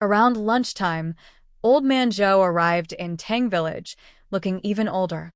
Around lunchtime, Old Man Joe arrived in Tang Village, looking even older.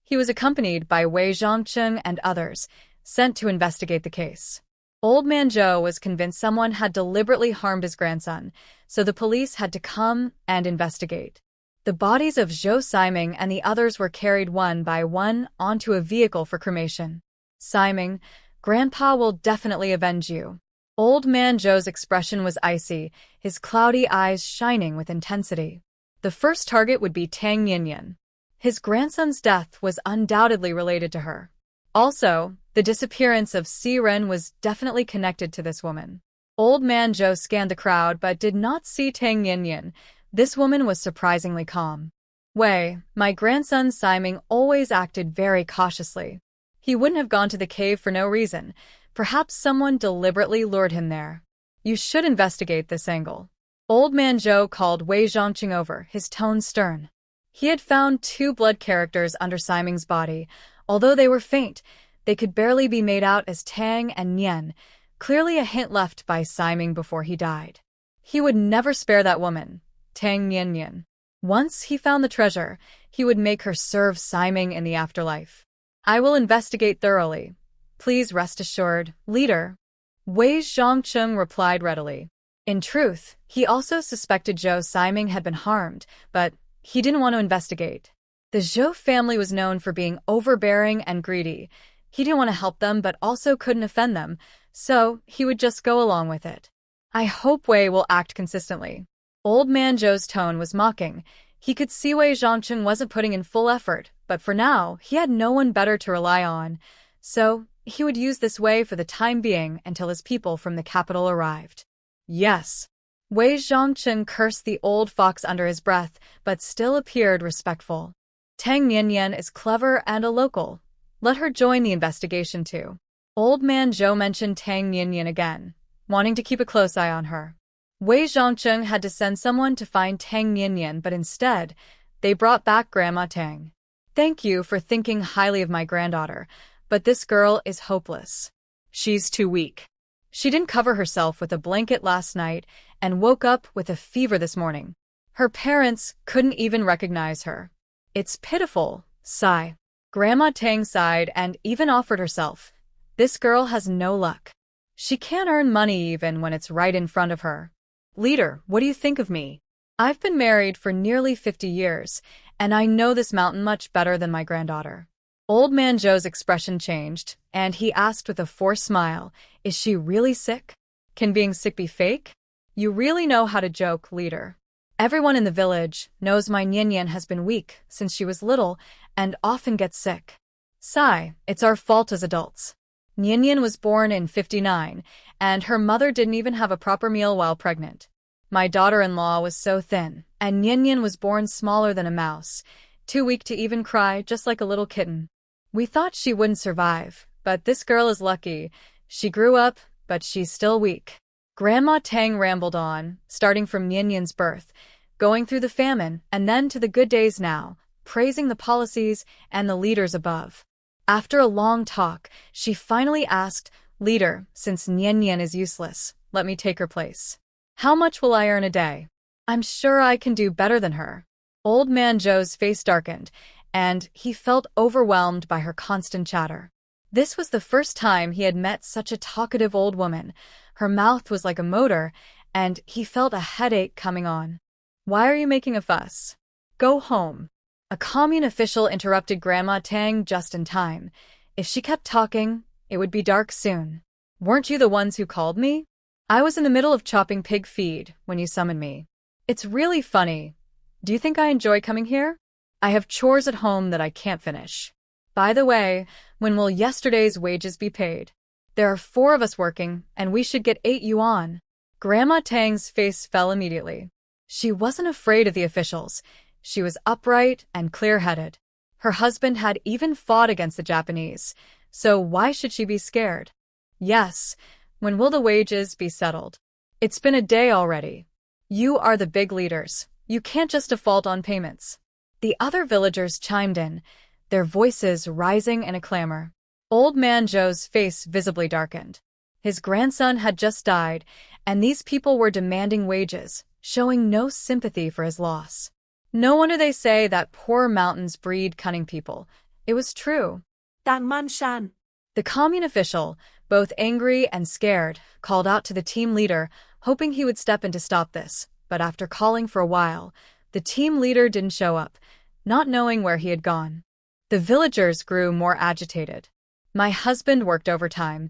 He was accompanied by Wei Zhongcheng and others, sent to investigate the case. Old Man Joe was convinced someone had deliberately harmed his grandson, so the police had to come and investigate. The bodies of Zhou Siming and the others were carried one by one onto a vehicle for cremation. Siming, Grandpa will definitely avenge you. Old Man Joe's expression was icy, his cloudy eyes shining with intensity. The first target would be Tang Yinyan. His grandson's death was undoubtedly related to her. Also, the disappearance of Si Ren was definitely connected to this woman. Old Man Joe scanned the crowd but did not see Tang Yinyan. This woman was surprisingly calm. Wei, my grandson Siming always acted very cautiously. He wouldn't have gone to the cave for no reason. Perhaps someone deliberately lured him there. You should investigate this angle. Old Man Joe called Wei Zhongqing over, his tone stern. He had found 2 blood characters under Siming's body. Although they were faint, they could barely be made out as Tang and Nian, clearly a hint left by Siming before he died. He would never spare that woman, Tang Nian. Once he found the treasure, he would make her serve Siming in the afterlife. I will investigate thoroughly. Please rest assured, leader. Wei Zhongcheng replied readily. In truth, he also suspected Zhou Siming had been harmed, but he didn't want to investigate. The Zhou family was known for being overbearing and greedy. He didn't want to help them but also couldn't offend them, so he would just go along with it. I hope Wei will act consistently. Old Man Zhou's tone was mocking. He could see Wei Zhongcheng wasn't putting in full effort, but for now, he had no one better to rely on. So, he would use this Wei for the time being until his people from the capital arrived. Yes. Wei Zhongcheng cursed the old fox under his breath, but still appeared respectful. Tang Nian is clever and a local. Let her join the investigation too. Old Man Zhou mentioned Tang Nian again, wanting to keep a close eye on her. Wei Zhongcheng had to send someone to find Tang Nian, but instead, they brought back Grandma Tang. Thank you for thinking highly of my granddaughter, but this girl is hopeless. She's too weak. She didn't cover herself with a blanket last night and woke up with a fever this morning. Her parents couldn't even recognize her. It's pitiful, sigh. Grandma Tang sighed and even offered herself. This girl has no luck. She can't earn money even when it's right in front of her. Leader, what do you think of me? I've been married for nearly 50 years, and I know this mountain much better than my granddaughter. Old Man Joe's expression changed, and he asked with a forced smile, is she really sick? Can being sick be fake? You really know how to joke, leader. Everyone in the village knows my Nian has been weak since she was little and often gets sick. Sigh, it's our fault as adults. Nian was born in 59, and her mother didn't even have a proper meal while pregnant. My daughter-in-law was so thin, and Nian was born smaller than a mouse, too weak to even cry, just like a little kitten. We thought she wouldn't survive, but this girl is lucky. She grew up, but she's still weak. Grandma Tang rambled on, starting from Nian's birth, going through the famine, and then to the good days now, praising the policies and the leaders above. After a long talk, she finally asked, Leader, since Nian is useless, let me take her place. How much will I earn a day? I'm sure I can do better than her. Old Man Joe's face darkened, and he felt overwhelmed by her constant chatter. This was the first time he had met such a talkative old woman. Her mouth was like a motor, and he felt a headache coming on. Why are you making a fuss? Go home. A commune official interrupted Grandma Tang just in time. If she kept talking, it would be dark soon. Weren't you the ones who called me? I was in the middle of chopping pig feed when you summoned me. It's really funny. Do you think I enjoy coming here? I have chores at home that I can't finish. By the way, when will yesterday's wages be paid? There are 4 of us working, and we should get 8 yuan. Grandma Tang's face fell immediately. She wasn't afraid of the officials. She was upright and clear-headed. Her husband had even fought against the Japanese, so why should she be scared? Yes, when will the wages be settled? It's been a day already. You are the big leaders. You can't just default on payments. The other villagers chimed in, their voices rising in a clamor. Old Man Joe's face visibly darkened. His grandson had just died, and these people were demanding wages. showing no sympathy for his loss. No wonder they say that poor mountains breed cunning people. It was true. Tangman Shan. The commune official, both angry and scared, called out to the team leader, hoping he would step in to stop this. But after calling for a while, the team leader didn't show up, not knowing where he had gone. The villagers grew more agitated. My husband worked overtime.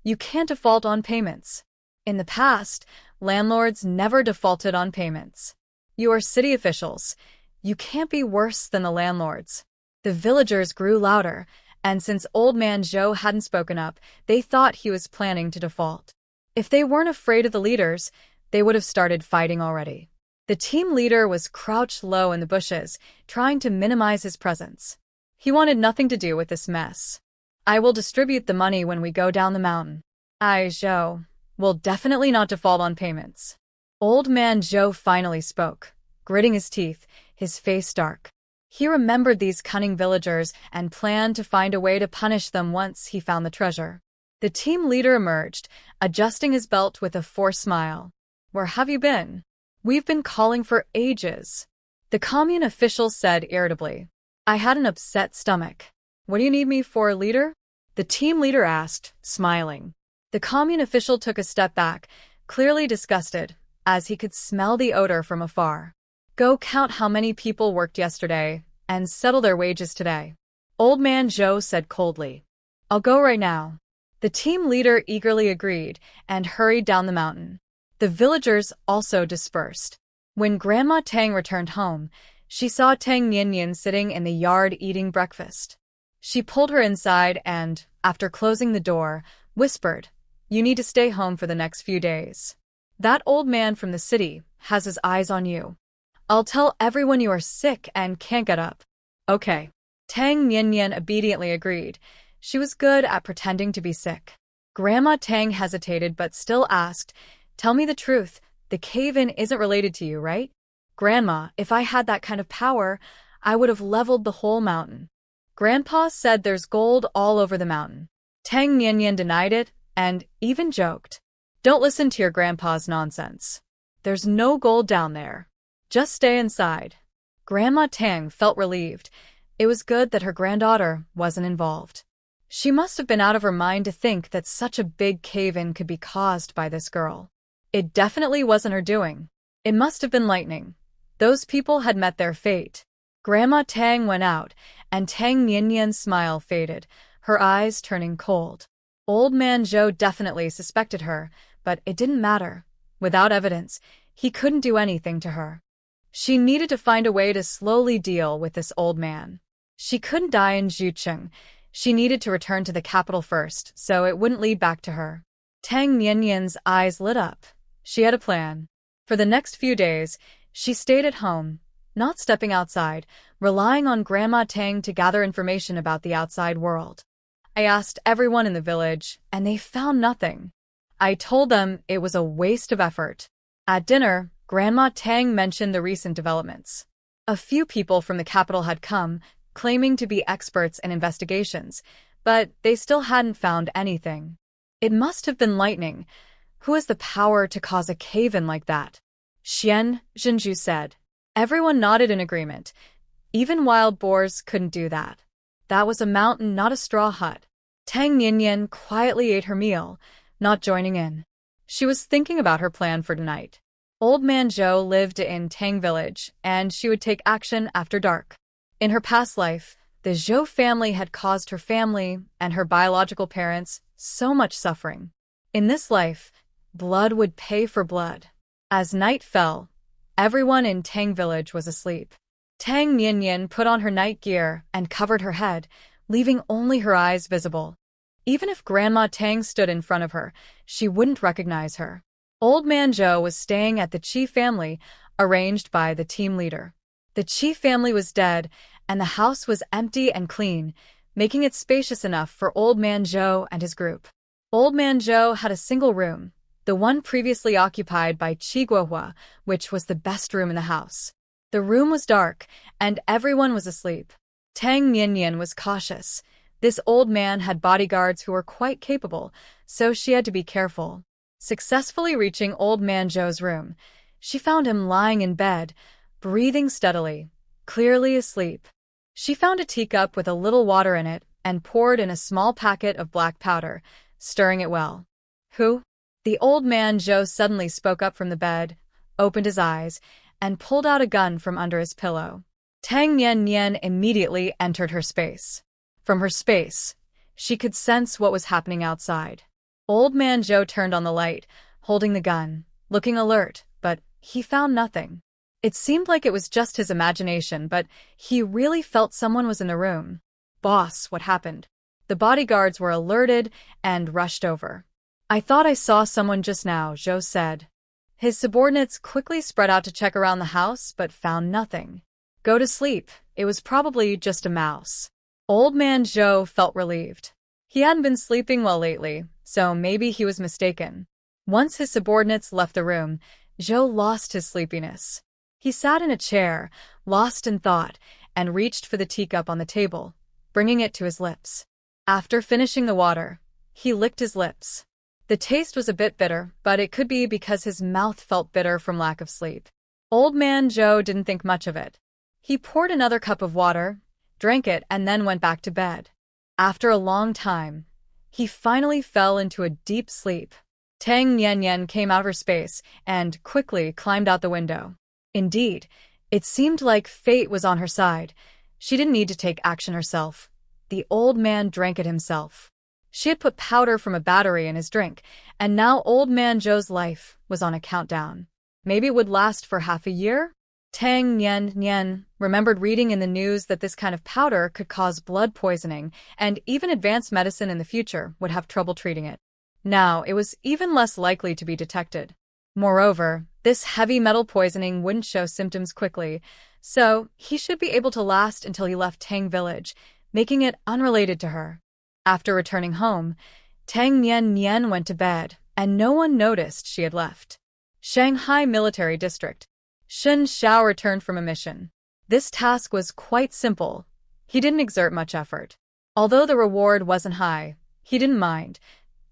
You can't default on payments. In the past, landlords never defaulted on payments. You are city officials. You can't be worse than the landlords. The villagers grew louder, and since Old Man Zhou hadn't spoken up, they thought he was planning to default. If they weren't afraid of the leaders, they would have started fighting already. The team leader was crouched low in the bushes, trying to minimize his presence. He wanted nothing to do with this mess. I will distribute the money when we go down the mountain. Zhou will definitely not default on payments. Old Man Zhou finally spoke, gritting his teeth, his face dark. He remembered these cunning villagers and planned to find a way to punish them once he found the treasure. The team leader emerged, adjusting his belt with a forced smile. Where have you been? We've been calling for ages. The commune official said irritably. I had an upset stomach. What do you need me for, leader? The team leader asked, smiling. The commune official took a step back, clearly disgusted, as he could smell the odor from afar. Go count how many people worked yesterday and settle their wages today. Old Man Zhou said coldly. I'll go right now. The team leader eagerly agreed and hurried down the mountain. The villagers also dispersed. When Grandma Tang returned home, she saw Tang Nianyan sitting in the yard eating breakfast. She pulled her inside and, after closing the door, whispered, You need to stay home for the next few days. That old man from the city has his eyes on you. I'll tell everyone you are sick and can't get up. Okay. Tang Nianyan obediently agreed. She was good at pretending to be sick. Grandma Tang hesitated but still asked, Tell me the truth, the cave-in isn't related to you, right? Grandma, if I had that kind of power, I would have leveled the whole mountain. Grandpa said there's gold all over the mountain. Tang Nianyan denied it and even joked. Don't listen to your grandpa's nonsense. There's no gold down there. Just stay inside. Grandma Tang felt relieved. It was good that her granddaughter wasn't involved. She must have been out of her mind to think that such a big cave-in could be caused by this girl. It definitely wasn't her doing. It must have been lightning. Those people had met their fate. Grandma Tang went out, and Tang Nianyan's smile faded, her eyes turning cold. Old Man Zhou definitely suspected her, but it didn't matter. Without evidence, he couldn't do anything to her. She needed to find a way to slowly deal with this old man. She couldn't die in Zhucheng. She needed to return to the capital first, so it wouldn't lead back to her. Tang Nianyan's eyes lit up. She had a plan. For the next few days, she stayed at home, not stepping outside, relying on Grandma Tang to gather information about the outside world. I asked everyone in the village, and they found nothing. I told them it was a waste of effort. At dinner, Grandma Tang mentioned the recent developments. A few people from the capital had come, claiming to be experts in investigations, but they still hadn't found anything. It must have been lightning. Who has the power to cause a cave-in like that? Xian Zhenju said. Everyone nodded in agreement. Even wild boars couldn't do that. That was a mountain, not a straw hut. Tang Nianyan quietly ate her meal, not joining in. She was thinking about her plan for tonight. Old Man Zhou lived in Tang Village, and she would take action after dark. In her past life, the Zhou family had caused her family and her biological parents so much suffering. In this life, blood would pay for blood. As night fell, everyone in Tang Village was asleep. Tang Nianyan put on her night gear and covered her head, leaving only her eyes visible. Even if Grandma Tang stood in front of her, she wouldn't recognize her. Old Man Zhou was staying at the Qi family, arranged by the team leader. The Qi family was dead, and the house was empty and clean, making it spacious enough for Old Man Zhou and his group. Old Man Zhou had a single room, the one previously occupied by Qi Guohua, which was the best room in the house. The room was dark, and everyone was asleep. Tang Nianyan was cautious. This old man had bodyguards who were quite capable, so she had to be careful. Successfully reaching Old Man Zhou's room, she found him lying in bed, breathing steadily, clearly asleep. She found a teacup with a little water in it and poured in a small packet of black powder, stirring it well. Who? The old man Joe suddenly spoke up from the bed, opened his eyes, and pulled out a gun from under his pillow. Tang Nian Nian immediately entered her space. From her space, she could sense what was happening outside. Old man Joe turned on the light, holding the gun, looking alert, but he found nothing. It seemed like it was just his imagination, but he really felt someone was in the room. Boss, what happened? The bodyguards were alerted and rushed over. I thought I saw someone just now, Joe said. His subordinates quickly spread out to check around the house, but found nothing. Go to sleep. It was probably just a mouse. Old man Joe felt relieved. He hadn't been sleeping well lately, so maybe he was mistaken. Once his subordinates left the room, Joe lost his sleepiness. He sat in a chair, lost in thought, and reached for the teacup on the table, bringing it to his lips. After finishing the water, he licked his lips. The taste was a bit bitter, but it could be because his mouth felt bitter from lack of sleep. Old man Joe didn't think much of it. He poured another cup of water, drank it, and then went back to bed. After a long time, he finally fell into a deep sleep. Tang Nian Nian came out of her space and quickly climbed out the window. Indeed, it seemed like fate was on her side. She didn't need to take action herself. The old man drank it himself. She had put powder from a battery in his drink, and now old man Joe's life was on a countdown. Maybe it would last for half a year? Tang Nian Nian remembered reading in the news that this kind of powder could cause blood poisoning, and even advanced medicine in the future would have trouble treating it. Now, it was even less likely to be detected. Moreover, this heavy metal poisoning wouldn't show symptoms quickly, so he should be able to last until he left Tang Village, making it unrelated to her. After returning home, Tang Nian Nian went to bed, and no one noticed she had left. Shanghai Military District. Shen Xiao returned from a mission. This task was quite simple. He didn't exert much effort. Although the reward wasn't high, he didn't mind.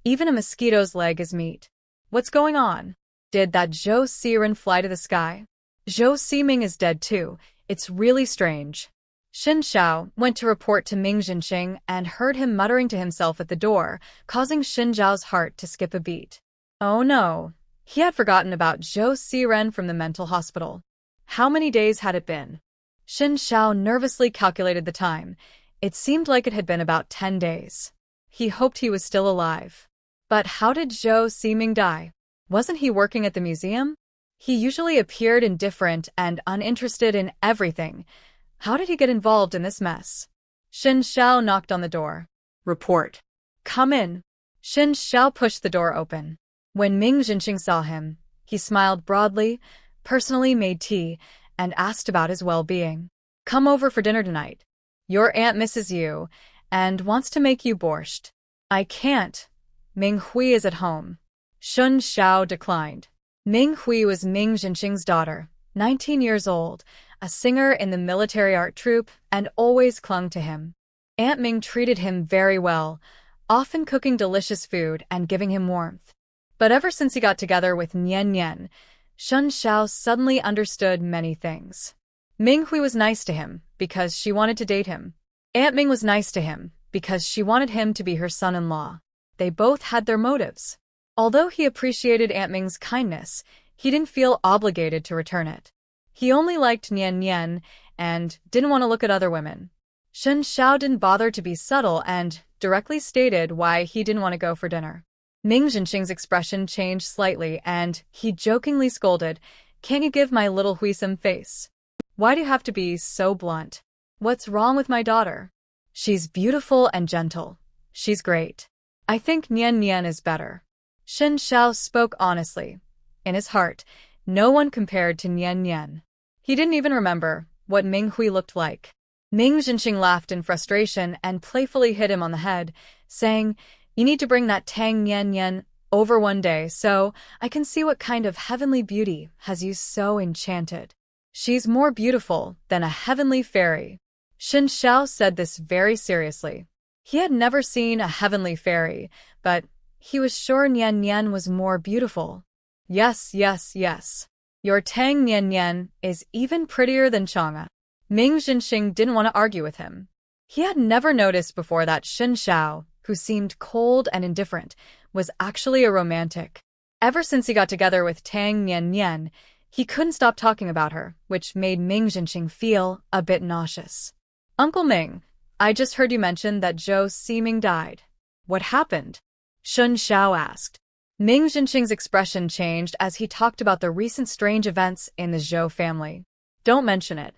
Even a mosquito's leg is meat. What's going on? Did that Zhou Siren fly to the sky? Zhou Siming is dead too. It's really strange. Shen Xiao went to report to Ming Jinxing and heard him muttering to himself at the door, causing Shen Zhao's heart to skip a beat. Oh no, he had forgotten about Zhou Siren from the mental hospital. How many days had it been? Shen Xiao nervously calculated the time. It seemed like it had been about 10 days. He hoped he was still alive. But how did Zhou Siming die? Wasn't he working at the museum? He usually appeared indifferent and uninterested in everything. How did he get involved in this mess? Shen Xiao knocked on the door. Report. Come in. Shen Xiao pushed the door open. When Ming Jinxing saw him, he smiled broadly, personally made tea, and asked about his well-being. Come over for dinner tonight. Your aunt misses you and wants to make you borscht. I can't. Ming Hui is at home. Shen Xiao declined. Ming Hui was Ming Jinxing's daughter, 19 years old, a singer in the military art troupe, and always clung to him. Aunt Ming treated him very well, often cooking delicious food and giving him warmth. But ever since he got together with Nian Nian, Shen Xiao suddenly understood many things. Ming Hui was nice to him because she wanted to date him. Aunt Ming was nice to him because she wanted him to be her son-in-law. They both had their motives. Although he appreciated Aunt Ming's kindness, he didn't feel obligated to return it. He only liked Nian Nian and didn't want to look at other women. Shen Xiao didn't bother to be subtle and directly stated why he didn't want to go for dinner. Ming Jinxing's expression changed slightly and he jokingly scolded, "Can't you give my little Hui some face? Why do you have to be so blunt? What's wrong with my daughter? She's beautiful and gentle. She's great. I think Nian Nian is better." Shen Xiao spoke honestly. In his heart, no one compared to Nian Nian. He didn't even remember what Ming Hui looked like. Ming Jinxing laughed in frustration and playfully hit him on the head, saying, "You need to bring that Tang Nian Nian over one day so I can see what kind of heavenly beauty has you so enchanted. She's more beautiful than a heavenly fairy." Shen Xiao said this very seriously. He had never seen a heavenly fairy, but he was sure Nian Nian was more beautiful. Yes, yes, yes. Your Tang Nian is even prettier than Chang'e. Ming Jinxing didn't want to argue with him. He had never noticed before that Shen Xiao, who seemed cold and indifferent, was actually a romantic. Ever since he got together with Tang Nian, he couldn't stop talking about her, which made Ming Jinxing feel a bit nauseous. Uncle Ming, I just heard you mention that Zhou Ximing died. What happened? Shen Xiao asked. Ming Jinxing's expression changed as he talked about the recent strange events in the Zhou family. Don't mention it.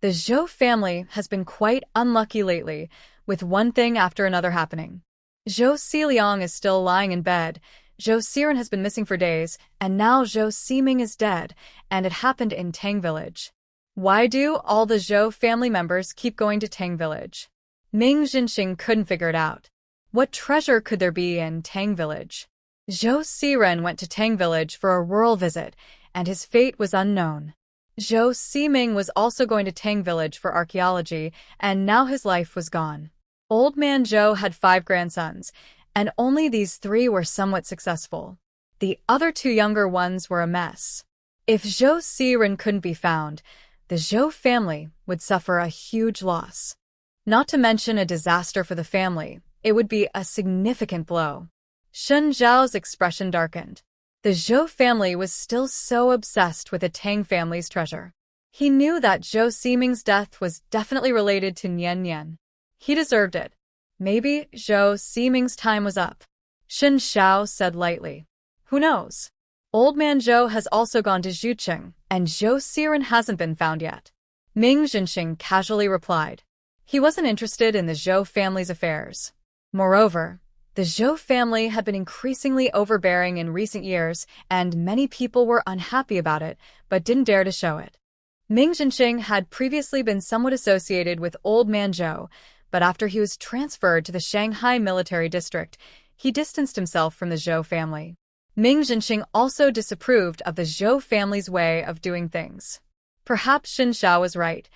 The Zhou family has been quite unlucky lately, with one thing after another happening. Zhou Xiliang is still lying in bed, Zhou Xiren has been missing for days, and now Zhou Ximing is dead, and it happened in Tang Village. Why do all the Zhou family members keep going to Tang Village? Ming Jinxing couldn't figure it out. What treasure could there be in Tang Village? Zhou Xiren went to Tang Village for a rural visit, and his fate was unknown. Zhou Ximing was also going to Tang Village for archaeology, and now his life was gone. Old man Zhou had 5 grandsons, and only these 3 were somewhat successful. The other 2 younger ones were a mess. If Zhou Xiren couldn't be found, the Zhou family would suffer a huge loss. Not to mention a disaster for the family, it would be a significant blow. Shen Zhao's expression darkened. The Zhou family was still so obsessed with the Tang family's treasure. He knew that Zhou Ximing's death was definitely related to Nian. He deserved it. Maybe Zhou Ximing's time was up. Shen Xiao said lightly. Who knows? Old man Zhou has also gone to Zhucheng, and Zhou Xiren hasn't been found yet. Ming Jinxing casually replied. He wasn't interested in the Zhou family's affairs. Moreover, the Zhou family had been increasingly overbearing in recent years, and many people were unhappy about it, but didn't dare to show it. Ming Jinxing had previously been somewhat associated with Old Man Zhou, but after he was transferred to the Shanghai military district, he distanced himself from the Zhou family. Ming Jinxing also disapproved of the Zhou family's way of doing things. Perhaps Shen Xiao was right.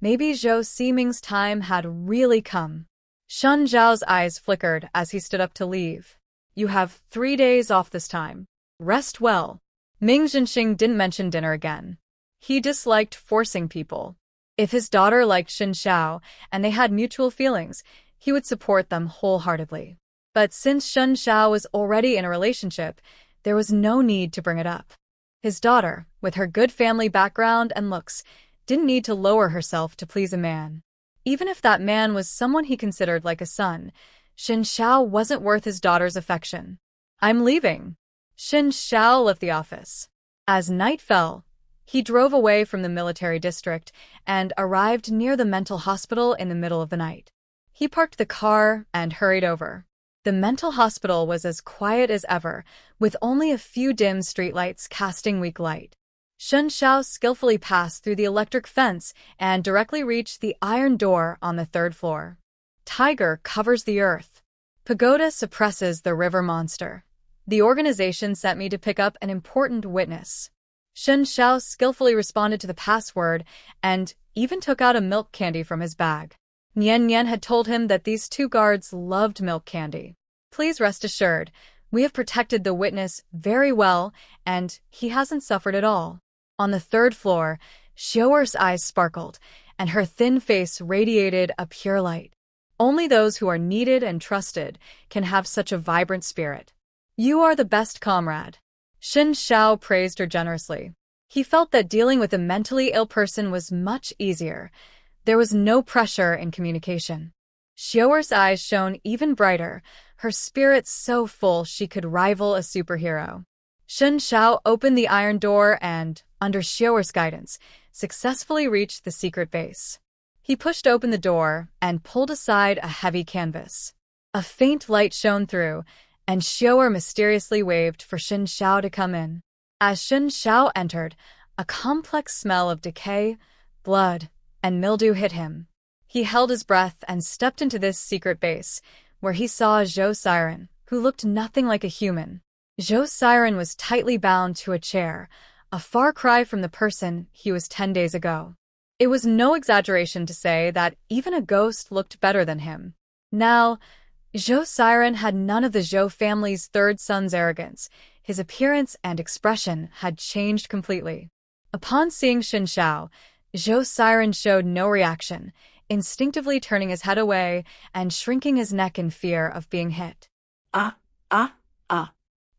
Maybe Zhou Ximing's time had really come. Shen Zhao's eyes flickered as he stood up to leave. You have 3 days off this time. Rest well. Ming Jinxing didn't mention dinner again. He disliked forcing people. If his daughter liked Shen Xiao and they had mutual feelings, he would support them wholeheartedly. But since Shen Xiao was already in a relationship, there was no need to bring it up. His daughter, with her good family background and looks, didn't need to lower herself to please a man. Even if that man was someone he considered like a son, Shen Xiao wasn't worth his daughter's affection. I'm leaving. Shen Xiao left the office. As night fell, he drove away from the military district and arrived near the mental hospital in the middle of the night. He parked the car and hurried over. The mental hospital was as quiet as ever, with only a few dim streetlights casting weak light. Shen Xiao skillfully passed through the electric fence and directly reached the iron door on the 3rd floor. Tiger covers the earth. Pagoda suppresses the river monster. The organization sent me to pick up an important witness. Shen Xiao skillfully responded to the password and even took out a milk candy from his bag. Nian had told him that these 2 guards loved milk candy. Please rest assured, we have protected the witness very well, and he hasn't suffered at all. On the 3rd floor, Xiaoer's eyes sparkled, and her thin face radiated a pure light. Only those who are needed and trusted can have such a vibrant spirit. You are the best comrade. Shen Xiao praised her generously. He felt that dealing with a mentally ill person was much easier. There was no pressure in communication. Xiaoer's eyes shone even brighter, her spirit so full she could rival a superhero. Shen Xiao opened the iron door and, under Xiaoer's guidance, successfully reached the secret base. He pushed open the door and pulled aside a heavy canvas. A faint light shone through, and Xiaoer mysteriously waved for Shen Xiao to come in. As Shen Xiao entered, a complex smell of decay, blood, and mildew hit him. He held his breath and stepped into this secret base, where he saw Zhou Xiren, who looked nothing like a human. Zhou Xiren was tightly bound to a chair, a far cry from the person he was 10 days ago. It was no exaggeration to say that even a ghost looked better than him. Now, Zhou Xiren had none of the Zhou family's 3rd son's arrogance. His appearance and expression had changed completely. Upon seeing Xin Shao, Zhou Siren showed no reaction, instinctively turning his head away and shrinking his neck in fear of being hit. Ah, ah, ah.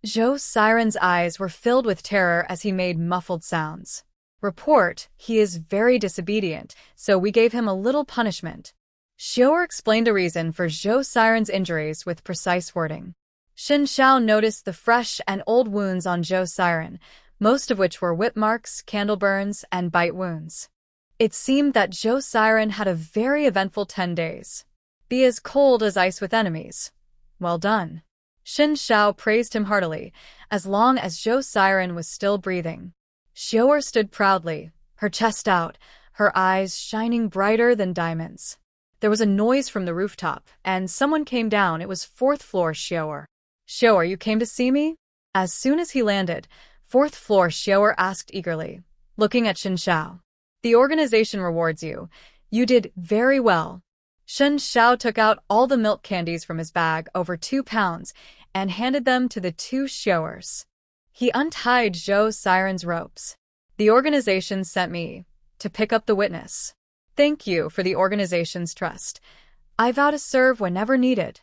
Zhou Siren's eyes were filled with terror as he made muffled sounds. Report, he is very disobedient, so we gave him a little punishment. Xiaoer explained a reason for Zhou Siren's injuries with precise wording. Xin Shao noticed the fresh and old wounds on Zhou Siren, most of which were whip marks, candle burns, and bite wounds. It seemed that Zhou Siren had a very eventful 10 days. Be as cold as ice with enemies. Well done. Xin Shao praised him heartily, as long as Zhou Siren was still breathing. Xiaoer stood proudly, her chest out, her eyes shining brighter than diamonds. There was a noise from the rooftop, and someone came down. It was fourth floor Xiaoer. Xiaoer, you came to see me? As soon as he landed, fourth floor Xiaoer asked eagerly, looking at Xin Shao. The organization rewards you. You did very well. Xin Shao took out all the milk candies from his bag, over 2 pounds, and handed them to the 2 Xiaoers. He untied Zhou Siren's ropes. The organization sent me to pick up the witness. Thank you for the organization's trust. I vow to serve whenever needed.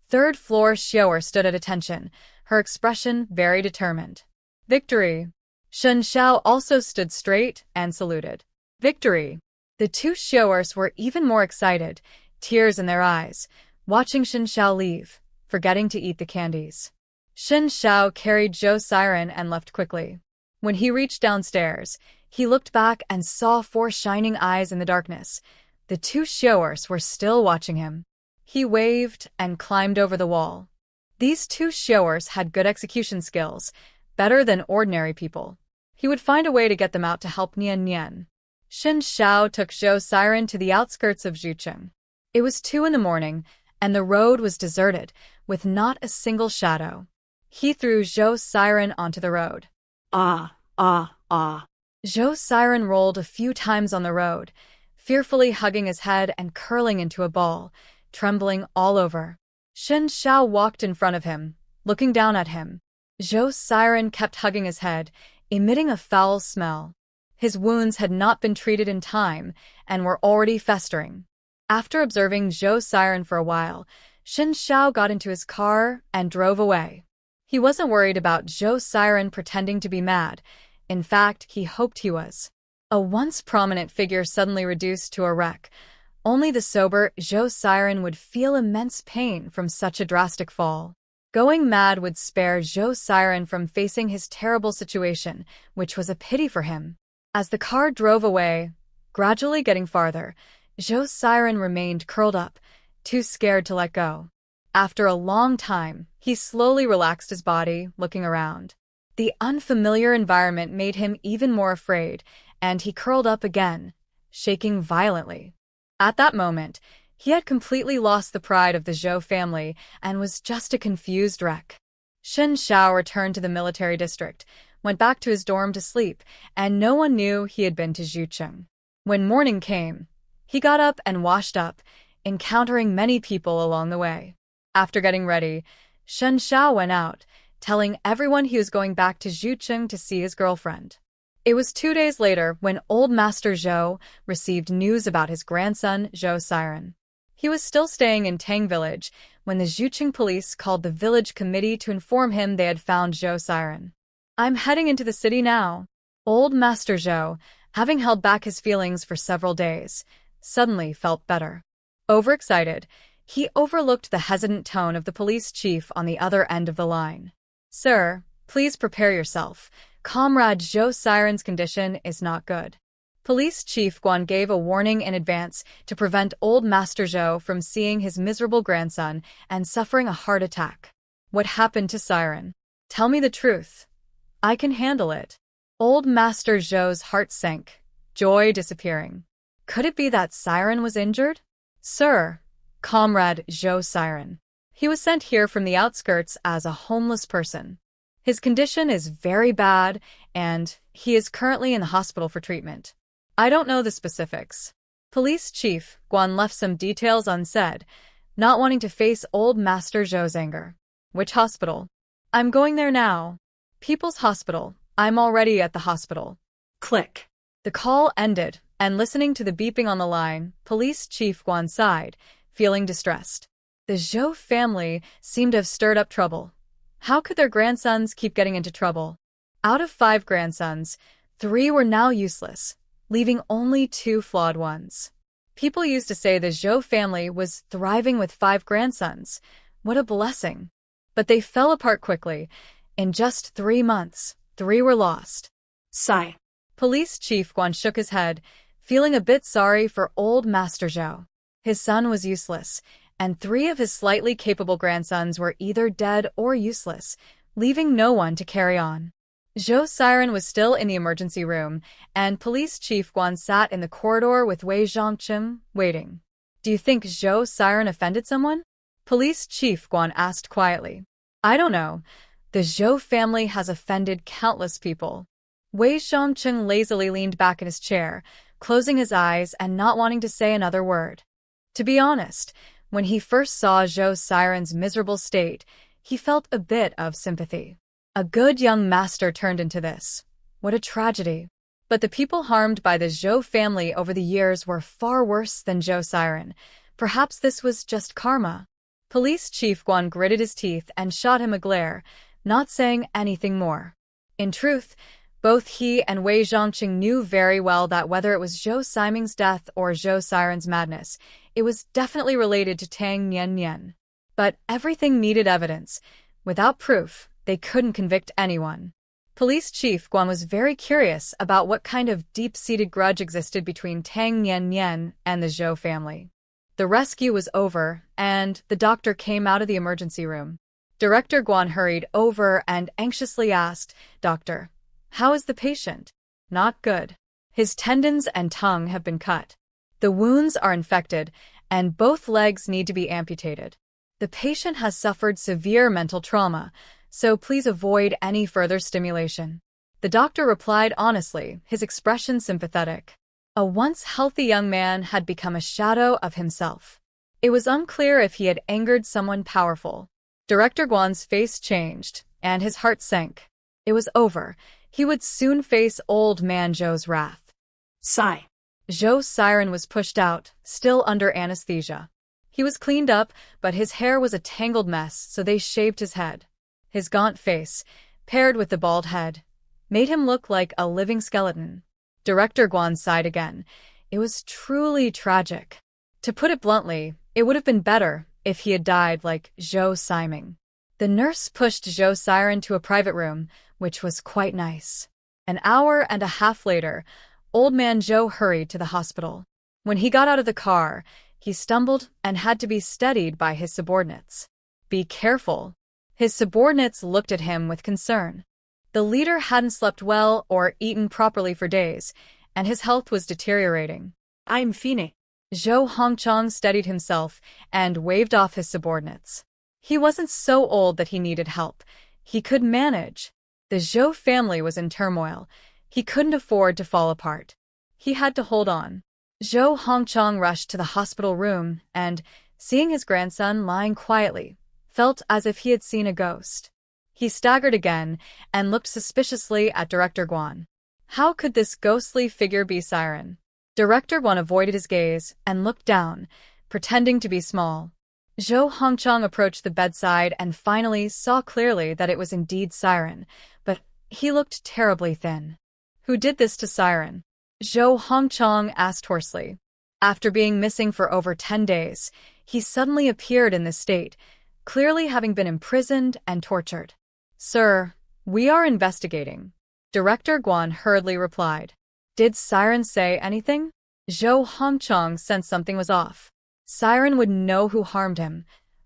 Third floor Xiaoer stood at attention, her expression very determined. Victory. Xin Shao also stood straight and saluted. Victory. The 2 Xiaoers were even more excited, tears in their eyes, watching Xin Shao leave, forgetting to eat the candies. Xin Shao carried Zhou Siren and left quickly. When he reached downstairs, he looked back and saw 4 shining eyes in the darkness. The 2 Xiaoers were still watching him. He waved and climbed over the wall. These 2 Xiaoers had good execution skills, better than ordinary people. He would find a way to get them out to help Nian Nian. Xin Shao took Zhou Siren to the outskirts of Zhucheng. It was 2 in the morning, and the road was deserted, with not a single shadow. He threw Zhou Siren onto the road. Ah, ah, ah. Zhou Siren rolled a few times on the road, fearfully hugging his head and curling into a ball, trembling all over. Xin Shao walked in front of him, looking down at him. Zhou Siren kept hugging his head, emitting a foul smell. His wounds had not been treated in time and were already festering. After observing Zhou Siren for a while, Xin Shao got into his car and drove away. He wasn't worried about Zhou Siren pretending to be mad. In fact, he hoped he was. A once prominent figure suddenly reduced to a wreck. Only the sober Zhou Siren would feel immense pain from such a drastic fall. Going mad would spare Zhou Siren from facing his terrible situation, which was a pity for him. As the car drove away, gradually getting farther, Zhou Siren remained curled up, too scared to let go. After a long time, he slowly relaxed his body, looking around. The unfamiliar environment made him even more afraid, and he curled up again, shaking violently. At that moment, he had completely lost the pride of the Zhou family and was just a confused wreck. Xin Shao returned to the military district, went back to his dorm to sleep, and no one knew he had been to Zhucheng. When morning came, he got up and washed up, encountering many people along the way. After getting ready, Xin Shao went out, telling everyone he was going back to Zhucheng to see his girlfriend. It was 2 days later when old Master Zhou received news about his grandson, Zhou Siren. He was still staying in Tang Village when the Zhucheng police called the village committee to inform him they had found Zhou Siren. I'm heading into the city now. Old Master Zhou, having held back his feelings for several days, suddenly felt better. Overexcited, he overlooked the hesitant tone of the police chief on the other end of the line. Sir, please prepare yourself. Comrade Zhou Siren's condition is not good. Police Chief Guan gave a warning in advance to prevent old Master Zhou from seeing his miserable grandson and suffering a heart attack. What happened to Siren? Tell me the truth. I can handle it. Old Master Zhou's heart sank, joy disappearing. Could it be that Siren was injured? Sir, Comrade Zhou Siren. He was sent here from the outskirts as a homeless person. His condition is very bad, and he is currently in the hospital for treatment. I don't know the specifics. Police Chief Guan left some details unsaid, not wanting to face old Master Zhou's anger. Which hospital? I'm going there now. People's Hospital. I'm already at the hospital. Click. The call ended, and listening to the beeping on the line, Police Chief Guan sighed, feeling distressed. The Zhou family seemed to have stirred up trouble. How could their grandsons keep getting into trouble? Out of 5 grandsons, 3 were now useless, leaving only 2 flawed ones. People used to say the Zhou family was thriving with 5 grandsons. What a blessing. But they fell apart quickly. In just 3 months, 3 were lost. Sigh. Police Chief Guan shook his head, feeling a bit sorry for old Master Zhou. His son was useless, and 3 of his slightly capable grandsons were either dead or useless, leaving no one to carry on. Zhou Siren was still in the emergency room, and Police Chief Guan sat in the corridor with Wei Zhongcheng, waiting. Do you think Zhou Siren offended someone? Police Chief Guan asked quietly. I don't know. The Zhou family has offended countless people. Wei Zhongcheng lazily leaned back in his chair, closing his eyes and not wanting to say another word. To be honest, when he first saw Zhou Siren's miserable state, he felt a bit of sympathy. A good young master turned into this. What a tragedy. But the people harmed by the Zhou family over the years were far worse than Zhou Siren. Perhaps this was just karma. Police Chief Guan gritted his teeth and shot him a glare, not saying anything more. In truth, both he and Wei Zhongqing knew very well that whether it was Zhou Siming's death or Zhou Siren's madness, it was definitely related to Tang Nian. But everything needed evidence. Without proof, they couldn't convict anyone. Police Chief Guan was very curious about what kind of deep-seated grudge existed between Tang Nian and the Zhou family. The rescue was over, and the doctor came out of the emergency room. Director Guan hurried over and anxiously asked, Doctor, how is the patient? Not good. His tendons and tongue have been cut. The wounds are infected, and both legs need to be amputated. The patient has suffered severe mental trauma, so please avoid any further stimulation. The doctor replied honestly, his expression sympathetic. A once healthy young man had become a shadow of himself. It was unclear if he had angered someone powerful. Director Guan's face changed, and his heart sank. It was over. He would soon face old man Zhou's wrath. Sigh. Zhou Siren was pushed out, still under anesthesia. He was cleaned up, but his hair was a tangled mess, so they shaved his head. His gaunt face, paired with the bald head, made him look like a living skeleton. Director Guan sighed again. It was truly tragic. To put it bluntly, it would have been better if he had died like Zhou Siming. The nurse pushed Zhou Siren to a private room, which was quite nice. An hour and a half later, old man Zhou hurried to the hospital. When he got out of the car, he stumbled and had to be steadied by his subordinates. Be careful. His subordinates looked at him with concern. The leader hadn't slept well or eaten properly for days, and his health was deteriorating. I'm fine. Zhou Hongchang steadied himself and waved off his subordinates. He wasn't so old that he needed help. He could manage. The Zhou family was in turmoil. He couldn't afford to fall apart. He had to hold on. Zhou Hongchang rushed to the hospital room and, seeing his grandson lying quietly, felt as if he had seen a ghost. He staggered again and looked suspiciously at Director Guan. How could this ghostly figure be Siren? Director Guan avoided his gaze and looked down, pretending to be small. Zhou Hongchang approached the bedside and finally saw clearly that it was indeed Siren, but he looked terribly thin. Who did this to Siren? Zhou Hongchang asked hoarsely. After being missing for over 10 days, he suddenly appeared in this state, clearly having been imprisoned and tortured. Sir, we are investigating. Director Guan hurriedly replied. Did Siren say anything? Zhou Hongchang sensed something was off. Siren would know who harmed him.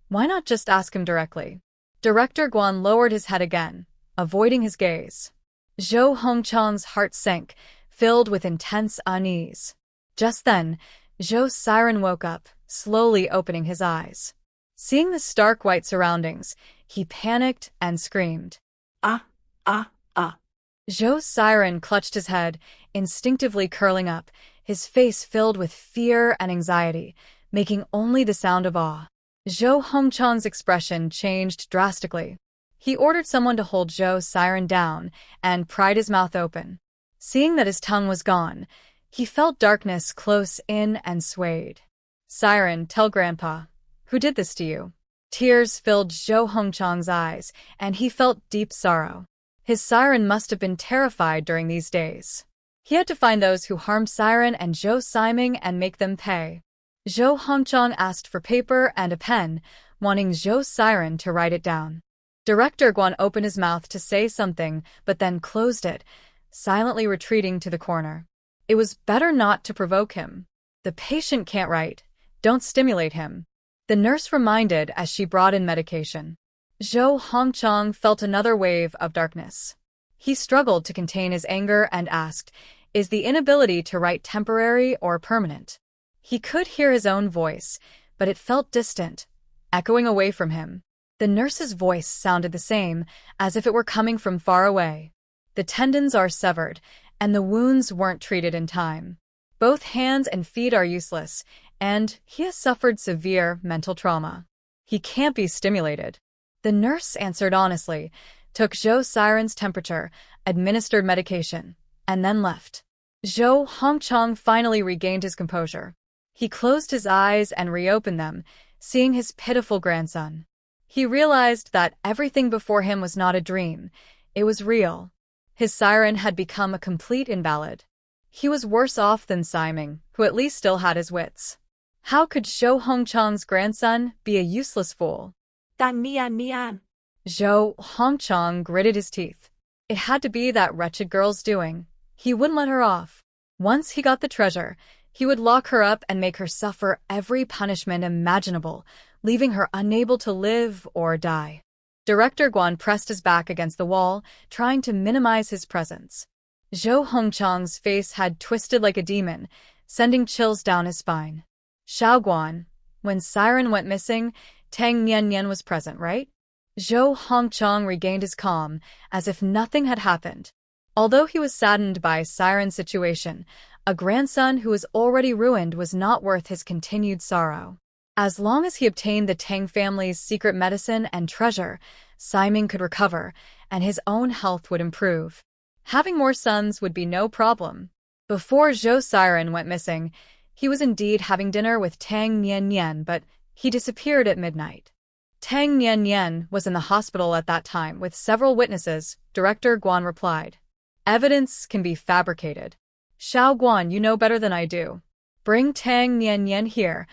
Why not just ask him directly? Director Guan lowered his head again, avoiding his gaze. Zhou Hongchang's heart sank, filled with intense unease. Just then, Zhou Siren woke up, slowly opening his eyes. Seeing the stark white surroundings, he panicked and screamed. Ah. Zhou Siren clutched his head, instinctively curling up, his face filled with fear and anxiety, making only the sound of awe. Zhou Hongchang's expression changed drastically. He ordered someone to hold Zhou Siren down and pried his mouth open. Seeing that his tongue was gone, he felt darkness close in and swayed. Siren, tell Grandpa. Who did this to you? Tears filled Zhou Hongchang's eyes, and he felt deep sorrow. His Siren must have been terrified during these days. He had to find those who harmed Siren and Zhou Siming and make them pay. Zhou Hongchang asked for paper and a pen, wanting Zhou Siren to write it down. Director Guan opened his mouth to say something, but then closed it, silently retreating to the corner. It was better not to provoke him. The patient can't write. Don't stimulate him. The nurse reminded as she brought in medication. Zhou Hongchang felt another wave of darkness. He struggled to contain his anger and asked, "Is the inability to write temporary or permanent?" He could hear his own voice, but it felt distant, echoing away from him. The nurse's voice sounded the same, as if it were coming from far away. The tendons are severed, and the wounds weren't treated in time. Both hands and feet are useless, and he has suffered severe mental trauma. He can't be stimulated. The nurse answered honestly, took Zhou Siren's temperature, administered medication, and then left. Zhou Hongchang finally regained his composure. He closed his eyes and reopened them, seeing his pitiful grandson. He realized that everything before him was not a dream, it was real. His Siren had become a complete invalid. He was worse off than Siming, who at least still had his wits. How could Zhou Hongchang's grandson be a useless fool? Nian. Zhou Hongchang gritted his teeth. It had to be that wretched girl's doing. He wouldn't let her off. Once he got the treasure, he would lock her up and make her suffer every punishment imaginable, leaving her unable to live or die. Director Guan pressed his back against the wall, trying to minimize his presence. Zhou Hongchang's face had twisted like a demon, sending chills down his spine. Xiao Guan, when Siren went missing, Tang Nian was present, right? Zhou Hongchang regained his calm, as if nothing had happened. Although he was saddened by Siren's situation, a grandson who was already ruined was not worth his continued sorrow. As long as he obtained the Tang family's secret medicine and treasure, Siming could recover, and his own health would improve. Having more sons would be no problem. Before Zhou Siren went missing, he was indeed having dinner with Tang Nian, but he disappeared at midnight. Tang Nian was in the hospital at that time with several witnesses, Director Guan replied. Evidence can be fabricated. Xiao Guan, you know better than I do. Bring Tang Nian here.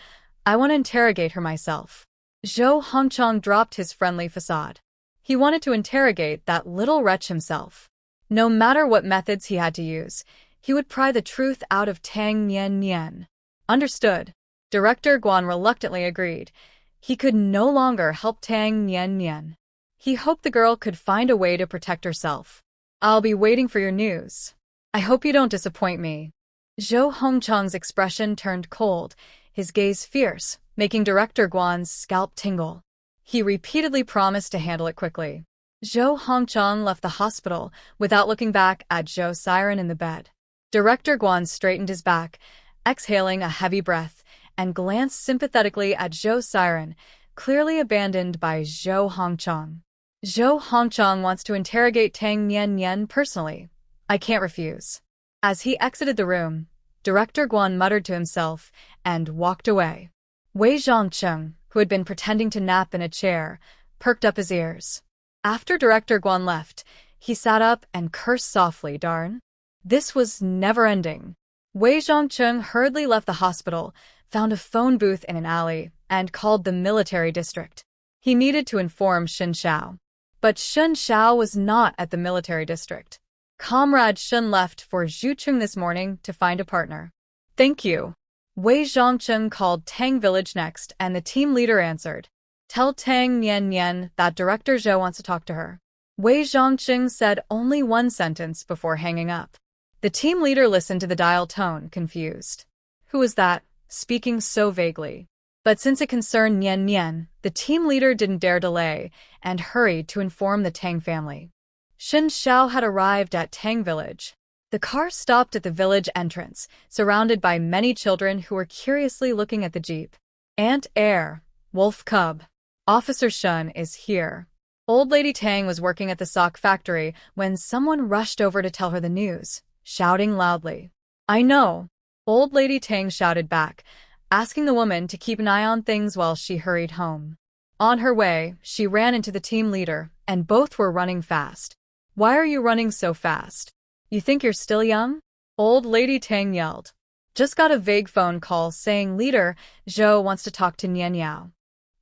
I want to interrogate her myself. Zhou Hongchang dropped his friendly facade. He wanted to interrogate that little wretch himself. No matter what methods he had to use, he would pry the truth out of Tang Nian. Understood. Director Guan reluctantly agreed. He could no longer help Tang Nian. He hoped the girl could find a way to protect herself. I'll be waiting for your news. I hope you don't disappoint me. Zhou Hongchang's expression turned cold, his gaze fierce, making Director Guan's scalp tingle. He repeatedly promised to handle it quickly. Zhou Hongchang left the hospital without looking back at Zhou Siren in the bed. Director Guan straightened his back, exhaling a heavy breath, and glanced sympathetically at Zhou Siren, clearly abandoned by Zhou Hongchang. Zhou Hongchang wants to interrogate Tang Nian personally. I can't refuse. As he exited the room, Director Guan muttered to himself and walked away. Wei Zhongcheng, who had been pretending to nap in a chair, perked up his ears. After Director Guan left, he sat up and cursed softly, darn. This was never-ending. Wei Zhongcheng hurriedly left the hospital, found a phone booth in an alley, and called the military district. He needed to inform Shen Xiao. But Shen Xiao was not at the military district. Comrade Shen left for Zhucheng this morning to find a partner. Thank you. Wei Zhongcheng called Tang Village next, and the team leader answered. Tell Tang Nian that Director Zhou wants to talk to her. Wei Zhongcheng said only one sentence before hanging up. The team leader listened to the dial tone, confused. Who was that, speaking so vaguely? But since it concerned Nian, the team leader didn't dare delay, and hurried to inform the Tang family. Shen Xiao had arrived at Tang Village. The car stopped at the village entrance, surrounded by many children who were curiously looking at the jeep. Aunt Air, Wolf Cub. Officer Shen is here. Old Lady Tang was working at the sock factory when someone rushed over to tell her the news. shouting loudly. I know, Old Lady Tang shouted back, asking the woman to keep an eye on things while she hurried home. On her way, she ran into the team leader, and both were running fast. Why are you running so fast? You think you're still young? Old Lady Tang yelled. Just got a vague phone call saying Leader Zhou wants to talk to Nian Yao.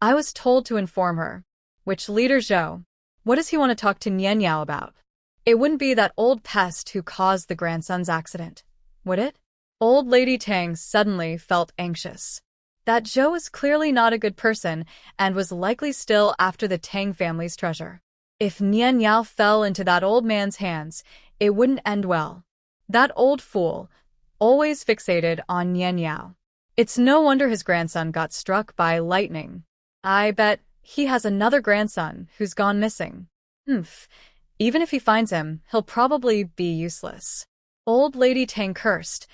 I was told to inform her. Which Leader Zhou? What does he want to talk to Nian Yao about? It wouldn't be that old pest who caused the grandson's accident, would it? Old Lady Tang suddenly felt anxious. That Zhou was clearly not a good person and was likely still after the Tang family's treasure. If Nian Yao fell into that old man's hands, it wouldn't end well. That old fool, always fixated on Nian Yao. It's no wonder his grandson got struck by lightning. I bet he has another grandson who's gone missing. Even if he finds him, he'll probably be useless. Old Lady Tang cursed,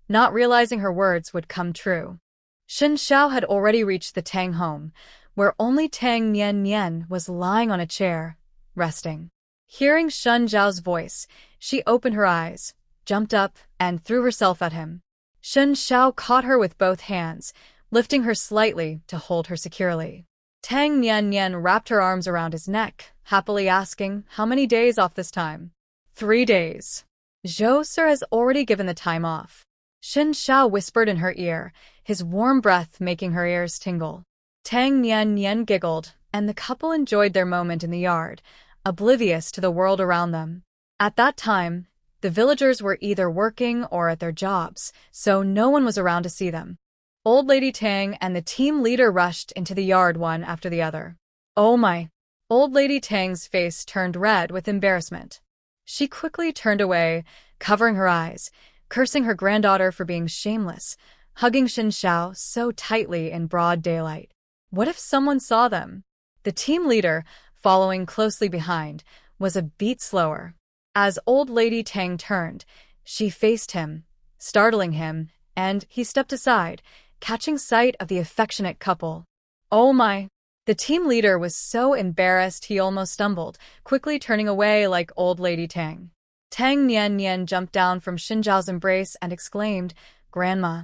not realizing her words would come true. Shen Xiao had already reached the Tang home, where only Tang Nian was lying on a chair, resting. Hearing Shen Zhao's voice, she opened her eyes, jumped up, and threw herself at him. Shen Xiao caught her with both hands, lifting her slightly to hold her securely. Tang Nian wrapped her arms around his neck, happily asking, how many days off this time? 3 days. Zhou Sir has already given the time off. Shen Xiao whispered in her ear, his warm breath making her ears tingle. Tang Nian giggled, and the couple enjoyed their moment in the yard, oblivious to the world around them. At that time, the villagers were either working or at their jobs, so no one was around to see them. Old Lady Tang and the team leader rushed into the yard one after the other. Oh my! Old Lady Tang's face turned red with embarrassment. She quickly turned away, covering her eyes, cursing her granddaughter for being shameless, hugging Shen Xiao so tightly in broad daylight. What if someone saw them? The team leader, following closely behind, was a beat slower. As Old Lady Tang turned, she faced him, startling him, and he stepped aside, catching sight of the affectionate couple. Oh my! The team leader was so embarrassed he almost stumbled, quickly turning away like Old Lady Tang. Tang Nian jumped down from Shen Zhao's embrace and exclaimed, Grandma,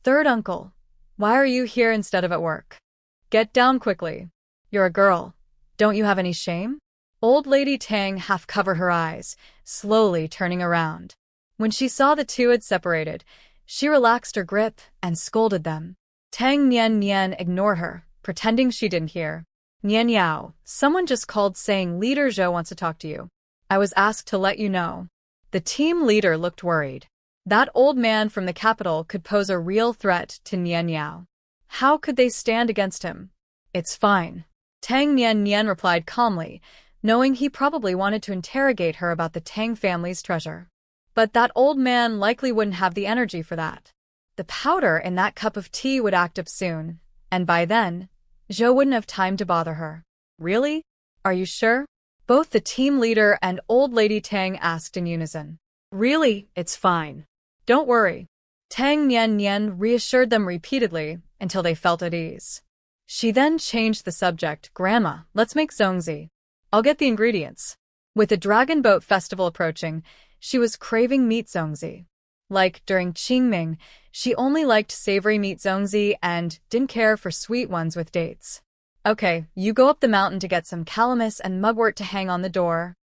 third uncle, why are you here instead of at work? Get down quickly. You're a girl. Don't you have any shame? Old Lady Tang half covered her eyes, slowly turning around. When she saw the two had separated, she relaxed her grip and scolded them. Tang Nian ignored her, pretending she didn't hear. Nian Yao, someone just called saying Leader Zhou wants to talk to you. I was asked to let you know. The team leader looked worried. That old man from the capital could pose a real threat to Nian Yao. How could they stand against him? It's fine. Tang Nian replied calmly, knowing he probably wanted to interrogate her about the Tang family's treasure. But that old man likely wouldn't have the energy for that. The powder in that cup of tea would act up soon, and by then, Zhou wouldn't have time to bother her. Really? Are you sure? Both the team leader and Old Lady Tang asked in unison. Really, it's fine. Don't worry. Tang Nian reassured them repeatedly until they felt at ease. She then changed the subject. Grandma, let's make zongzi. I'll get the ingredients. With the Dragon Boat Festival approaching, she was craving meat zongzi. Like during Qingming, she only liked savory meat zongzi and didn't care for sweet ones with dates. Okay, you go up the mountain to get some calamus and mugwort to hang on the door.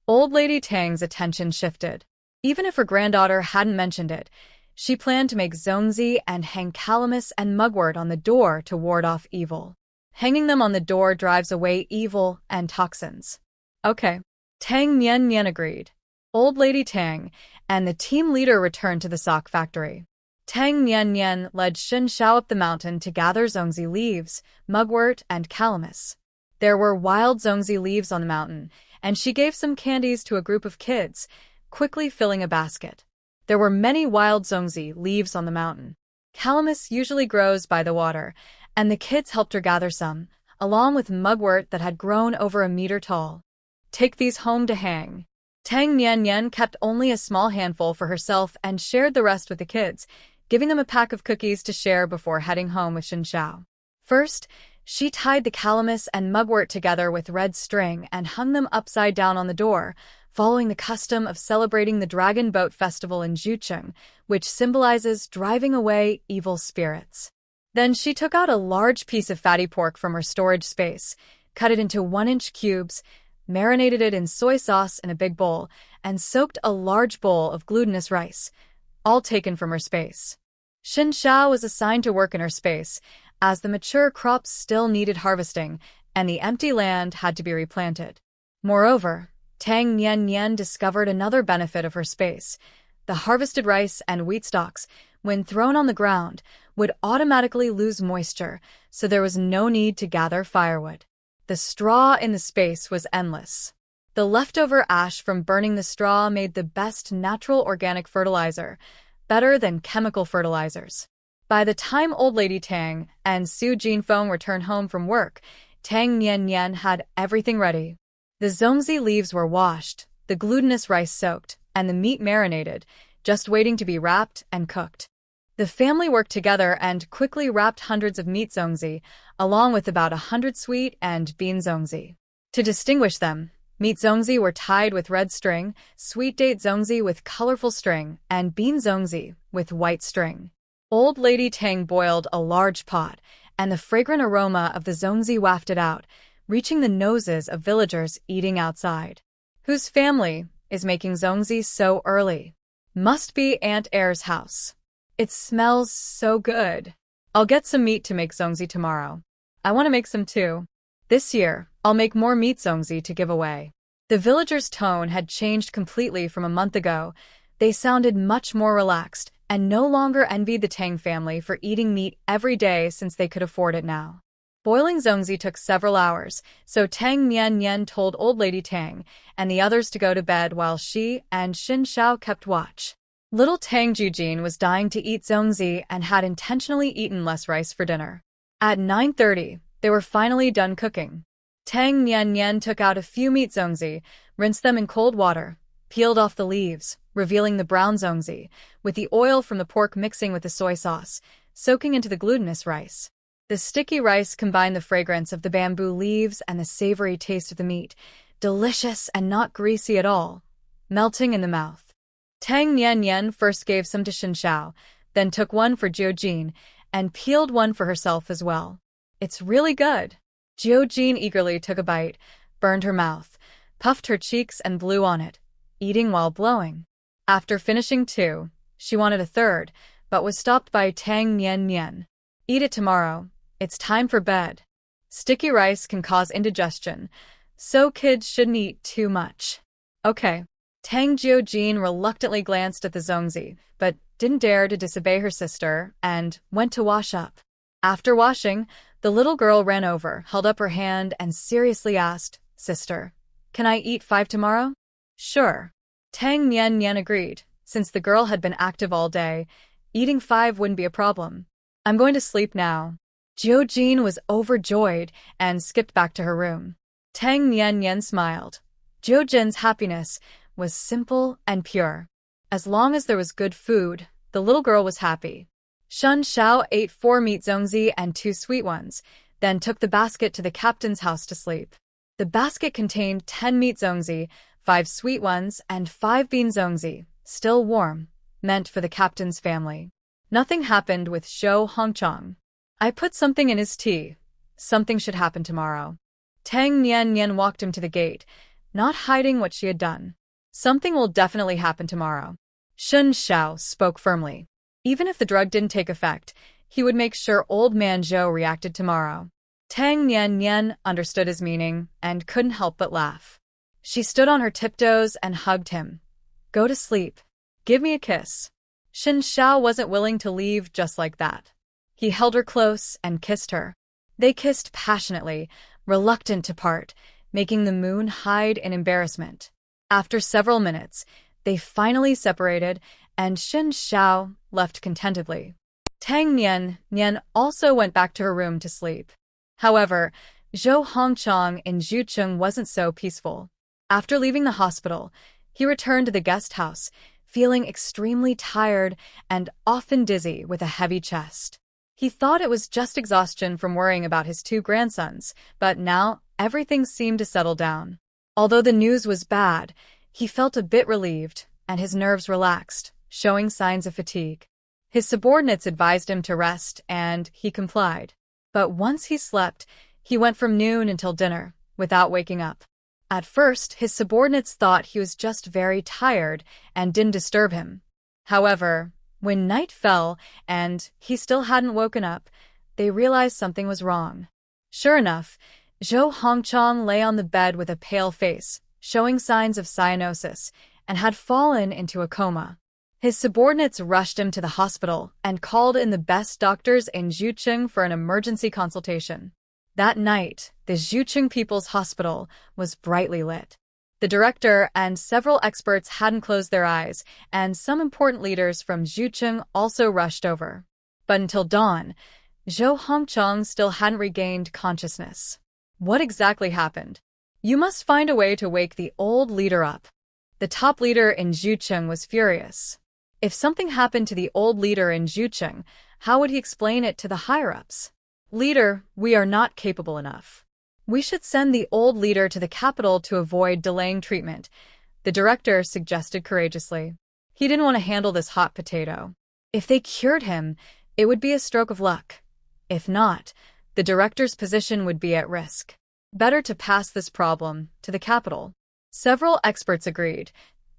Old Lady Tang's attention shifted. Even if her granddaughter hadn't mentioned it, she planned to make zongzi and hang calamus and mugwort on the door to ward off evil. Hanging them on the door drives away evil and toxins. Okay. Tang Nian agreed. Old Lady Tang and the team leader returned to the sock factory. Tang Nian led Shen Xiao up the mountain to gather zongzi leaves, mugwort, and calamus. There were wild zongzi leaves on the mountain, and she gave some candies to a group of kids, quickly filling a basket. There were many wild zongzi leaves on the mountain. Calamus usually grows by the water, and the kids helped her gather some, along with mugwort that had grown over a meter tall. Take these home to hang. Tang Nian kept only a small handful for herself and shared the rest with the kids, giving them a pack of cookies to share before heading home with Shen Xiao. First, she tied the calamus and mugwort together with red string and hung them upside down on the door, following the custom of celebrating the Dragon Boat Festival in Jucheng, which symbolizes driving away evil spirits. Then she took out a large piece of fatty pork from her storage space, cut it into 1-inch cubes, marinated it in soy sauce in a big bowl, and soaked a large bowl of glutinous rice, all taken from her space. Xin Xiao was assigned to work in her space, as the mature crops still needed harvesting, and the empty land had to be replanted. Moreover, Tang Nian discovered another benefit of her space. The harvested rice and wheat stalks, when thrown on the ground, would automatically lose moisture, so there was no need to gather firewood. The straw in the space was endless. The leftover ash from burning the straw made the best natural organic fertilizer, better than chemical fertilizers. By the time Old Lady Tang and Su Jinfeng returned home from work, Tang Nian had everything ready. The zongzi leaves were washed, the glutinous rice soaked, and the meat marinated, just waiting to be wrapped and cooked. The family worked together and quickly wrapped hundreds of meat zongzi, along with about 100 sweet and bean zongzi. To distinguish them, meat zongzi were tied with red string, sweet date zongzi with colorful string, and bean zongzi with white string. Old Lady Tang boiled a large pot, and the fragrant aroma of the zongzi wafted out, reaching the noses of villagers eating outside. Whose family is making zongzi so early? Must be Aunt Air's house. It smells so good. I'll get some meat to make zongzi tomorrow. I want to make some too. This year, I'll make more meat zongzi to give away. The villagers' tone had changed completely from a month ago. They sounded much more relaxed and no longer envied the Tang family for eating meat every day since they could afford it now. Boiling zongzi took several hours, so Tang Nian told Old Lady Tang and the others to go to bed while she and Xin Xiao kept watch. Little Tang Jujin was dying to eat zongzi and had intentionally eaten less rice for dinner. At 9:30, they were finally done cooking. Tang Nian took out a few meat zongzi, rinsed them in cold water, peeled off the leaves, revealing the brown zongzi, with the oil from the pork mixing with the soy sauce, soaking into the glutinous rice. The sticky rice combined the fragrance of the bamboo leaves and the savory taste of the meat, delicious and not greasy at all, melting in the mouth. Tang Nian first gave some to Xin Xiao, then took one for Jiujin, and peeled one for herself as well. It's really good. Jiujin eagerly took a bite, burned her mouth, puffed her cheeks and blew on it, eating while blowing. After finishing two, she wanted a third, but was stopped by Tang Nian. Eat it tomorrow. It's time for bed. Sticky rice can cause indigestion, so kids shouldn't eat too much. Okay. Tang Jiujin reluctantly glanced at the zongzi, but didn't dare to disobey her sister, and went to wash up. After washing, the little girl ran over, held up her hand, and seriously asked, "Sister, can I eat 5 tomorrow?" "Sure." Tang Nian agreed. Since the girl had been active all day, eating 5 wouldn't be a problem. "I'm going to sleep now." Jiujin was overjoyed and skipped back to her room. Tang Nian smiled. Jiujin's happiness was simple and pure. As long as there was good food, the little girl was happy. Xin Xiao ate 4 meat zongzi and 2 sweet ones, then took the basket to the captain's house to sleep. The basket contained 10 meat zongzi, 5 sweet ones, and 5 bean zongzi, still warm, meant for the captain's family. Nothing happened with Zhou Hongchang. "I put something in his tea. Something should happen tomorrow." Tang Nian walked him to the gate, not hiding what she had done. "Something will definitely happen tomorrow." Xin Xiao spoke firmly. Even if the drug didn't take effect, he would make sure Old Man Zhou reacted tomorrow. Tang Nian understood his meaning and couldn't help but laugh. She stood on her tiptoes and hugged him. "Go to sleep. Give me a kiss." Xin Xiao wasn't willing to leave just like that. He held her close and kissed her. They kissed passionately, reluctant to part, making the moon hide in embarrassment. After several minutes, they finally separated, and Xin Xiao left contentedly. Tang Nian also went back to her room to sleep. However, Zhou Hongchang in Jucheng wasn't so peaceful. After leaving the hospital, he returned to the guest house, feeling extremely tired and often dizzy with a heavy chest. He thought it was just exhaustion from worrying about his 2 grandsons, but now everything seemed to settle down. Although the news was bad, he felt a bit relieved, and his nerves relaxed, showing signs of fatigue. His subordinates advised him to rest, and he complied. But once he slept, he went from noon until dinner, without waking up. At first, his subordinates thought he was just very tired and didn't disturb him. However, when night fell and he still hadn't woken up, they realized something was wrong. Sure enough, Zhou Hongchang lay on the bed with a pale face, showing signs of cyanosis, and had fallen into a coma. His subordinates rushed him to the hospital and called in the best doctors in Zhucheng for an emergency consultation. That night, the Zhucheng People's Hospital was brightly lit. The director and several experts hadn't closed their eyes, and some important leaders from Zhucheng also rushed over. But until dawn, Zhou Hongchang still hadn't regained consciousness. What exactly happened? You must find a way to wake the old leader up. The top leader in Zhucheng was furious. If something happened to the old leader in Zhucheng, how would he explain it to the higher-ups? Leader, we are not capable enough. We should send the old leader to the capital to avoid delaying treatment, the director suggested courageously. He didn't want to handle this hot potato. If they cured him, it would be a stroke of luck. If not, the director's position would be at risk. Better to pass this problem to the capital. Several experts agreed.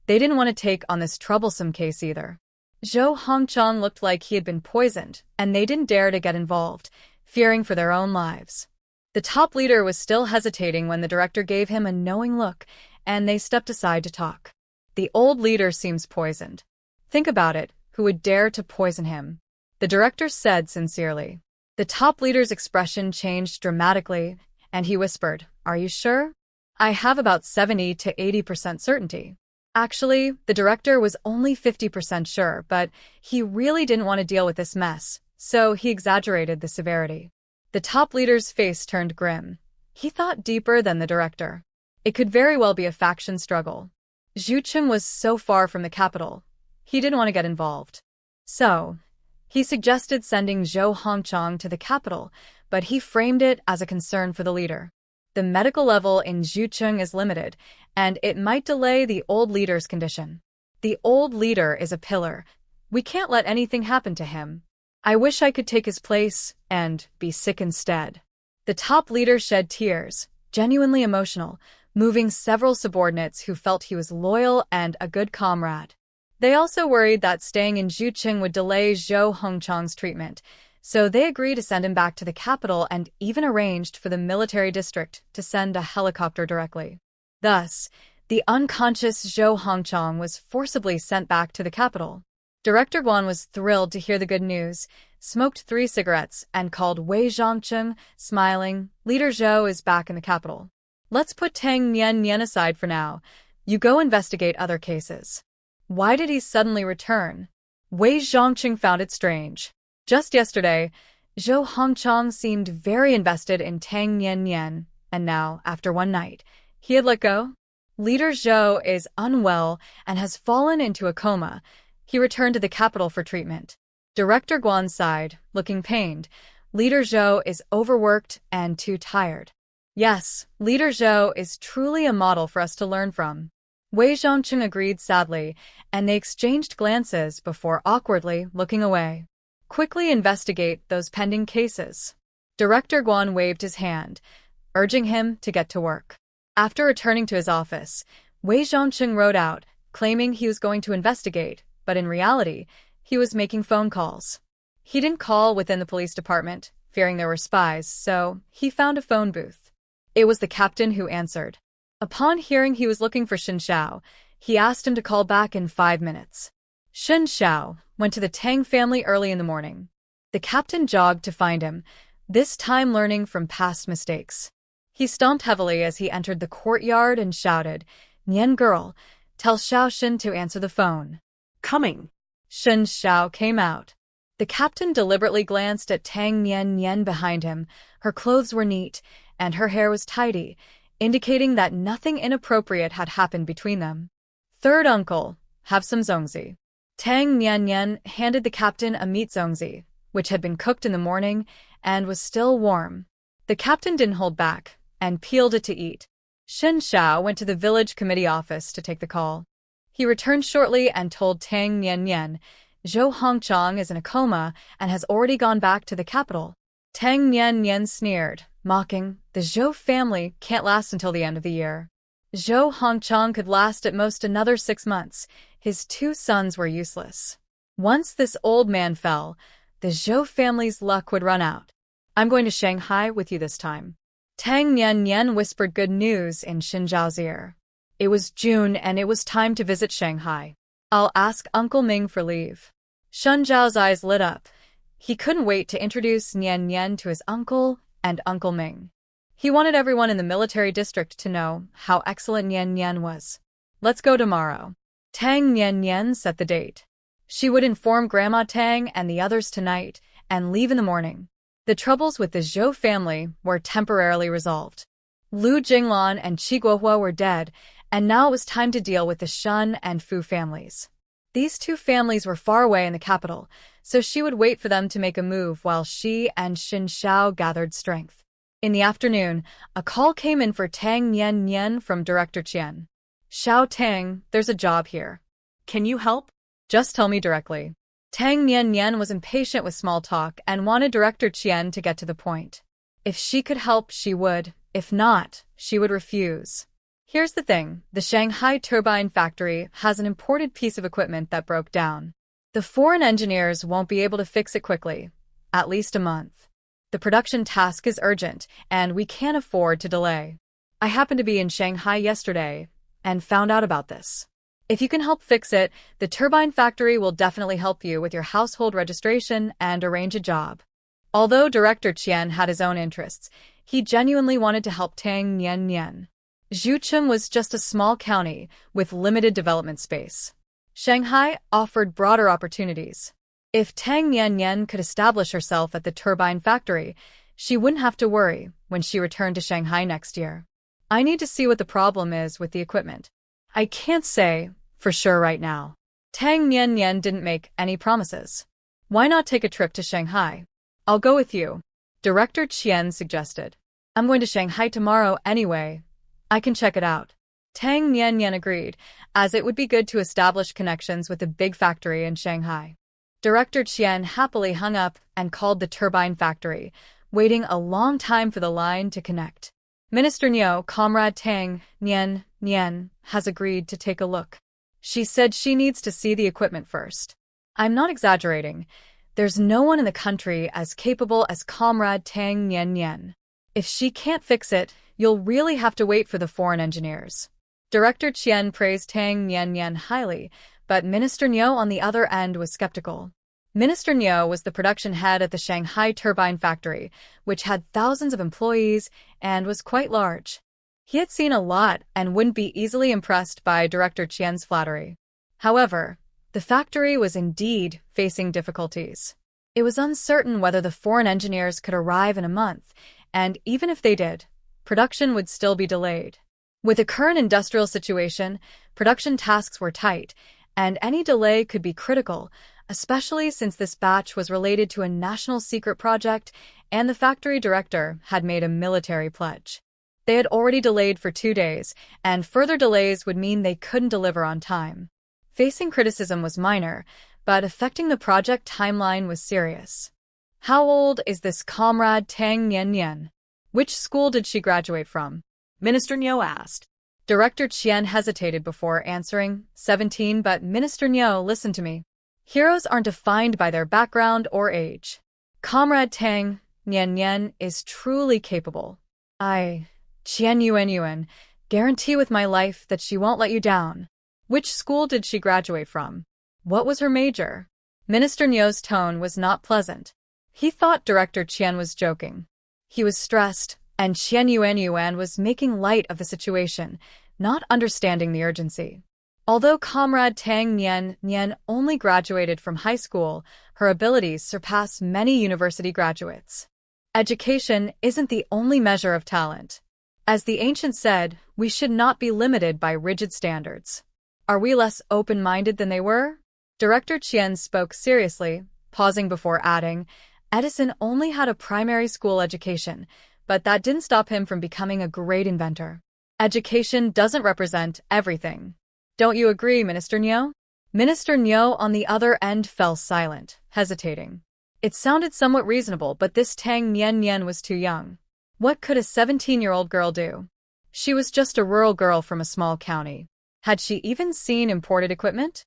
They didn't want to take on this troublesome case either. Zhou Hongchang looked like he had been poisoned, and they didn't dare to get involved, fearing for their own lives. The top leader was still hesitating when the director gave him a knowing look, and they stepped aside to talk. The old leader seems poisoned. Think about it, who would dare to poison him? The director said sincerely. The top leader's expression changed dramatically, and he whispered, "Are you sure?" "I have about 70 to 80% certainty." Actually, the director was only 50% sure, but he really didn't want to deal with this mess, so he exaggerated the severity. The top leader's face turned grim. He thought deeper than the director. It could very well be a faction struggle. Zhucheng was so far from the capital. He didn't want to get involved. So, he suggested sending Zhou Hongchang to the capital, but he framed it as a concern for the leader. The medical level in Zhucheng is limited, and it might delay the old leader's condition. The old leader is a pillar. We can't let anything happen to him. I wish I could take his place and be sick instead. The top leader shed tears, genuinely emotional, moving several subordinates who felt he was loyal and a good comrade. They also worried that staying in Zhucheng would delay Zhou Hongchang's treatment, so they agreed to send him back to the capital and even arranged for the military district to send a helicopter directly. Thus, the unconscious Zhou Hongchang was forcibly sent back to the capital. Director Guan was thrilled to hear the good news, smoked 3 cigarettes, and called Wei Zhongcheng, smiling, "Leader Zhou is back in the capital. Let's put Tang Nian aside for now. You go investigate other cases." Why did he suddenly return? Wei Zhongcheng found it strange. Just yesterday, Zhou Hongchang seemed very invested in Tang Nian, and now, after one night, he had let go. Leader Zhou is unwell and has fallen into a coma. He returned to the capital for treatment. Director Guan sighed, looking pained. Leader Zhou is overworked and too tired. Yes, Leader Zhou is truly a model for us to learn from. Wei Zhongcheng agreed sadly, and they exchanged glances before awkwardly looking away. Quickly investigate those pending cases. Director Guan waved his hand, urging him to get to work. After returning to his office, Wei Zhongcheng wrote out, claiming he was going to investigate, but in reality, he was making phone calls. He didn't call within the police department, fearing there were spies, so he found a phone booth. It was the captain who answered. Upon hearing he was looking for Shen Xiao, he asked him to call back in 5 minutes. Shen Xiao went to the Tang family early in the morning. The captain jogged to find him, this time learning from past mistakes. He stomped heavily as he entered the courtyard and shouted, "Nian girl, tell Xiao Shen to answer the phone." Coming. Shen Xiao came out. The captain deliberately glanced at Tang Nian behind him. Her clothes were neat, and her hair was tidy, indicating that nothing inappropriate had happened between them. "Third uncle, have some zongzi." Tang Nian handed the captain a meat zongzi, which had been cooked in the morning and was still warm. The captain didn't hold back and peeled it to eat. Xin Xiao went to the village committee office to take the call. He returned shortly and told Tang Nian, Zhou Hongchang is in a coma and has already gone back to the capital. Tang Nian sneered, mocking, the Zhou family can't last until the end of the year. Zhou Hongchang could last at most another 6 months. His 2 sons were useless. Once this old man fell, the Zhou family's luck would run out. I'm going to Shanghai with you this time. Tang Nian whispered good news in Xin Zhao's ear. It was June and it was time to visit Shanghai. I'll ask Uncle Ming for leave. Xin Zhao's eyes lit up. He couldn't wait to introduce Nian to his uncle and Uncle Ming. He wanted everyone in the military district to know how excellent Nian was. Let's go tomorrow. Tang Nian set the date. She would inform Grandma Tang and the others tonight and leave in the morning. The troubles with the Zhou family were temporarily resolved. Lu Jinglan and Qi Guohua were dead, and now it was time to deal with the Shun and Fu families. These 2 families were far away in the capital, so she would wait for them to make a move while she and Xin Xiao gathered strength. In the afternoon, a call came in for Tang Nian from Director Qian. Xiao Tang, there's a job here. Can you help? Just tell me directly. Tang Nian was impatient with small talk and wanted Director Qian to get to the point. If she could help, she would. If not, she would refuse. Here's the thing. The Shanghai turbine factory has an imported piece of equipment that broke down. The foreign engineers won't be able to fix it quickly. At least a month. The production task is urgent, and we can't afford to delay. I happened to be in Shanghai yesterday and found out about this. If you can help fix it, the turbine factory will definitely help you with your household registration and arrange a job. Although Director Qian had his own interests, he genuinely wanted to help Tang Nian. Zhucheng was just a small county with limited development space. Shanghai offered broader opportunities. If Tang Nian could establish herself at the turbine factory, she wouldn't have to worry when she returned to Shanghai next year. I need to see what the problem is with the equipment. I can't say for sure right now. Tang Nian didn't make any promises. Why not take a trip to Shanghai? I'll go with you, Director Qian suggested. I'm going to Shanghai tomorrow anyway. I can check it out. Tang Nian agreed, as it would be good to establish connections with a big factory in Shanghai. Director Qian happily hung up and called the turbine factory, waiting a long time for the line to connect. Minister Niu, Comrade Tang Nian, has agreed to take a look. She said she needs to see the equipment first. I'm not exaggerating. There's no one in the country as capable as Comrade Tang Nian. If she can't fix it, you'll really have to wait for the foreign engineers. Director Qian praised Tang Nian highly, but Minister Niu on the other end was skeptical. Minister Niu was the production head at the Shanghai turbine factory, which had thousands of employees and was quite large. He had seen a lot and wouldn't be easily impressed by Director Qian's flattery. However, the factory was indeed facing difficulties. It was uncertain whether the foreign engineers could arrive in a month, and even if they did, production would still be delayed. With the current industrial situation, production tasks were tight, and any delay could be critical, especially since this batch was related to a national secret project and the factory director had made a military pledge. They had already delayed for 2 days, and further delays would mean they couldn't deliver on time. Facing criticism was minor, but affecting the project timeline was serious. How old is this Comrade Tang Nian? Which school did she graduate from? Minister Niu asked. Director Qian hesitated before answering, 17, but Minister Niu, listen to me. Heroes aren't defined by their background or age. Comrade Tang Nian is truly capable. I, Qian Yuan, guarantee with my life that she won't let you down. Which school did she graduate from? What was her major? Minister Niu's tone was not pleasant. He thought Director Qian was joking. He was stressed, and Qian Yuan was making light of the situation, not understanding the urgency. Although Comrade Tang Nian only graduated from high school, her abilities surpass many university graduates. Education isn't the only measure of talent. As the ancients said, we should not be limited by rigid standards. Are we less open-minded than they were? Director Qian spoke seriously, pausing before adding, Edison only had a primary school education, but that didn't stop him from becoming a great inventor. Education doesn't represent everything. Don't you agree, Minister Niu? Minister Niu on the other end fell silent, hesitating. It sounded somewhat reasonable, but this Tang Nian was too young. What could a 17-year-old girl do? She was just a rural girl from a small county. Had she even seen imported equipment?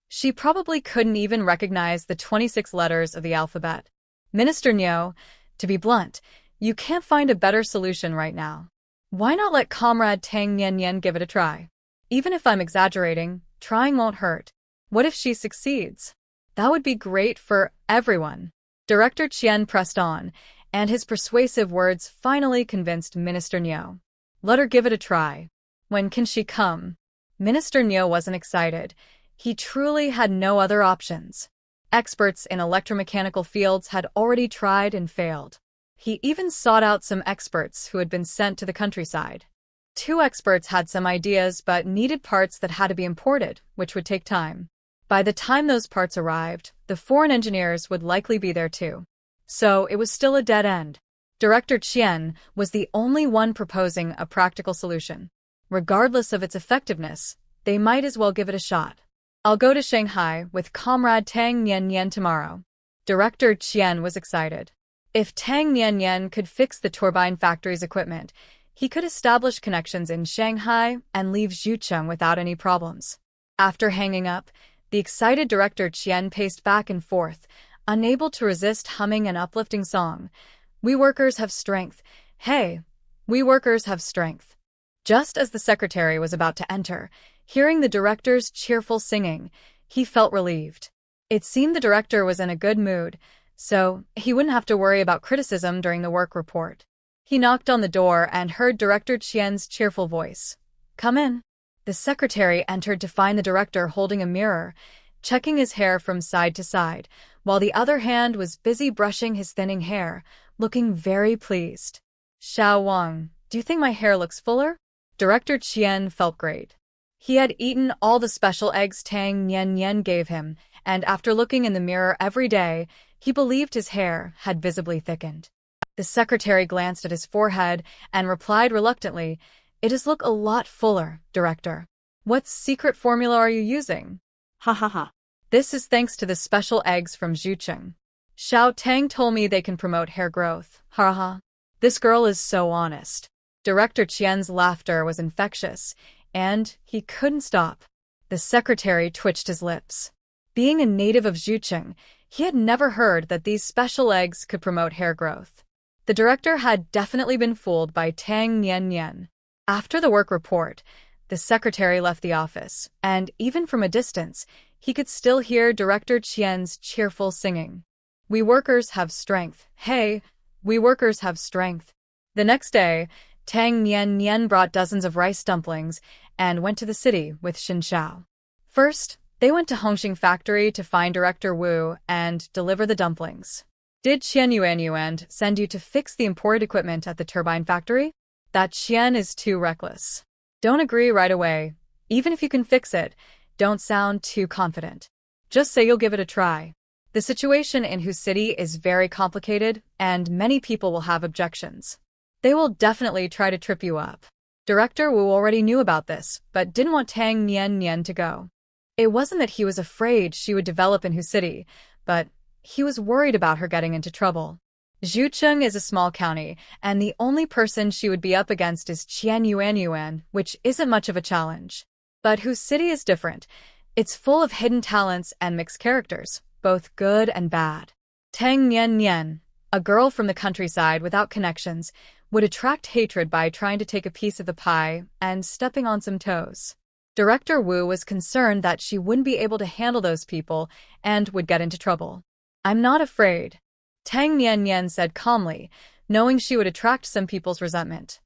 She probably couldn't even recognize the 26 letters of the alphabet. Minister Niu, to be blunt, you can't find a better solution right now. Why not let Comrade Tang Nian give it a try? Even if I'm exaggerating, trying won't hurt. What if she succeeds? That would be great for everyone. Director Qian pressed on, and his persuasive words finally convinced Minister Niu. Let her give it a try. When can she come? Minister Niu wasn't excited. He truly had no other options. Experts in electromechanical fields had already tried and failed. He even sought out some experts who had been sent to the countryside. 2 experts had some ideas but needed parts that had to be imported, which would take time. By the time those parts arrived, the foreign engineers would likely be there too. So it was still a dead end. Director Qian was the only one proposing a practical solution. Regardless of its effectiveness, they might as well give it a shot. I'll go to Shanghai with Comrade Tang Nian tomorrow. Director Qian was excited. If Tang Nian could fix the turbine factory's equipment, he could establish connections in Shanghai and leave Zhucheng without any problems. After hanging up, the excited Director Qian paced back and forth, unable to resist humming an uplifting song. We workers have strength. Hey, we workers have strength. Just as the secretary was about to enter, hearing the director's cheerful singing, he felt relieved. It seemed the director was in a good mood, so he wouldn't have to worry about criticism during the work report. He knocked on the door and heard Director Qian's cheerful voice. Come in. The secretary entered to find the director holding a mirror, checking his hair from side to side, while the other hand was busy brushing his thinning hair, looking very pleased. Xiao Wang, do you think my hair looks fuller? Director Qian felt great. He had eaten all the special eggs Tang Nian gave him, and after looking in the mirror every day, he believed his hair had visibly thickened. The secretary glanced at his forehead and replied reluctantly, It does look a lot fuller, Director. What secret formula are you using? Ha ha ha. This is thanks to the special eggs from Zhucheng. Xiao Tang told me they can promote hair growth. Ha ha. This girl is so honest. Director Qian's laughter was infectious, and he couldn't stop. The secretary twitched his lips. Being a native of Zhucheng, he had never heard that these special eggs could promote hair growth. The director had definitely been fooled by Tang Nian. After the work report, the secretary left the office, and even from a distance, he could still hear Director Qian's cheerful singing. We workers have strength. Hey, we workers have strength. The next day, Tang Nian brought dozens of rice dumplings and went to the city with Xin Xiao. First, they went to Hongxing factory to find Director Wu and deliver the dumplings. Did Qian Yuan send you to fix the imported equipment at the turbine factory? That Qian is too reckless. Don't agree right away. Even if you can fix it, don't sound too confident. Just say you'll give it a try. The situation in Hu City is very complicated, and many people will have objections. They will definitely try to trip you up. Director Wu already knew about this, but didn't want Tang Nian to go. It wasn't that he was afraid she would develop in Hu City, but he was worried about her getting into trouble. Zhucheng is a small county, and the only person she would be up against is Qian Yuan, which isn't much of a challenge. But Hu City is different. It's full of hidden talents and mixed characters, both good and bad. Tang Nian, a girl from the countryside without connections, would attract hatred by trying to take a piece of the pie and stepping on some toes. Director Wu was concerned that she wouldn't be able to handle those people and would get into trouble. I'm not afraid, Tang Nian said calmly, knowing she would attract some people's resentment.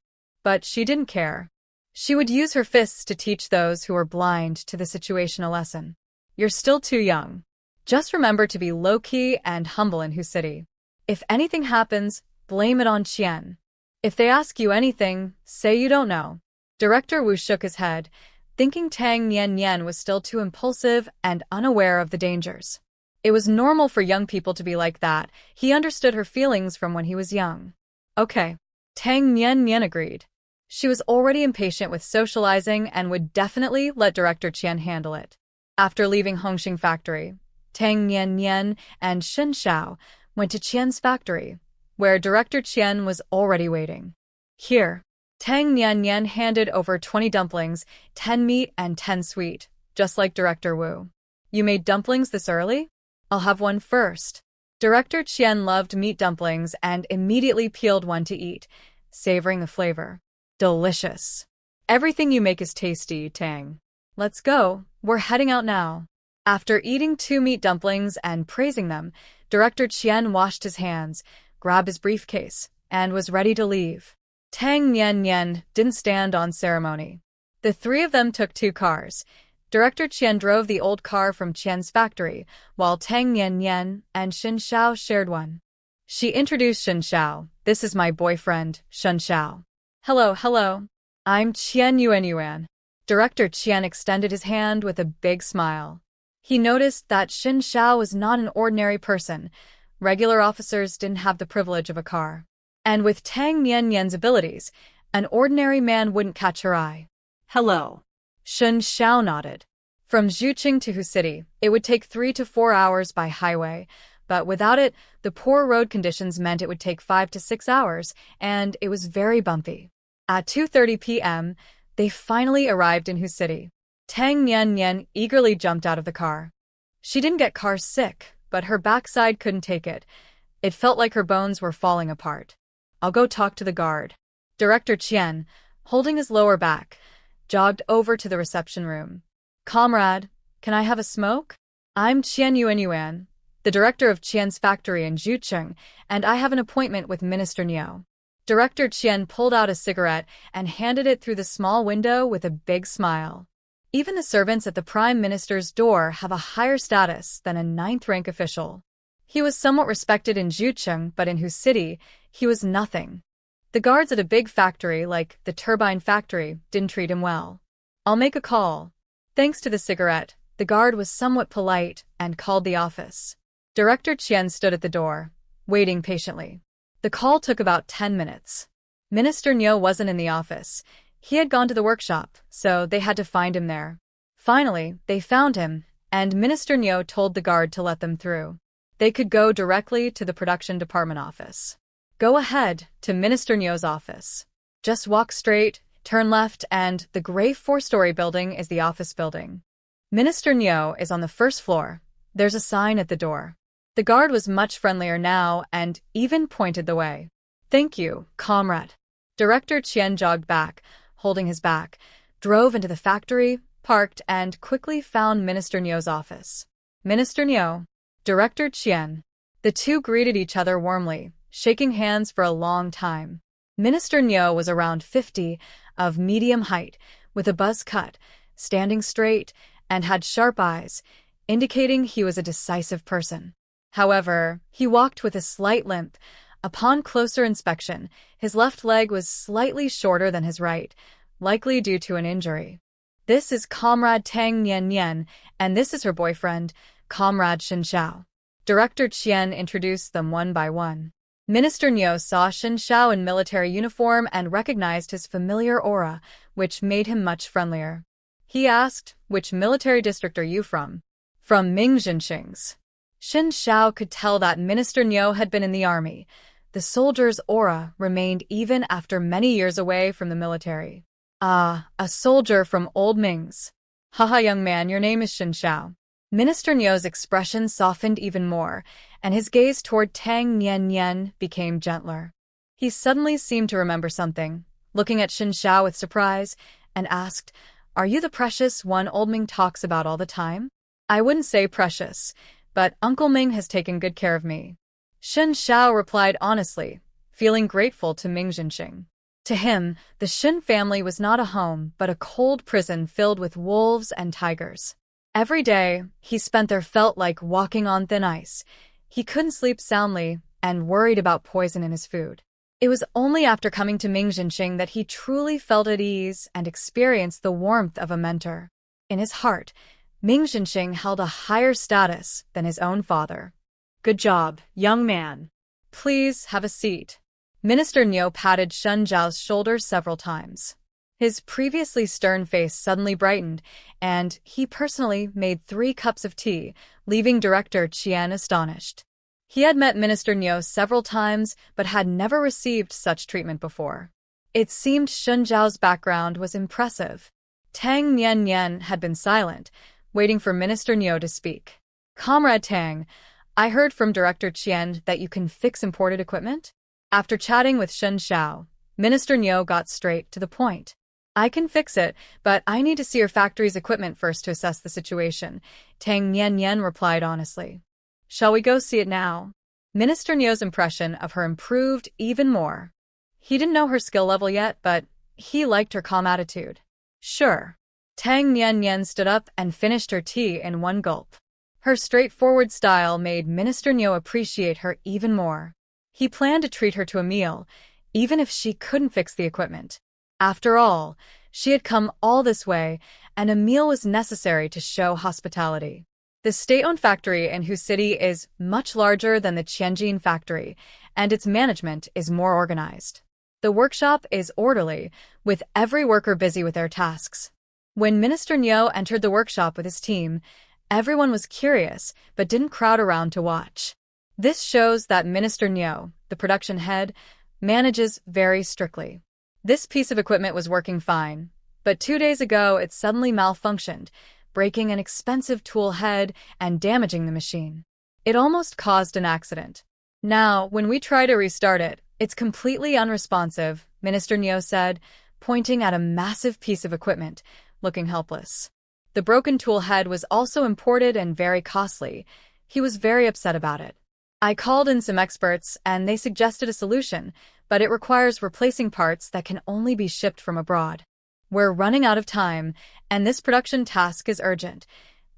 But she didn't care. She would use her fists to teach those who were blind to the situation a lesson. You're still too young. Just remember to be low-key and humble in Hu City. If anything happens, blame it on Qian. If they ask you anything, say you don't know. Director Wu shook his head, thinking Tang Nian was still too impulsive and unaware of the dangers. It was normal for young people to be like that. He understood her feelings from when he was young. Okay. Tang Nian agreed. She was already impatient with socializing and would definitely let Director Qian handle it. After leaving Hongxing Factory, Tang Nian and Shen Xiao went to Qian's factory, where Director Qian was already waiting. Here, Tang Nian handed over 20 dumplings, 10 meat and 10 sweet, just like Director Wu. You made dumplings this early? I'll have one first. Director Qian loved meat dumplings and immediately peeled one to eat, savoring the flavor. Delicious. Everything you make is tasty, Tang. Let's go. We're heading out now. After eating 2 meat dumplings and praising them, Director Qian washed his hands, grabbed his briefcase, and was ready to leave. Tang Nian didn't stand on ceremony. The 3 of them took 2 cars. Director Qian drove the old car from Qian's factory, while Tang Nian and Shen Xiao shared one. She introduced Shen Xiao. This is my boyfriend, Shen Xiao. Hello. I'm Qian Yuan. Director Qian extended his hand with a big smile. He noticed that Shen Xiao was not an ordinary person. Regular officers didn't have the privilege of a car. And with Tang Nian's abilities, an ordinary man wouldn't catch her eye. Hello. Shen Xiao nodded. From Zhucheng to Hu City, it would take 3 to 4 hours by highway, but without it, the poor road conditions meant it would take 5 to 6 hours, and it was very bumpy. At 2:30 p.m., they finally arrived in Hu City. Tang Nian eagerly jumped out of the car. She didn't get car sick, but her backside couldn't take it. It felt like her bones were falling apart. I'll go talk to the guard. Director Qian, holding his lower back, jogged over to the reception room. Comrade, can I have a smoke? I'm Qian Yuan, the director of Qian's factory in Zhucheng, and I have an appointment with Minister Niu. Director Qian pulled out a cigarette and handed it through the small window with a big smile. Even the servants at the Prime Minister's door have a higher status than a 9th-rank official. He was somewhat respected in Zhucheng, but in Hu City, he was nothing. The guards at a big factory, like the turbine factory, didn't treat him well. I'll make a call. Thanks to the cigarette, the guard was somewhat polite and called the office. Director Qian stood at the door, waiting patiently. The call took about 10 minutes. Minister Niu wasn't in the office. He had gone to the workshop, so they had to find him there. Finally, they found him, and Minister Niu told the guard to let them through. They could go directly to the production department office. Go ahead to Minister Niu's office. Just walk straight, turn left, and the gray 4-story building is the office building. Minister Niu is on the 1st floor. There's a sign at the door. The guard was much friendlier now and even pointed the way. Thank you, comrade. Director Qian jogged back, holding his back, drove into the factory, parked, and quickly found Minister Niu's office. Minister Niu, Director Qian. The two greeted each other warmly, shaking hands for a long time. Minister Niu was around 50, of medium height, with a buzz cut, standing straight, and had sharp eyes, indicating he was a decisive person. However, he walked with a slight limp. Upon closer inspection, his left leg was slightly shorter than his right, likely due to an injury. This is Comrade Tang Nian, and this is her boyfriend, Comrade Shen Xiao. Director Qian introduced them one by one. Minister Niu saw Shen Xiao in military uniform and recognized his familiar aura, which made him much friendlier. He asked, "Which military district are you from?" "From Mingzhenshing's." Shen Xiao could tell that Minister Niu had been in the army. The soldier's aura remained even after many years away from the military. Ah, a soldier from Old Ming's. Haha, young man, your name is Shen Xiao. Minister Niu's expression softened even more, and his gaze toward Tang Nian became gentler. He suddenly seemed to remember something, looking at Shen Xiao with surprise, and asked, "Are you the precious one Old Ming talks about all the time?" "I wouldn't say precious, but Uncle Ming has taken good care of me." Shen Xiao replied honestly, feeling grateful to Ming Zhenxing. To him, the Shen family was not a home, but a cold prison filled with wolves and tigers. Every day, he spent there felt like walking on thin ice. He couldn't sleep soundly and worried about poison in his food. It was only after coming to Ming Zhenxing that he truly felt at ease and experienced the warmth of a mentor. In his heart, Ming Zhenxing held a higher status than his own father. "Good job, young man. Please have a seat." Minister Niu patted Shen Zhao's shoulder several times. His previously stern face suddenly brightened, and he personally made 3 cups of tea, leaving Director Qian astonished. He had met Minister Niu several times, but had never received such treatment before. It seemed Shen Zhao's background was impressive. Tang Nian had been silent, waiting for Minister Niu to speak. Comrade Tang, I heard from Director Qian that you can fix imported equipment? After chatting with Shen Zhao, Minister Niu got straight to the point. I can fix it, but I need to see your factory's equipment first to assess the situation, Tang Nian replied honestly. Shall we go see it now? Minister Niu's impression of her improved even more. He didn't know her skill level yet, but he liked her calm attitude. Sure. Tang Nian stood up and finished her tea in one gulp. Her straightforward style made Minister Niu appreciate her even more. He planned to treat her to a meal, even if she couldn't fix the equipment. After all, she had come all this way, and a meal was necessary to show hospitality. The state-owned factory in Hu City is much larger than the Tianjin factory, and its management is more organized. The workshop is orderly, with every worker busy with their tasks. When Minister Niu entered the workshop with his team, everyone was curious, but didn't crowd around to watch. This shows that Minister Niu, the production head, manages very strictly. This piece of equipment was working fine, but 2 days ago it suddenly malfunctioned, breaking an expensive tool head and damaging the machine. It almost caused an accident. Now, when we try to restart it, it's completely unresponsive, Minister Niu said, pointing at a massive piece of equipment, looking helpless. The broken tool head was also imported and very costly. He was very upset about it. I called in some experts, and they suggested a solution, but it requires replacing parts that can only be shipped from abroad. We're running out of time, and this production task is urgent.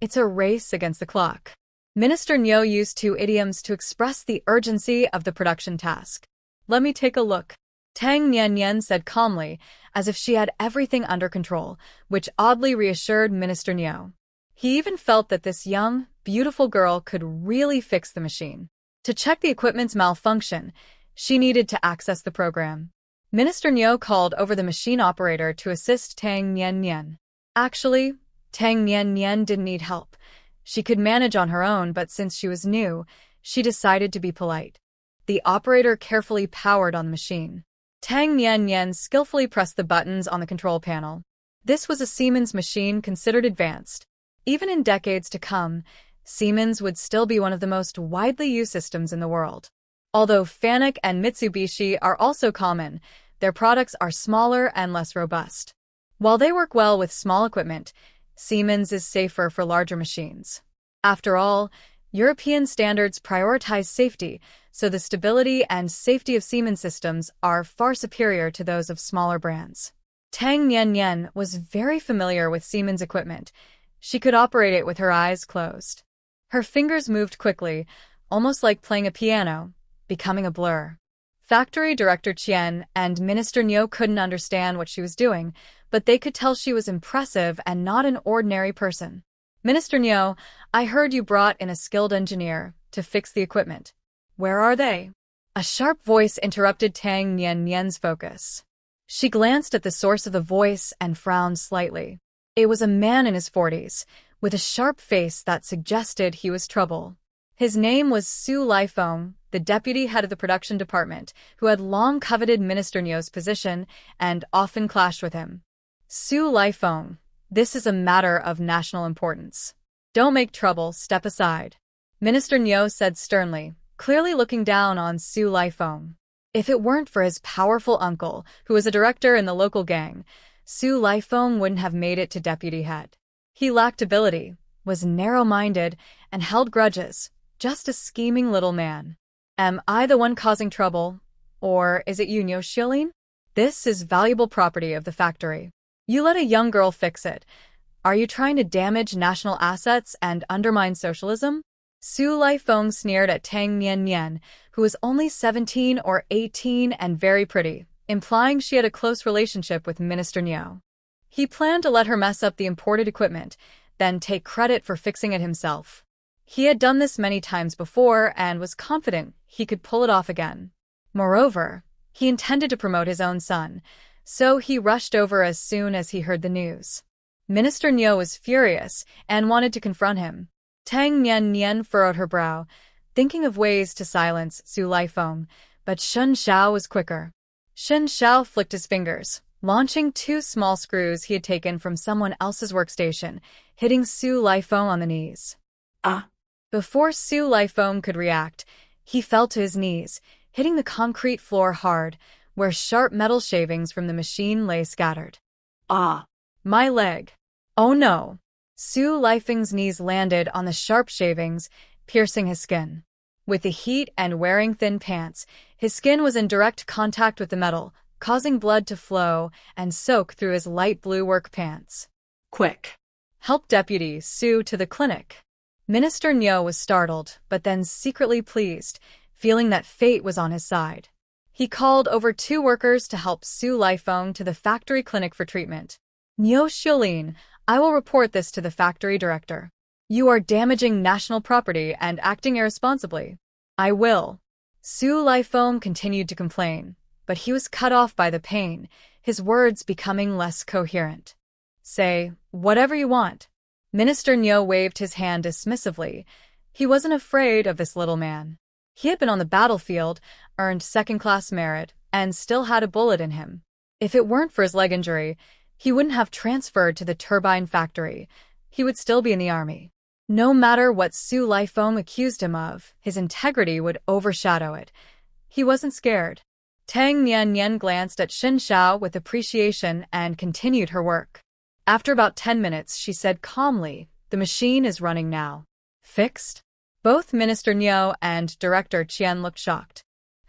It's a race against the clock. Minister Niu used 2 idioms to express the urgency of the production task. Let me take a look. Tang Nian said calmly, as if she had everything under control, which oddly reassured Minister Niu. He even felt that this young, beautiful girl could really fix the machine. To check the equipment's malfunction, she needed to access the program. Minister Niu called over the machine operator to assist Tang Nian. Actually, Tang Nian didn't need help. She could manage on her own, but since she was new, she decided to be polite. The operator carefully powered on the machine. Tang Nian skillfully pressed the buttons on the control panel. This was a Siemens machine considered advanced. Even in decades to come, Siemens would still be one of the most widely used systems in the world. Although Fanuc and Mitsubishi are also common, their products are smaller and less robust. While they work well with small equipment, Siemens is safer for larger machines. After all, European standards prioritize safety, so the stability and safety of Siemens systems are far superior to those of smaller brands. Tang Nian was very familiar with Siemens equipment. She could operate it with her eyes closed. Her fingers moved quickly, almost like playing a piano, becoming a blur. Factory Director Qian and Minister Niu couldn't understand what she was doing, but they could tell she was impressive and not an ordinary person. Minister Niu, I heard you brought in a skilled engineer to fix the equipment. Where are they? A sharp voice interrupted Tang Nian's focus. She glanced at the source of the voice and frowned slightly. It was a man in his 40s, with a sharp face that suggested he was trouble. His name was Su Lifeng, the deputy head of the production department, who had long coveted Minister Niu's position and often clashed with him. Su Lifeng, this is a matter of national importance. Don't make trouble, step aside. Minister Niu said sternly, clearly looking down on Su Lifeng. If it weren't for his powerful uncle, who was a director in the local gang, Su Lifeng wouldn't have made it to deputy head. He lacked ability, was narrow-minded, and held grudges, just a scheming little man. Am I the one causing trouble, or is it you, Niu Shilin? This is valuable property of the factory. You let a young girl fix it. Are you trying to damage national assets and undermine socialism? Su Lifeng sneered at Tang Nian, who was only 17 or 18 and very pretty, implying she had a close relationship with Minister Niu. He planned to let her mess up the imported equipment, then take credit for fixing it himself. He had done this many times before and was confident he could pull it off again. Moreover, He intended to promote his own son, so he rushed over as soon as he heard the news. Minister Niu was furious and wanted to confront him. Tang Nian furrowed her brow, thinking of ways to silence Su Lifeng, but Shen Xiao was quicker. Shen Xiao flicked his fingers, launching 2 small screws he had taken from someone else's workstation, hitting Su Lifeng on the knees. Ah! Before Su Lifeng could react, he fell to his knees, hitting the concrete floor hard, where sharp metal shavings from the machine lay scattered. Ah! My leg. Oh no! Su Lifeng's knees landed on the sharp shavings, piercing his skin. With the heat and wearing thin pants, his skin was in direct contact with the metal, causing blood to flow and soak through his light blue work pants. Quick! Help Deputy Su to the clinic. Minister Niu was startled, but then secretly pleased, feeling that fate was on his side. He called over 2 workers to help Su Lifeng to the factory clinic for treatment. Niu Xiulin, I will report this to the factory director. You are damaging national property and acting irresponsibly. I will. Su Lifeng continued to complain, but he was cut off by the pain, his words becoming less coherent. Say, whatever you want. Minister Niu waved his hand dismissively. He wasn't afraid of this little man. He had been on the battlefield, earned second-class merit, and still had a bullet in him. If it weren't for his leg injury, he wouldn't have transferred to the turbine factory. He would still be in the army. No matter what Su Lifeng accused him of, his integrity would overshadow it. He wasn't scared. Tang Nian glanced at Shen Xiao with appreciation and continued her work. After about 10 minutes, she said calmly, "The machine is running now." Fixed? Both Minister Niu and Director Qian looked shocked.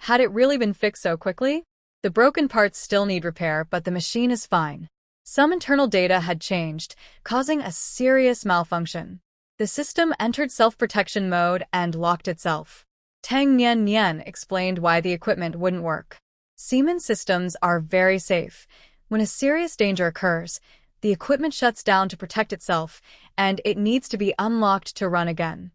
Had it really been fixed so quickly? The broken parts still need repair, but the machine is fine. Some internal data had changed, causing a serious malfunction. The system entered self-protection mode and locked itself. Tang Nian explained why the equipment wouldn't work. Siemens systems are very safe. When a serious danger occurs, the equipment shuts down to protect itself, and it needs to be unlocked to run again.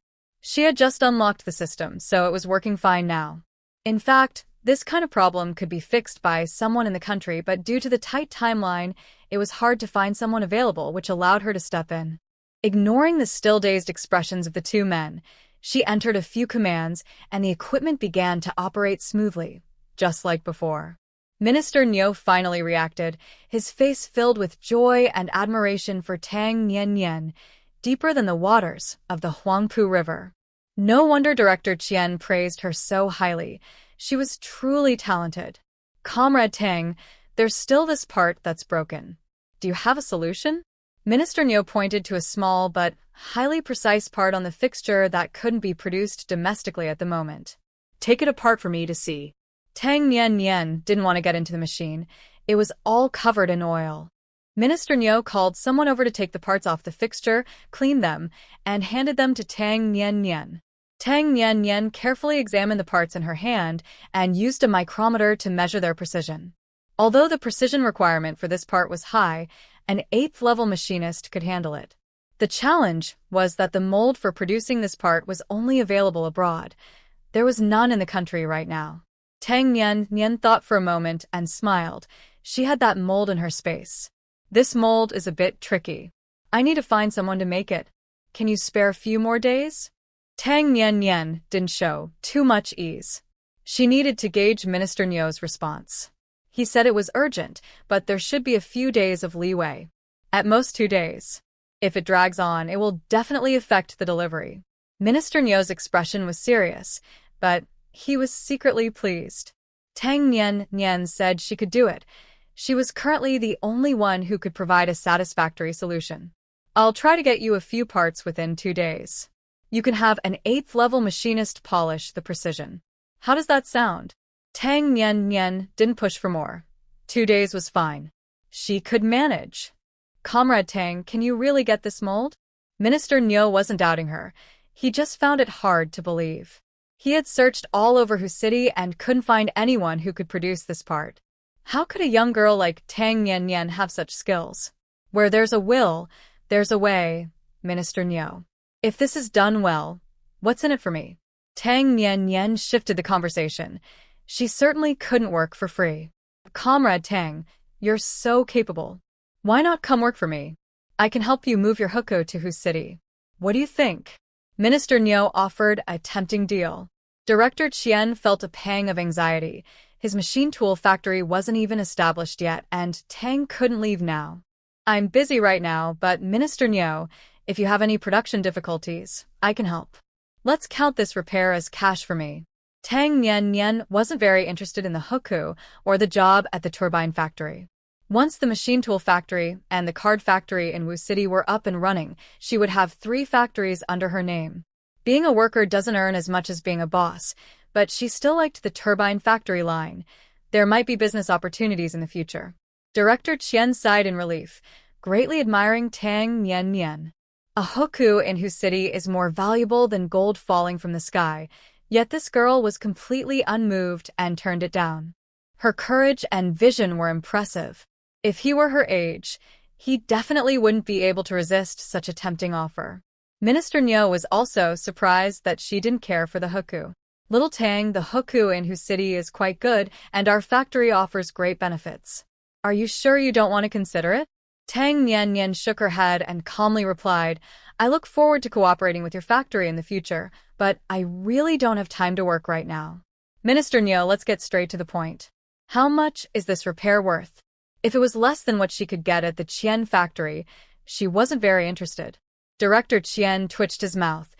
She had just unlocked the system, so it was working fine now. In fact, this kind of problem could be fixed by someone in the country, but due to the tight timeline, it was hard to find someone available, which allowed her to step in. Ignoring the still-dazed expressions of the 2 men, she entered a few commands, and the equipment began to operate smoothly, just like before. Minister Niu finally reacted, his face filled with joy and admiration for Tang Nian, deeper than the waters of the Huangpu River. No wonder Director Qian praised her so highly. She was truly talented. Comrade Tang, there's still this part that's broken. Do you have a solution? Minister Niu pointed to a small but highly precise part on the fixture that couldn't be produced domestically at the moment. Take it apart for me to see. Tang Nian didn't want to get into the machine. It was all covered in oil. Minister Niu called someone over to take the parts off the fixture, clean them, and handed them to Tang Nian. Tang Nian carefully examined the parts in her hand and used a micrometer to measure their precision. Although the precision requirement for this part was high, an 8th-level machinist could handle it. The challenge was that the mold for producing this part was only available abroad. There was none in the country right now. Tang Nian thought for a moment and smiled. She had that mold in her space. This mold is a bit tricky. I need to find someone to make it. Can you spare a few more days? Tang Nian didn't show too much ease. She needed to gauge Minister Niu's response. He said it was urgent, but there should be a few days of leeway. At most 2 days. If it drags on, it will definitely affect the delivery. Minister Niu's expression was serious, but he was secretly pleased. Tang Nian said she could do it. She was currently the only one who could provide a satisfactory solution. I'll try to get you a few parts within 2 days. You can have an 8th-level machinist polish the precision. How does that sound? Tang Nian didn't push for more. 2 days was fine. She could manage. Comrade Tang, can you really get this mold? Minister Niu wasn't doubting her. He just found it hard to believe. He had searched all over Hu City and couldn't find anyone who could produce this part. How could a young girl like Tang Nian have such skills? Where there's a will, there's a way, Minister Niu. If this is done well, what's in it for me? Tang Nian shifted the conversation. She certainly couldn't work for free. Comrade Tang, you're so capable. Why not come work for me? I can help you move your hukou to whose city. What do you think? Minister Niu offered a tempting deal. Director Qian felt a pang of anxiety. His machine tool factory wasn't even established yet, and Tang couldn't leave now. I'm busy right now, but Minister Niu, if you have any production difficulties, I can help. Let's count this repair as cash for me. Tang Nian wasn't very interested in the hukou or the job at the turbine factory. Once the machine tool factory and the card factory in Wu City were up and running, she would have 3 factories under her name. Being a worker doesn't earn as much as being a boss, but she still liked the turbine factory line. There might be business opportunities in the future. Director Qian sighed in relief, greatly admiring Tang Nian. A hukou in whose city is more valuable than gold falling from the sky, yet this girl was completely unmoved and turned it down. Her courage and vision were impressive. If he were her age, he definitely wouldn't be able to resist such a tempting offer. Minister Niu was also surprised that she didn't care for the hukou. Little Tang, the hukou in whose city is quite good, and our factory offers great benefits. Are you sure you don't want to consider it? Tang Nian shook her head and calmly replied, I look forward to cooperating with your factory in the future, but I really don't have time to work right now. Minister Niu, let's get straight to the point. How much is this repair worth? If it was less than what she could get at the Qian factory, she wasn't very interested. Director Qian twitched his mouth.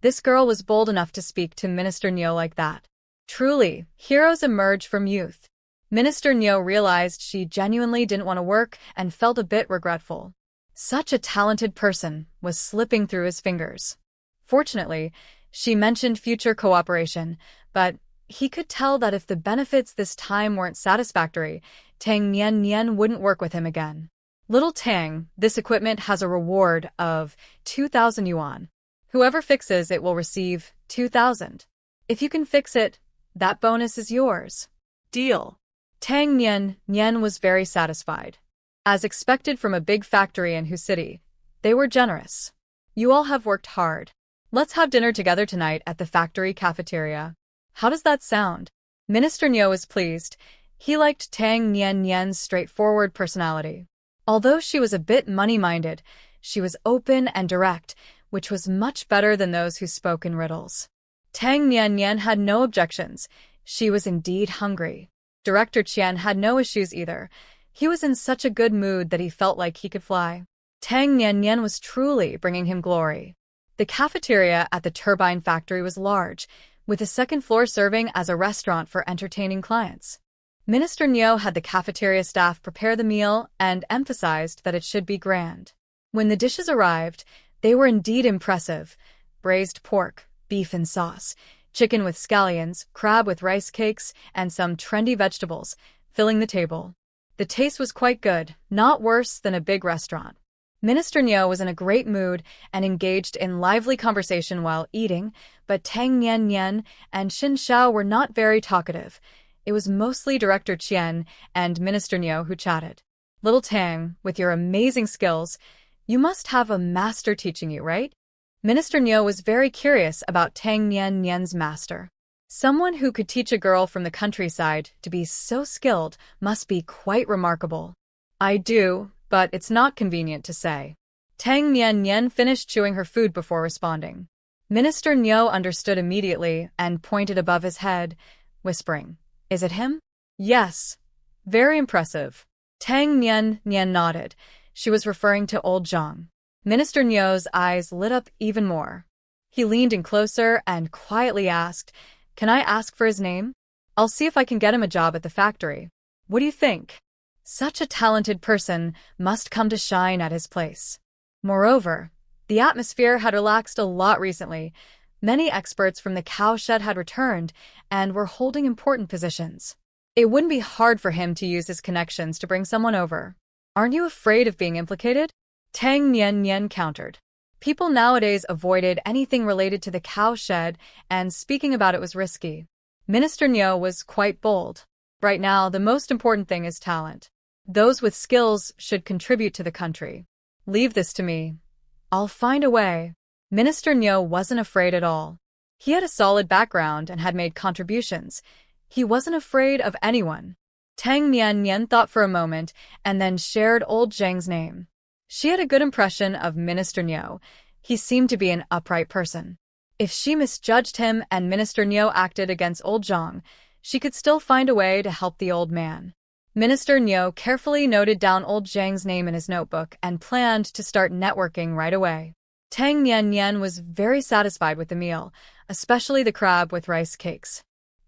This girl was bold enough to speak to Minister Niu like that. Truly, heroes emerge from youth. Minister Niu realized she genuinely didn't want to work and felt a bit regretful. Such a talented person was slipping through his fingers. Fortunately, she mentioned future cooperation, but he could tell that if the benefits this time weren't satisfactory, Tang Nian wouldn't work with him again. Little Tang, this equipment has a reward of 2,000 yuan. Whoever fixes it will receive 2,000. If you can fix it, that bonus is yours. Deal. Tang Nian was very satisfied. As expected from a big factory in whose city, they were generous. You all have worked hard. Let's have dinner together tonight at the factory cafeteria. How does that sound? Minister Niu was pleased. He liked Tang Nian's straightforward personality. Although she was a bit money-minded, she was open and direct, which was much better than those who spoke in riddles. Tang Nian had no objections. She was indeed hungry. Director Qian had no issues either. He was in such a good mood that he felt like he could fly. Tang Nian was truly bringing him glory. The cafeteria at the turbine factory was large, with the second floor serving as a restaurant for entertaining clients. Minister Niu had the cafeteria staff prepare the meal and emphasized that it should be grand. When the dishes arrived, they were indeed impressive. Braised pork, beef in sauce, chicken with scallions, crab with rice cakes, and some trendy vegetables, filling the table. The taste was quite good, not worse than a big restaurant. Minister Niu was in a great mood and engaged in lively conversation while eating, but Tang Nian and Xin Xiao were not very talkative. It was mostly Director Qian and Minister Niu who chatted. Little Tang, with your amazing skills, you must have a master teaching you, right? Minister Niu was very curious about Tang Nian's master. Someone who could teach a girl from the countryside to be so skilled must be quite remarkable. I do, but it's not convenient to say. Tang Nian finished chewing her food before responding. Minister Niu understood immediately and pointed above his head, whispering, Is it him? Yes. Very impressive. Tang Nian nodded. She was referring to old Zhang. Minister Niu's eyes lit up even more. He leaned in closer and quietly asked, Can I ask for his name? I'll see if I can get him a job at the factory. What do you think? Such a talented person must come to shine at his place. Moreover, the atmosphere had relaxed a lot recently. Many experts from the cow shed had returned and were holding important positions. It wouldn't be hard for him to use his connections to bring someone over. Aren't you afraid of being implicated? Tang Nian countered. People nowadays avoided anything related to the cow shed, and speaking about it was risky. Minister Niu was quite bold. Right now, the most important thing is talent. Those with skills should contribute to the country. Leave this to me. I'll find a way. Minister Niu wasn't afraid at all. He had a solid background and had made contributions. He wasn't afraid of anyone. Tang Nian thought for a moment and then shared old Zhang's name. She had a good impression of Minister Niu. He seemed to be an upright person. If she misjudged him and Minister Niu acted against old Zhang, she could still find a way to help the old man. Minister Niu carefully noted down old Zhang's name in his notebook and planned to start networking right away. Tang Nian was very satisfied with the meal, especially the crab with rice cakes.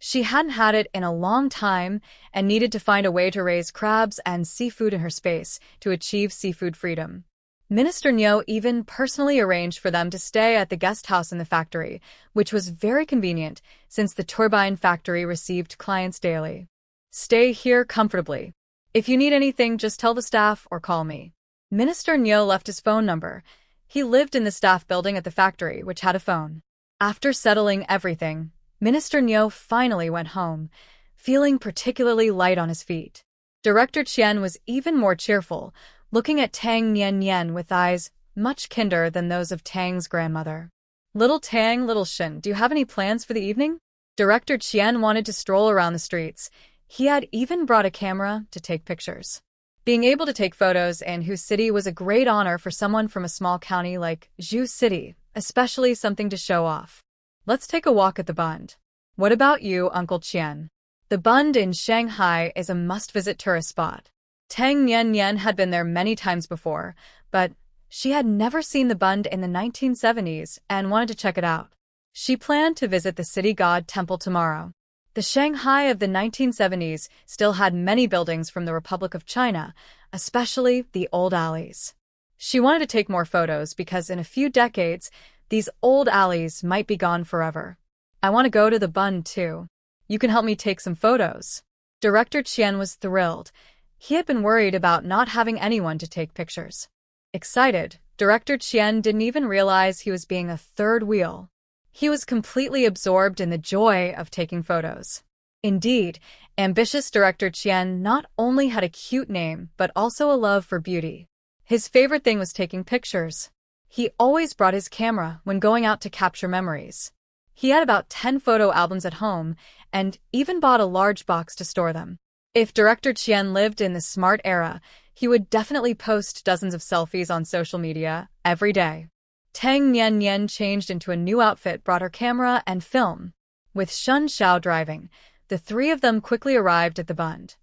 She hadn't had it in a long time and needed to find a way to raise crabs and seafood in her space to achieve seafood freedom. Minister Niu even personally arranged for them to stay at the guest house in the factory, which was very convenient since the turbine factory received clients daily. Stay here comfortably. If you need anything, just tell the staff or call me. Minister Niu left his phone number. He lived in the staff building at the factory, which had a phone. After settling everything, Minister Niu finally went home, feeling particularly light on his feet. Director Qian was even more cheerful, looking at Tang Nian with eyes much kinder than those of Tang's grandmother. Little Tang, little Shin, do you have any plans for the evening? Director Qian wanted to stroll around the streets. He had even brought a camera to take pictures. Being able to take photos in Hu City was a great honor for someone from a small county like Zhu City, especially something to show off. Let's take a walk at the Bund. What about you, Uncle Qian? The Bund in Shanghai is a must-visit tourist spot. Tang Nian had been there many times before, but she had never seen the Bund in the 1970s and wanted to check it out. She planned to visit the city god temple tomorrow. The Shanghai of the 1970s still had many buildings from the Republic of China, especially the old alleys. She wanted to take more photos because in a few decades, these old alleys might be gone forever. I want to go to the Bund too. You can help me take some photos. Director Qian was thrilled. He had been worried about not having anyone to take pictures. Excited, Director Qian didn't even realize he was being a third wheel. He was completely absorbed in the joy of taking photos. Indeed, ambitious Director Qian not only had a cute name, but also a love for beauty. His favorite thing was taking pictures. He always brought his camera when going out to capture memories. He had about 10 photo albums at home and even bought a large box to store them. If Director Qian lived in the smart era, he would definitely post dozens of selfies on social media every day. Tang Nian changed into a new outfit, brought her camera and film. With Shun Xiao driving, the three of them quickly arrived at the Bund.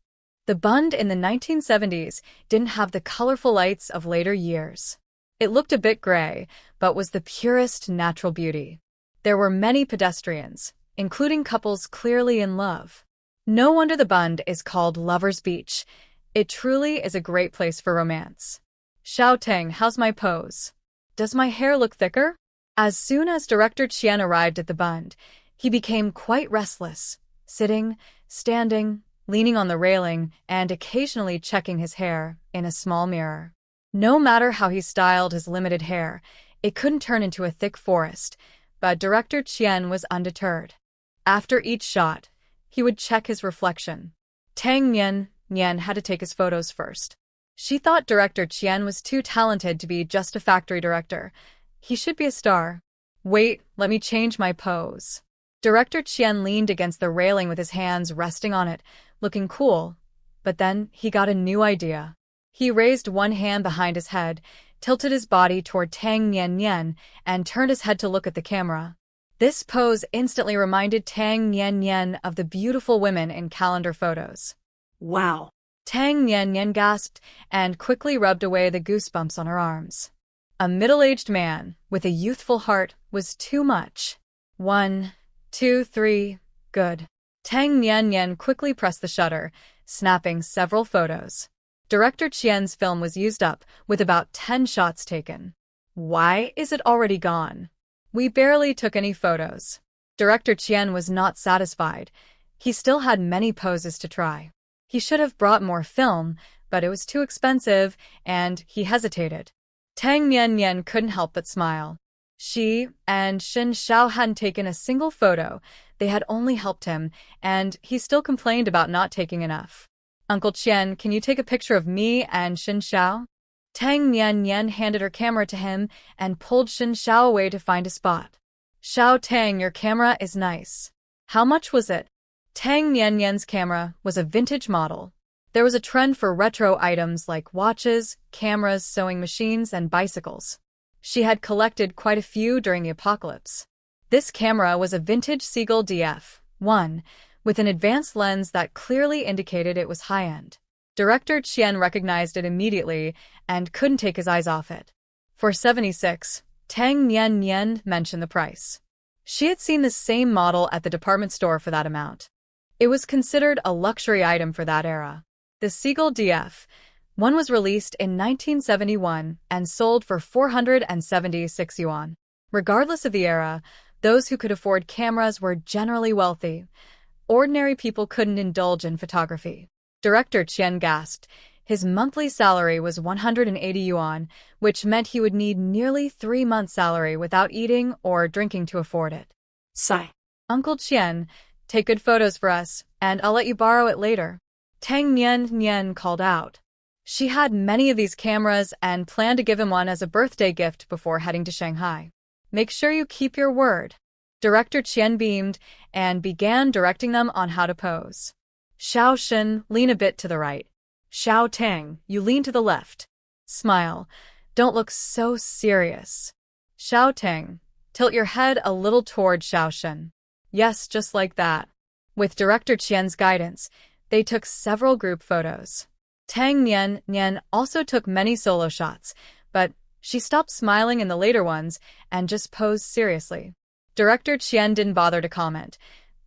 The Bund in the 1970s didn't have the colorful lights of later years. It looked a bit gray, but was the purest natural beauty. There were many pedestrians, including couples clearly in love. No wonder the Bund is called Lover's Beach. It truly is a great place for romance. Xiao Teng, how's my pose? Does my hair look thicker? As soon as Director Qian arrived at the Bund, he became quite restless, sitting, standing, leaning on the railing, and occasionally checking his hair in a small mirror. No matter how he styled his limited hair, it couldn't turn into a thick forest, but Director Qian was undeterred. After each shot, he would check his reflection. Tang Nian had to take his photos first. She thought Director Qian was too talented to be just a factory director. He should be a star. Wait, let me change my pose. Director Qian leaned against the railing with his hands resting on it, looking cool. But then he got a new idea. He raised one hand behind his head, tilted his body toward Tang Nian, and turned his head to look at the camera. This pose instantly reminded Tang Nian of the beautiful women in calendar photos. Wow. Tang Nian gasped and quickly rubbed away the goosebumps on her arms. A middle-aged man with a youthful heart was too much. 1, 2, 3, good. Tang Nian quickly pressed the shutter, snapping several photos. Director Qian's film was used up, with about 10 shots taken. Why is it already gone? We barely took any photos. Director Qian was not satisfied. He still had many poses to try. He should have brought more film, but it was too expensive, and he hesitated. Tang Nian couldn't help but smile. She and Shin Xiao hadn't taken a single photo. They had only helped him, and he still complained about not taking enough. Uncle Qian, can you take a picture of me and Shin Xiao? Tang Nian handed her camera to him and pulled Shin Xiao away to find a spot. Xiao Tang, your camera is nice. How much was it? Tang Nian's camera was a vintage model. There was a trend for retro items like watches, cameras, sewing machines, and bicycles. She had collected quite a few during the apocalypse. This camera was a vintage Seagull DF-1 with an advanced lens that clearly indicated it was high-end. Director Qian recognized it immediately and couldn't take his eyes off it. For 76, Tang Nian mentioned the price. She had seen the same model at the department store for that amount. It was considered a luxury item for that era. The Seagull DF-1 was released in 1971 and sold for 476 yuan. Regardless of the era, those who could afford cameras were generally wealthy. Ordinary people couldn't indulge in photography. Director Qian gasped. His monthly salary was 180 yuan, which meant he would need nearly 3 months' salary without eating or drinking to afford it. Sigh. Uncle Qian, take good photos for us, and I'll let you borrow it later. Tang Nian called out. She had many of these cameras and planned to give him one as a birthday gift before heading to Shanghai. Make sure you keep your word. Director Qian beamed and began directing them on how to pose. Xiao Shen, lean a bit to the right. Xiao Tang, you lean to the left. Smile. Don't look so serious. Xiao Tang, tilt your head a little toward Xiao Shen. Yes, just like that. With Director Qian's guidance, they took several group photos. Tang Nian also took many solo shots, but she stopped smiling in the later ones and just posed seriously. Director Qian didn't bother to comment.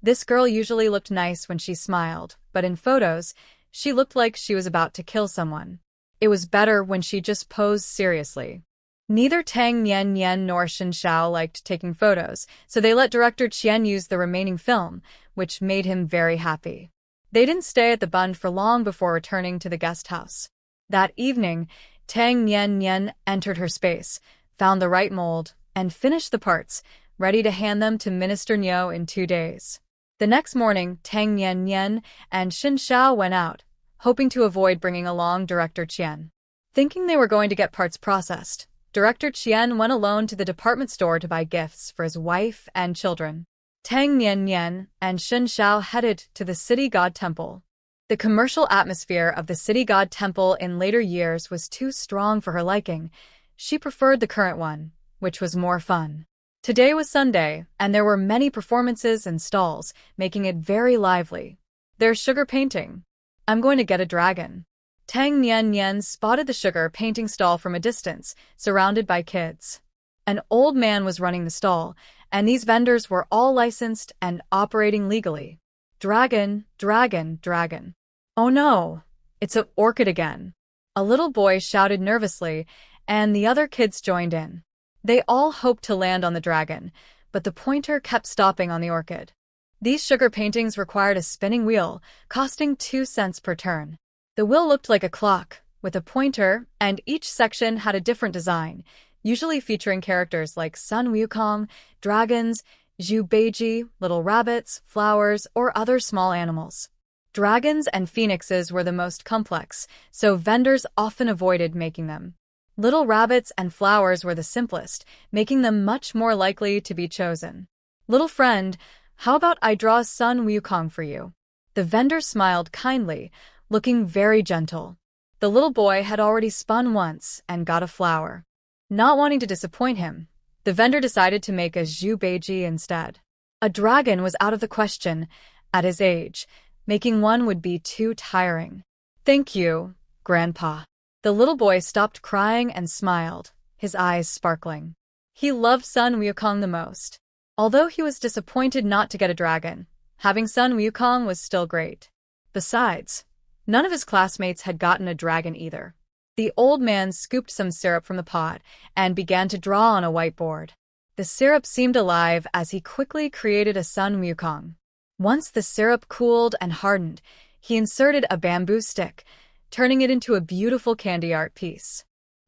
This girl usually looked nice when she smiled, but in photos, she looked like she was about to kill someone. It was better when she just posed seriously. Neither Tang Nian nor Shen Xiao liked taking photos, so they let Director Qian use the remaining film, which made him very happy. They didn't stay at the Bund for long before returning to the guest house. That evening, Tang Nian entered her space, found the right mold, and finished the parts, ready to hand them to Minister Niu in 2 days. The next morning, Tang Nian and Shen Xiao went out, hoping to avoid bringing along Director Qian. Thinking they were going to get parts processed, Director Qian went alone to the department store to buy gifts for his wife and children. Tang Nian and Shen Xiao headed to the city god temple. The commercial atmosphere of the city god temple in later years was too strong for her liking. She preferred the current one, which was more fun. Today was Sunday, and there were many performances and stalls, making it very lively. There's sugar painting. I'm going to get a dragon. Tang Nian spotted the sugar painting stall from a distance, surrounded by kids. An old man was running the stall, and these vendors were all licensed and operating legally. Dragon, dragon, dragon. Oh no, it's an orchid again. A little boy shouted nervously, and the other kids joined in. They all hoped to land on the dragon, but the pointer kept stopping on the orchid. These sugar paintings required a spinning wheel, costing 2 cents per turn. The wheel looked like a clock, with a pointer, and each section had a different design, usually featuring characters like Sun Wukong, dragons, Zhu Beiji, little rabbits, flowers, or other small animals. Dragons and phoenixes were the most complex, so vendors often avoided making them. Little rabbits and flowers were the simplest, making them much more likely to be chosen. Little friend, how about I draw Sun Wukong for you? The vendor smiled kindly, looking very gentle. The little boy had already spun once and got a flower. Not wanting to disappoint him, the vendor decided to make a Zhu Beiji instead. A dragon was out of the question at his age. Making one would be too tiring. Thank you, Grandpa. The little boy stopped crying and smiled, his eyes sparkling. He loved Sun Wukong the most. Although he was disappointed not to get a dragon, having Sun Wukong was still great. Besides, none of his classmates had gotten a dragon either. The old man scooped some syrup from the pot and began to draw on a whiteboard. The syrup seemed alive as he quickly created a Sun Wukong. Once the syrup cooled and hardened, he inserted a bamboo stick, turning it into a beautiful candy art piece.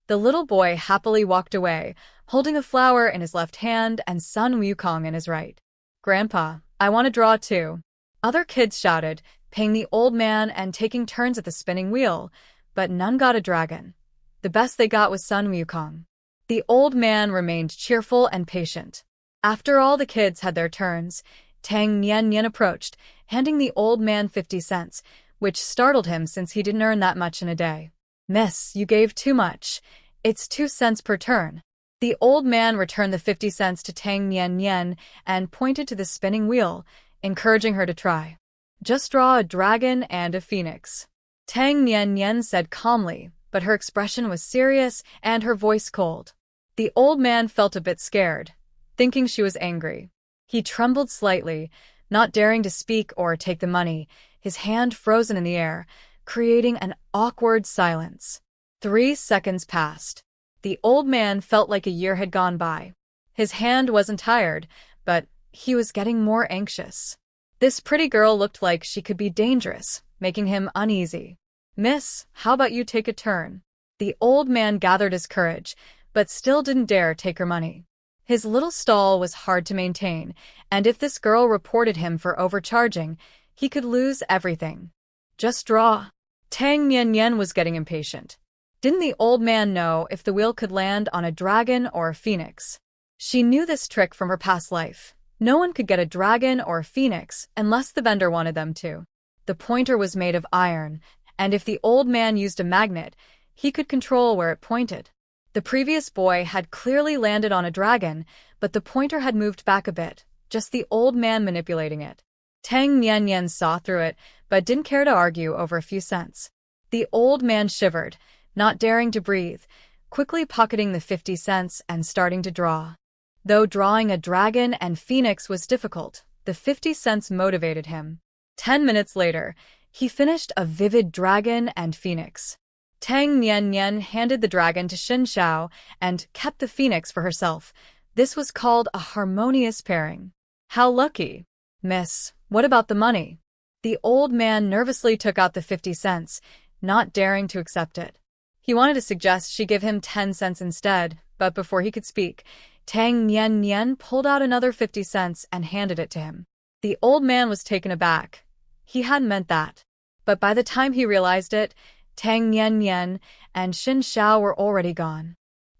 The little boy happily walked away, holding a flower in his left hand and Sun Wukong in his right. Grandpa, I want to draw too. Other kids shouted, paying the old man and taking turns at the spinning wheel, but none got a dragon. The best they got was Sun Wukong. The old man remained cheerful and patient. After all the kids had their turns, Tang Nian approached, handing the old man 50 cents, which startled him since he didn't earn that much in a day. "Miss, you gave too much. It's 2 cents per turn." The old man returned the 50 cents to Tang Nian and pointed to the spinning wheel, encouraging her to try. "Just draw a dragon and a phoenix." Tang Nian said calmly, but her expression was serious and her voice cold. The old man felt a bit scared, thinking she was angry. He trembled slightly, not daring to speak or take the money, his hand frozen in the air, creating an awkward silence. 3 seconds passed. The old man felt like a year had gone by. His hand wasn't tired, but he was getting more anxious. This pretty girl looked like she could be dangerous, making him uneasy. "Miss, how about you take a turn?" The old man gathered his courage, but still didn't dare take her money. His little stall was hard to maintain, and if this girl reported him for overcharging, he could lose everything. "Just draw." Tang Nian was getting impatient. Didn't the old man know if the wheel could land on a dragon or a phoenix? She knew this trick from her past life. No one could get a dragon or a phoenix unless the vendor wanted them to. The pointer was made of iron, and if the old man used a magnet, he could control where it pointed. The previous boy had clearly landed on a dragon, but the pointer had moved back a bit, just the old man manipulating it. Tang Nian saw through it, but didn't care to argue over a few cents. The old man shivered, not daring to breathe, quickly pocketing the 50 cents and starting to draw. Though drawing a dragon and phoenix was difficult, the 50 cents motivated him. 10 minutes later, he finished a vivid dragon and phoenix. Tang Nian handed the dragon to Xin Xiao and kept the phoenix for herself. This was called a harmonious pairing. "How lucky." "Miss, what about the money?" The old man nervously took out the 50 cents, not daring to accept it. He wanted to suggest she give him 10 cents instead, but before he could speak, Tang Nian pulled out another 50 cents and handed it to him. The old man was taken aback. He hadn't meant that. But by the time he realized it, Tang Nian and Xin Xiao were already gone.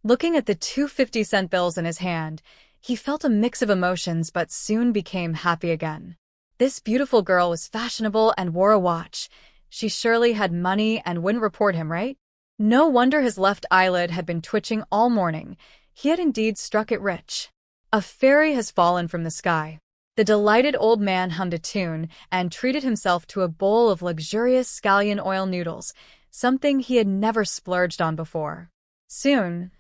Looking at the 2 50-cent bills in his hand, he felt a mix of emotions but soon became happy again. This beautiful girl was fashionable and wore a watch. She surely had money and wouldn't report him, right? No wonder his left eyelid had been twitching all morning. He had indeed struck it rich. A fairy has fallen from the sky. The delighted old man hummed a tune and treated himself to a bowl of luxurious scallion oil noodles, something he had never splurged on before. Soon,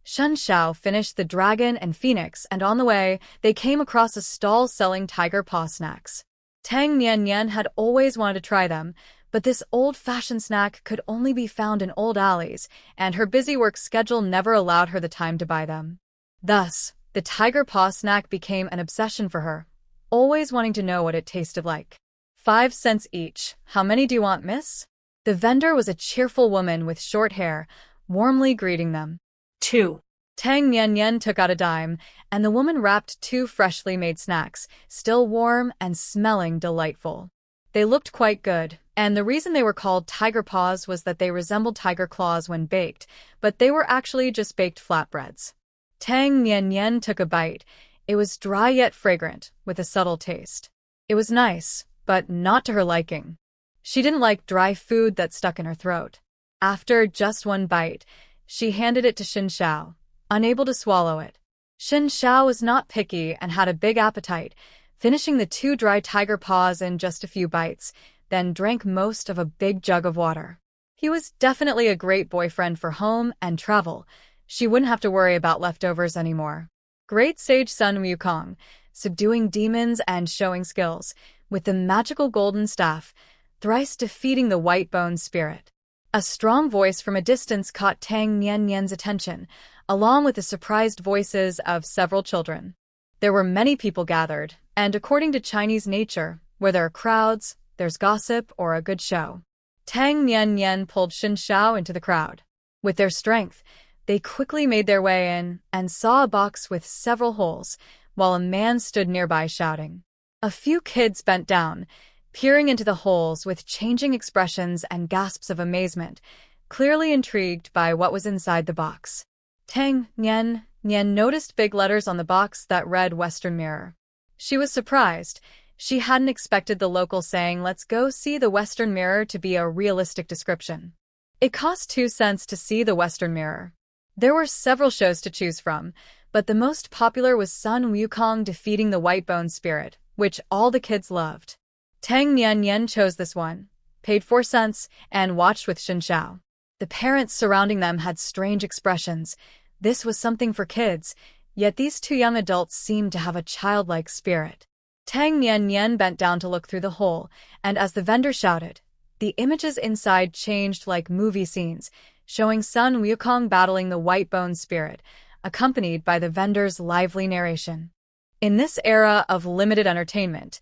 Xin Xiao finished the dragon and phoenix, and on the way, they came across a stall selling tiger paw snacks. Tang Nian had always wanted to try them, but this old-fashioned snack could only be found in old alleys, and her busy work schedule never allowed her the time to buy them. Thus, the tiger paw snack became an obsession for her, always wanting to know what it tasted like. 5 cents each. How many do you want, miss? The vendor was a cheerful woman with short hair, warmly greeting them. 2. Tang Nian took out a dime, and the woman wrapped 2 freshly made snacks, still warm and smelling delightful. They looked quite good, and the reason they were called tiger paws was that they resembled tiger claws when baked, but they were actually just baked flatbreads. Tang Nian took a bite. It was dry yet fragrant, with a subtle taste. It was nice, but not to her liking. She didn't like dry food that stuck in her throat. After just one bite, she handed it to Xin Xiao, unable to swallow it. Xin Xiao was not picky and had a big appetite, finishing the 2 dry tiger paws in just a few bites, then drank most of a big jug of water. He was definitely a great boyfriend for home and travel. She wouldn't have to worry about leftovers anymore. Great sage Sun Wukong, subduing demons and showing skills, with the magical golden staff, thrice defeating the white-boned spirit. A strong voice from a distance caught Tang Nian's attention, along with the surprised voices of several children. There were many people gathered, and according to Chinese nature, where there are crowds, there's gossip or a good show. Tang Nian pulled Xin Xiao into the crowd. With their strength, they quickly made their way in and saw a box with several holes, while a man stood nearby shouting. A few kids bent down, peering into the holes with changing expressions and gasps of amazement, clearly intrigued by what was inside the box. Tang Nian noticed big letters on the box that read Western Mirror. She was surprised. She hadn't expected the local saying, "Let's go see the Western Mirror," to be a realistic description. It cost 2 cents to see the Western Mirror. There were several shows to choose from, but the most popular was Sun Wukong defeating the White Bone Spirit, which all the kids loved. Tang Nian chose this one, paid 4 cents, and watched with Xin Xiao. The parents surrounding them had strange expressions. This was something for kids, yet these two young adults seemed to have a childlike spirit. Tang Nian bent down to look through the hole, and as the vendor shouted, the images inside changed like movie scenes, showing Sun Wukong battling the White Bone Spirit, accompanied by the vendor's lively narration. In this era of limited entertainment,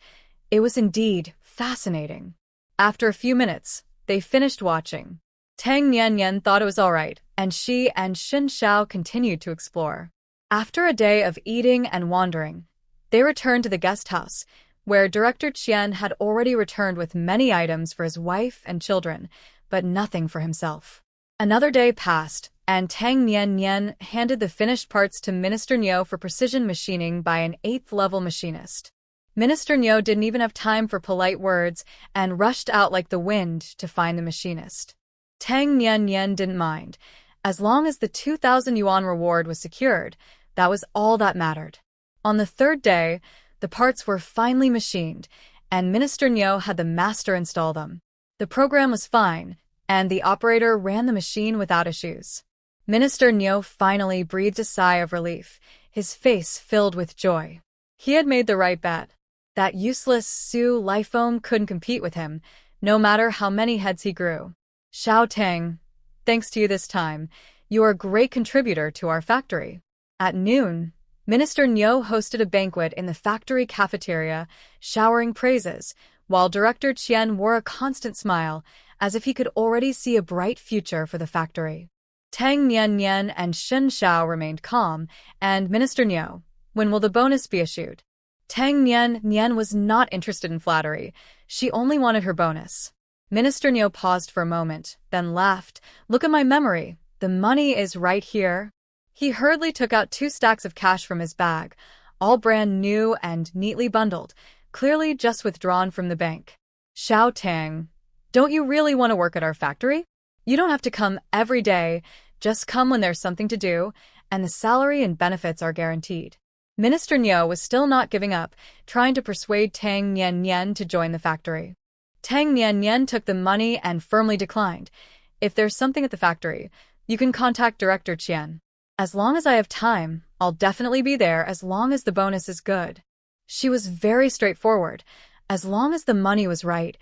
it was indeed fascinating. After a few minutes, they finished watching. Tang Nian thought it was all right, and she and Xin Xiao continued to explore. After a day of eating and wandering, they returned to the guest house, where Director Qian had already returned with many items for his wife and children, but nothing for himself. Another day passed, and Tang Nian handed the finished parts to Minister Niu for precision machining by an 8th-level machinist. Minister Niu didn't even have time for polite words and rushed out like the wind to find the machinist. Tang Nian didn't mind. As long as the 2,000 yuan reward was secured, that was all that mattered. On the 3rd day, the parts were finally machined, and Minister Niu had the master install them. The program was fine, and the operator ran the machine without issues. Minister Niu finally breathed a sigh of relief, his face filled with joy. He had made the right bet. That useless Su Lifefoam couldn't compete with him, no matter how many heads he grew. Xiao Tang, thanks to you this time, you are a great contributor to our factory. At noon, Minister Niu hosted a banquet in the factory cafeteria, showering praises, while Director Qian wore a constant smile, as if he could already see a bright future for the factory. Tang Nian and Xin Xiao remained calm, and Minister Niu, when will the bonus be issued? Tang Nian was not interested in flattery. She only wanted her bonus. Minister Niu paused for a moment, then laughed. Look at my memory. The money is right here. He hurriedly took out 2 stacks of cash from his bag, all brand new and neatly bundled, clearly just withdrawn from the bank. Xiao Tang, don't you really want to work at our factory? You don't have to come every day, just come when there's something to do, and the salary and benefits are guaranteed. Minister Niu was still not giving up, trying to persuade Tang Nian to join the factory. Tang Nian took the money and firmly declined. If there's something at the factory, you can contact Director Qian. As long as I have time, I'll definitely be there as long as the bonus is good. She was very straightforward. As long as the money was right,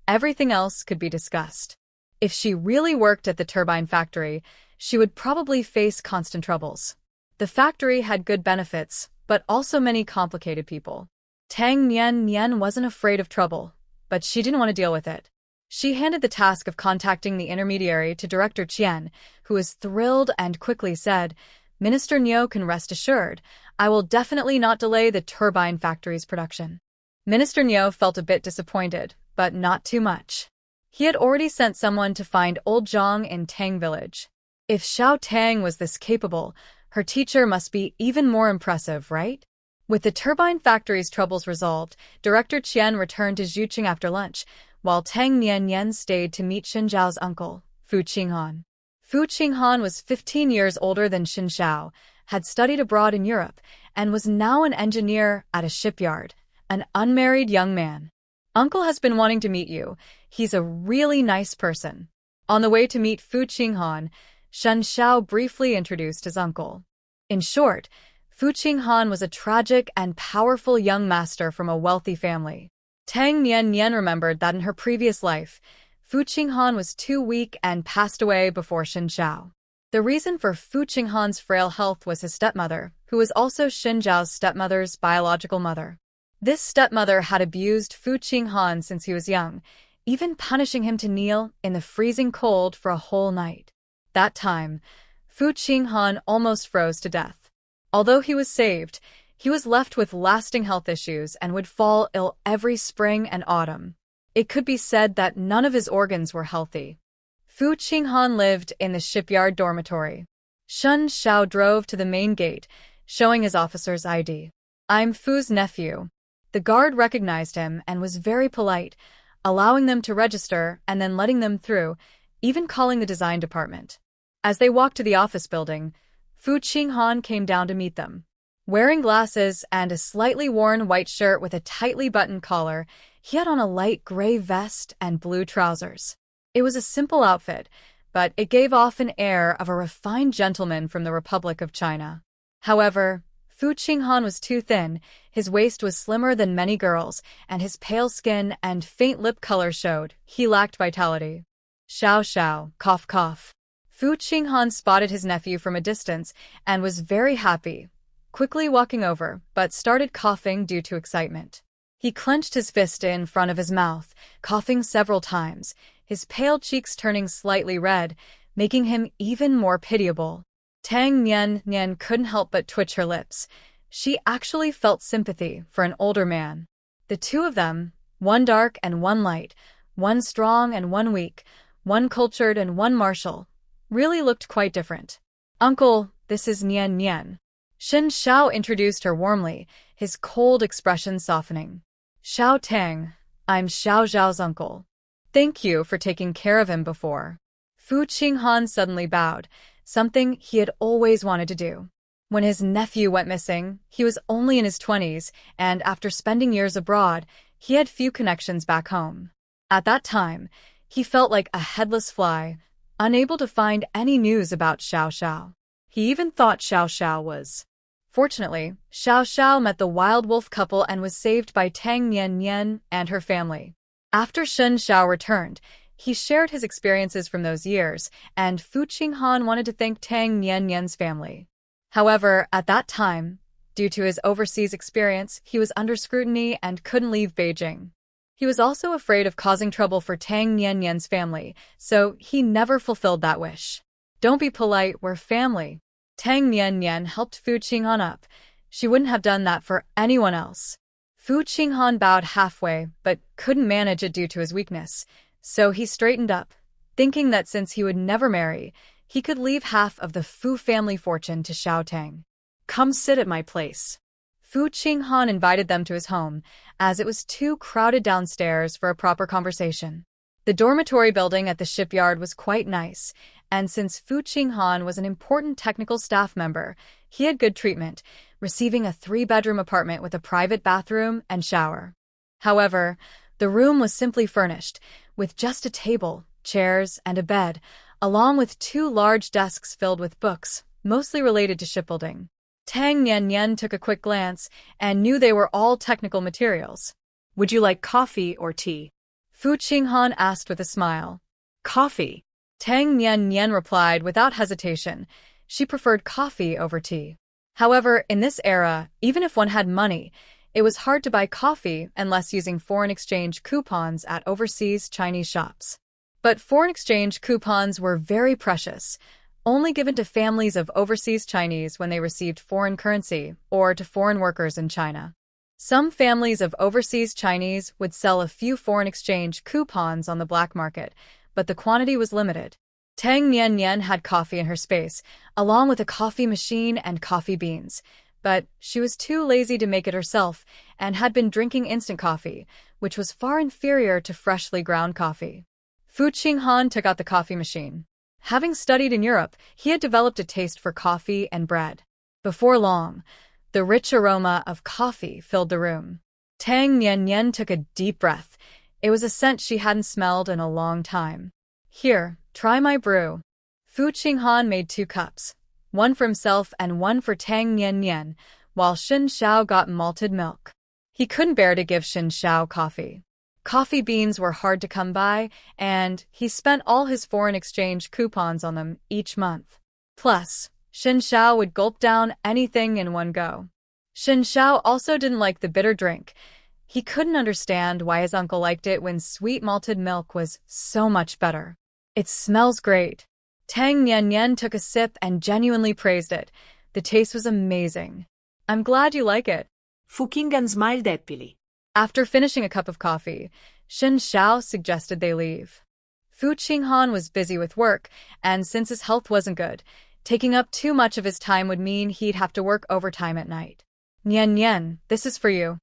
everything else could be discussed. If she really worked at the turbine factory, she would probably face constant troubles. The factory had good benefits, but also many complicated people. Tang Nian wasn't afraid of trouble, but she didn't want to deal with it. She handed the task of contacting the intermediary to Director Qian, who was thrilled and quickly said, Minister Niu can rest assured, I will definitely not delay the turbine factory's production. Minister Niu felt a bit disappointed, but not too much. He had already sent someone to find old Zhang in Tang village. If Xiao Tang was this capable, her teacher must be even more impressive, right? With the turbine factory's troubles resolved, Director Qian returned to Zhuqing after lunch, while Tang Nian stayed to meet Xin Zhao's uncle, Fu Qinghan. Fu Qinghan was 15 years older than Xin Zhao, had studied abroad in Europe, and was now an engineer at a shipyard, an unmarried young man. Uncle has been wanting to meet you. He's a really nice person. On the way to meet Fu Qinghan, Xin Zhao briefly introduced his uncle. In short, Fu Qinghan was a tragic and powerful young master from a wealthy family. Tang Nian remembered that in her previous life, Fu Qinghan was too weak and passed away before Xin Zhao. The reason for Fu Qinghan's frail health was his stepmother, who was also Xin Zhao's stepmother's biological mother. This stepmother had abused Fu Qinghan since he was young, even punishing him to kneel in the freezing cold for a whole night. That time, Fu Qinghan almost froze to death. Although he was saved, he was left with lasting health issues and would fall ill every spring and autumn. It could be said that none of his organs were healthy. Fu Qinghan lived in the shipyard dormitory. Xin Xiao drove to the main gate, showing his officer's ID. I'm Fu's nephew. The guard recognized him and was very polite, allowing them to register and then letting them through, even calling the design department. As they walked to the office building, Fu Qinghan came down to meet them. Wearing glasses and a slightly worn white shirt with a tightly buttoned collar, he had on a light gray vest and blue trousers. It was a simple outfit, but it gave off an air of a refined gentleman from the Republic of China. However, Fu Qinghan was too thin, his waist was slimmer than many girls, and his pale skin and faint lip color showed he lacked vitality. Xiao Xiao, cough cough. Fu Qinghan spotted his nephew from a distance and was very happy, quickly walking over, but started coughing due to excitement. He clenched his fist in front of his mouth, coughing several times, his pale cheeks turning slightly red, making him even more pitiable. Tang Nian couldn't help but twitch her lips. She actually felt sympathy for an older man. The two of them, one dark and one light, one strong and one weak, one cultured and one martial, really looked quite different. "Uncle, this is Nian." Shen Xiao introduced her warmly, his cold expression softening. "Xiao Tang, I'm Xiao Zhao's uncle. Thank you for taking care of him before." Fu Qinghan suddenly bowed, something he had always wanted to do. When his nephew went missing, he was only in his 20s, and after spending years abroad, he had few connections back home. At that time, he felt like a headless fly, unable to find any news about Xiao Xiao. He even thought Xiao Xiao was. Fortunately, Xiao Xiao met the wild wolf couple and was saved by Tang Nian and her family. After Shen Xiao returned, he shared his experiences from those years, and Fu Qinghan wanted to thank Tang Nian's family. However, at that time, due to his overseas experience, he was under scrutiny and couldn't leave Beijing. He was also afraid of causing trouble for Tang Nian's family, so he never fulfilled that wish. "Don't be polite, we're family." Tang Nian helped Fu Qinghan up. She wouldn't have done that for anyone else. Fu Qinghan bowed halfway, but couldn't manage it due to his weakness, so he straightened up, thinking that since he would never marry, he could leave half of the Fu family fortune to Xiao Tang. "Come sit at my place." Fu Qinghan invited them to his home, as it was too crowded downstairs for a proper conversation. The dormitory building at the shipyard was quite nice, and since Fu Qinghan was an important technical staff member, he had good treatment, receiving a 3-bedroom apartment with a private bathroom and shower. However, the room was simply furnished, with just a table, chairs, and a bed, along with 2 large desks filled with books, mostly related to shipbuilding. Tang Nian took a quick glance and knew they were all technical materials. "Would you like coffee or tea?" Fu Qinghan asked with a smile. "Coffee." Tang Nian replied without hesitation. She preferred coffee over tea. However, in this era, even if one had money, it was hard to buy coffee unless using foreign exchange coupons at overseas Chinese shops. But foreign exchange coupons were very precious, only given to families of overseas Chinese when they received foreign currency or to foreign workers in China. Some families of overseas Chinese would sell a few foreign exchange coupons on the black market, but the quantity was limited. Tang Nian had coffee in her space, along with a coffee machine and coffee beans, but she was too lazy to make it herself and had been drinking instant coffee, which was far inferior to freshly ground coffee. Fu Qinghan took out the coffee machine. Having studied in Europe, he had developed a taste for coffee and bread. Before long, the rich aroma of coffee filled the room. Tang Nian took a deep breath. It was a scent she hadn't smelled in a long time. "Here, try my brew." Fu Qinghan made 2 cups, one for himself and one for Tang Nian, while Shen Xiao got malted milk. He couldn't bear to give Shen Xiao coffee. Coffee beans were hard to come by, and he spent all his foreign exchange coupons on them each month. Plus, Shen Xiao would gulp down anything in one go. Shen Xiao also didn't like the bitter drink. He couldn't understand why his uncle liked it when sweet malted milk was so much better. "It smells great." Tang Nian took a sip and genuinely praised it. The taste was amazing. "I'm glad you like it." Fu Qinghan smiled happily. After finishing a cup of coffee, Shen Xiao suggested they leave. Fu Qinghan was busy with work, and since his health wasn't good, taking up too much of his time would mean he'd have to work overtime at night. "Nian, this is for you."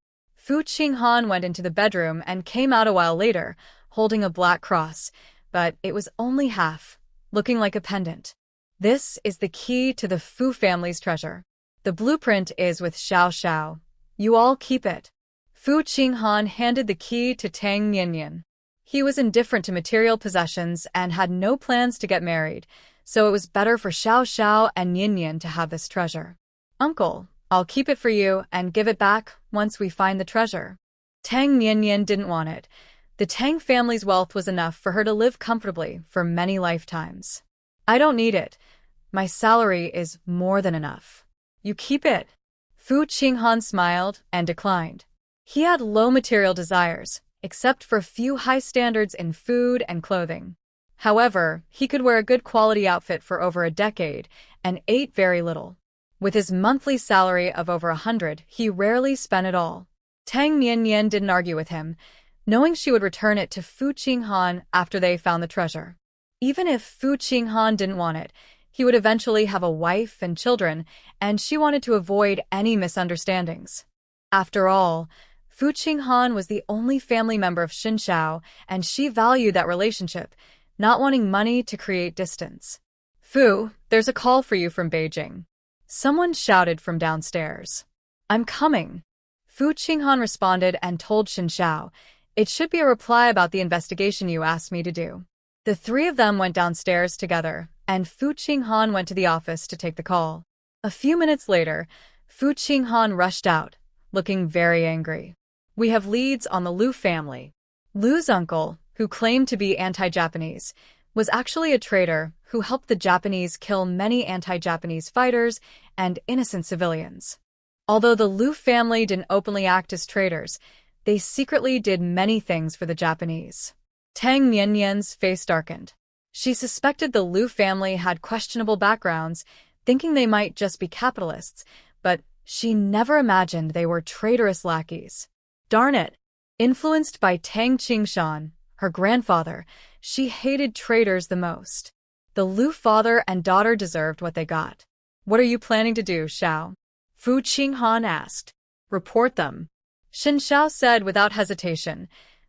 Fu Qinghan went into the bedroom and came out a while later, holding a black cross, but it was only half, looking like a pendant. This is the key to the Fu family's treasure. The blueprint is with Xiao Xiao. You all keep it. Fu Qinghan handed the key to Tang Nianyan. He was indifferent to material possessions and had no plans to get married, so it was better for Xiao Xiao and Nianyan to have this treasure. Uncle, I'll keep it for you and give it back once we find the treasure. Tang Nianyan didn't want it. The Tang family's wealth was enough for her to live comfortably for many lifetimes. I don't need it. My salary is more than enough. You keep it. Fu Qinghan smiled and declined. He had low material desires, except for a few high standards in food and clothing. However, he could wear a good quality outfit for over a decade and ate very little. With his monthly salary of over 100, he rarely spent it all. Tang Nianyan didn't argue with him, knowing she would return it to Fu Qinghan after they found the treasure. Even if Fu Qinghan didn't want it, he would eventually have a wife and children, and she wanted to avoid any misunderstandings. After all, Fu Qinghan was the only family member of Xin Xiao, and she valued that relationship, not wanting money to create distance. Fu, there's a call for you from Beijing. Someone shouted from downstairs. I'm coming. Fu Qinghan responded and told Xin Xiao, it should be a reply about the investigation you asked me to do. The three of them went downstairs together, and Fu Qinghan went to the office to take the call. A few minutes later, Fu Qinghan rushed out, looking very angry. We have leads on the Liu family. Liu's uncle, who claimed to be anti-Japanese, was actually a traitor who helped the Japanese kill many anti-Japanese fighters and innocent civilians. Although the Liu family didn't openly act as traitors, they secretly did many things for the Japanese. Tang Nianyan's face darkened. She suspected the Liu family had questionable backgrounds, thinking they might just be capitalists, but she never imagined they were traitorous lackeys. Darn it! Influenced by Tang Qingshan, her grandfather, she hated traitors the most. The Liu father and daughter deserved what they got. What are you planning to do, Xiao? Fu Qinghan asked. Report them. Xin Xiao said without hesitation.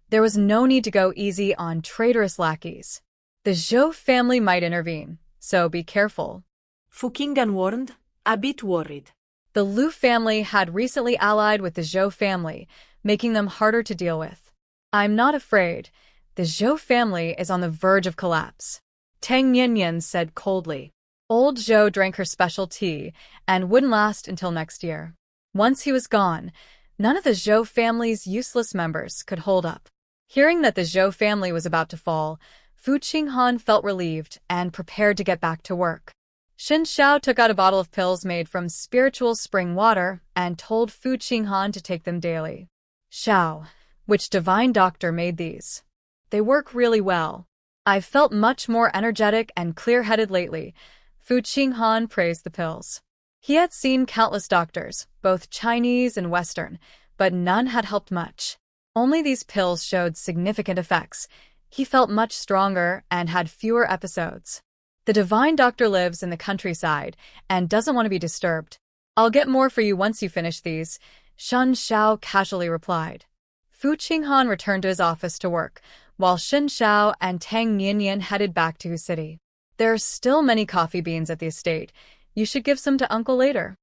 There was no need to go easy on traitorous lackeys. The Zhou family might intervene, so be careful. Fu Qinghan warned, a bit worried. The Liu family had recently allied with the Zhou family, making them harder to deal with. I'm not afraid. The Zhou family is on the verge of collapse. Tang Nianyan said coldly. Old Zhou drank her special tea and wouldn't last until next year. Once he was gone, none of the Zhou family's useless members could hold up. Hearing that the Zhou family was about to fall, Fu Qinghan felt relieved and prepared to get back to work. Xin Xiao took out a bottle of pills made from spiritual spring water and told Fu Qinghan to take them daily. Xiao, which divine doctor made these? They work really well. I've felt much more energetic and clear-headed lately. Fu Qinghan praised the pills. He had seen countless doctors, both Chinese and Western, but none had helped much. Only these pills showed significant effects. He felt much stronger and had fewer episodes. The divine doctor lives in the countryside and doesn't want to be disturbed. I'll get more for you once you finish these, Xin Xiao casually replied. Fu Qinghan returned to his office to work, while Xin Xiao and Tang Nianyan headed back to his city. There are still many coffee beans at the estate. You should give some to Uncle later.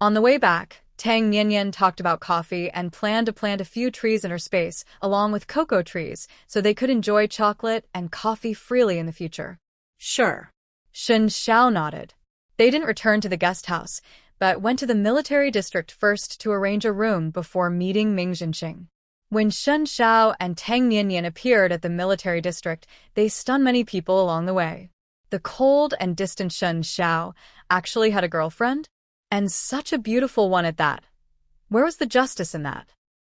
On the way back, Tang Nianyan talked about coffee and planned to plant a few trees in her space, along with cocoa trees, so they could enjoy chocolate and coffee freely in the future. Sure. Xin Xiao nodded. They didn't return to the guest house, but went to the military district first to arrange a room before meeting Ming Jinqing. When Xin Xiao and Tang Nianyan appeared at the military district, they stunned many people along the way. The cold and distant Xin Xiao actually had a girlfriend? And such a beautiful one at that. Where was the justice in that?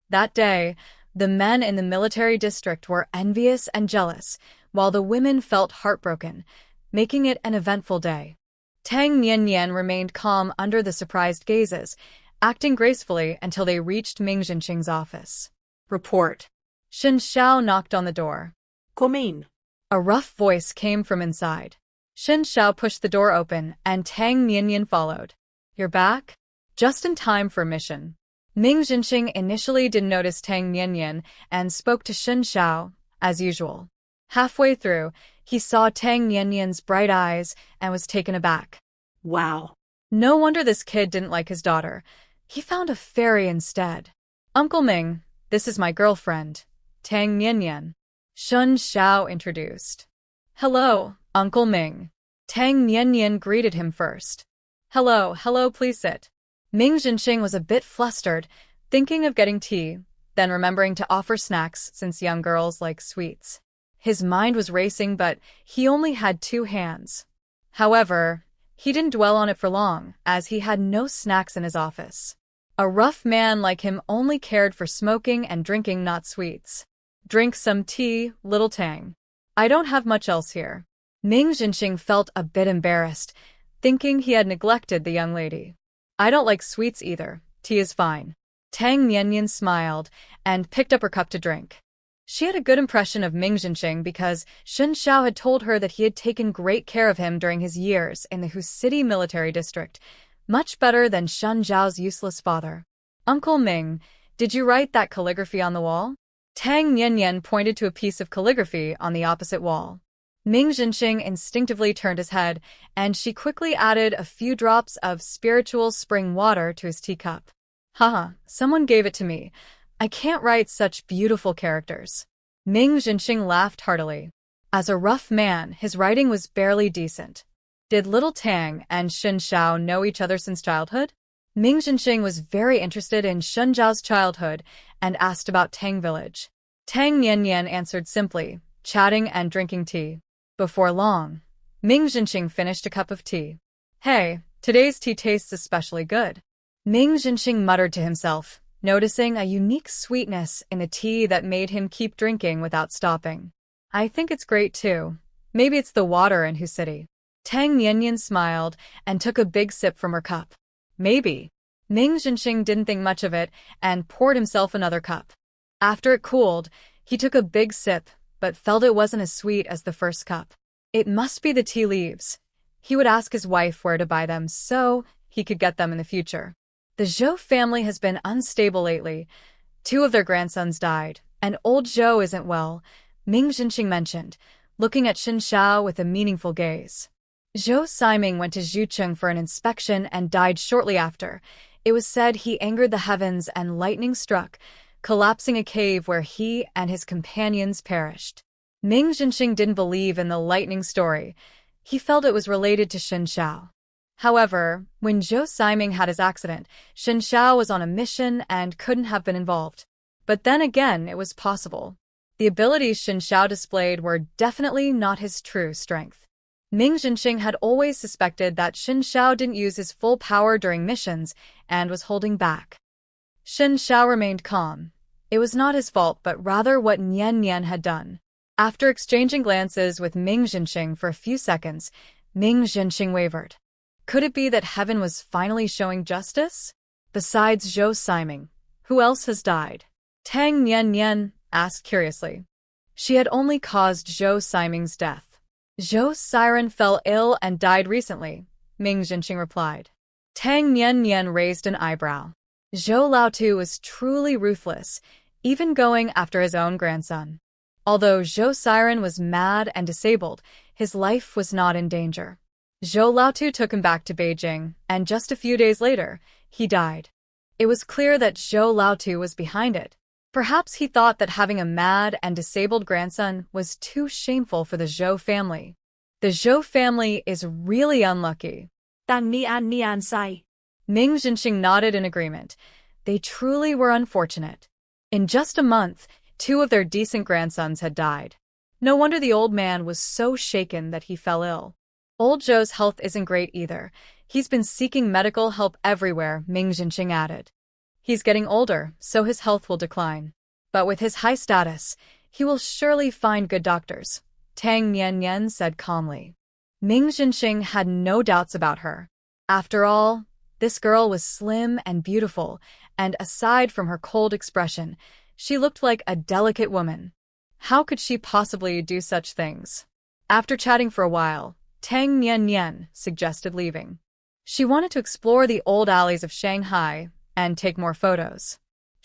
That day, the men in the military district were envious and jealous, while the women felt heartbroken, making it an eventful day. Tang Nianyan remained calm under the surprised gazes, acting gracefully until they reached Ming Jinqing's office. Report. Xin Xiao knocked on the door. Come in. A rough voice came from inside. Xin Xiao pushed the door open, and Tang Nianyan followed. You're back? Just in time for a mission. Ming Jinqing initially didn't notice Tang Nianyan and spoke to Shen Xiao, as usual. Halfway through, he saw Tang Nianyan's bright eyes and was taken aback. Wow. No wonder this kid didn't like his daughter. He found a fairy instead. Uncle Ming, this is my girlfriend, Tang Nianyan. Shen Xiao introduced. Hello, Uncle Ming. Tang Nianyan greeted him first. Hello, please sit. Ming Jinqing was a bit flustered, thinking of getting tea, then remembering to offer snacks since young girls like sweets. His mind was racing, but he only had 2 hands. However, he didn't dwell on it for long, as he had no snacks in his office. A rough man like him only cared for smoking and drinking, not sweets. Drink some tea, little Tang. I don't have much else here. Ming Jinqing felt a bit embarrassed, thinking he had neglected the young lady. I don't like sweets either. Tea is fine. Tang Nianyan smiled and picked up her cup to drink. She had a good impression of Ming Jinqing because Shen Xiao had told her that he had taken great care of him during his years in the Hu City military district, much better than Shen Zhao's useless father. Uncle Ming, did you write that calligraphy on the wall? Tang Nianyan pointed to a piece of calligraphy on the opposite wall. Ming Jinqing instinctively turned his head, and she quickly added a few drops of spiritual spring water to his teacup. Haha, someone gave it to me. I can't write such beautiful characters. Ming Jinqing laughed heartily. As a rough man, his writing was barely decent. Did little Tang and Shen Xiao know each other since childhood? Ming Jinqing was very interested in Shen Zhao's childhood and asked about Tang Village. Tang Nianyan answered simply, chatting and drinking tea. Before long, Ming Jinqing finished a cup of tea. Hey, today's tea tastes especially good. Ming Jinqing muttered to himself, noticing a unique sweetness in the tea that made him keep drinking without stopping. I think it's great too. Maybe it's the water in Hu City. Tang Nianyan smiled and took a big sip from her cup. Maybe. Ming Jinqing didn't think much of it and poured himself another cup. After it cooled, he took a big sip, but felt it wasn't as sweet as the first cup. It must be the tea leaves. He would ask his wife where to buy them so he could get them in the future. The Zhou family has been unstable lately. 2 of their grandsons died, and old Zhou isn't well, Ming Jinqing mentioned, looking at Shen Xiao with a meaningful gaze. Zhou Siming went to Zhucheng for an inspection and died shortly after. It was said he angered the heavens and lightning struck, collapsing a cave where he and his companions perished. Ming Jinqing didn't believe in the lightning story. He felt it was related to Shen Xiao. However, when Zhou Siming had his accident, Shen Xiao was on a mission and couldn't have been involved. But then again, it was possible. The abilities Shen Xiao displayed were definitely not his true strength. Ming Jinqing had always suspected that Shen Xiao didn't use his full power during missions and was holding back. Shen Xiao remained calm. It was not his fault, but rather what Nian Nian had done. After exchanging glances with Ming Jinqing for a few seconds, Ming Jinqing wavered. Could it be that heaven was finally showing justice? Besides Zhou Siming, who else has died? Tang Nian asked curiously. She had only caused Zhou Siming's death. Zhou Siren fell ill and died recently, Ming Jinqing replied. Tang Nian raised an eyebrow. Zhou Laotu was truly ruthless, even going after his own grandson. Although Zhou Siren was mad and disabled, his life was not in danger. Zhou Laotu took him back to Beijing, and just a few days later, he died. It was clear that Zhou Laotu was behind it. Perhaps he thought that having a mad and disabled grandson was too shameful for the Zhou family. The Zhou family is really unlucky. Tang Nian sai. Ming Jinqing nodded in agreement. They truly were unfortunate. In just a month, 2 of their decent grandsons had died. No wonder the old man was so shaken that he fell ill. Old Zhou's health isn't great either. He's been seeking medical help everywhere, Ming Jinqing added. He's getting older, so his health will decline. But with his high status, he will surely find good doctors, Tang Nian said calmly. Ming Jinqing had no doubts about her. After all, this girl was slim and beautiful, and aside from her cold expression, she looked like a delicate woman. How could she possibly do such things? After chatting for a while, Tang Nian suggested leaving. She wanted to explore the old alleys of Shanghai and take more photos.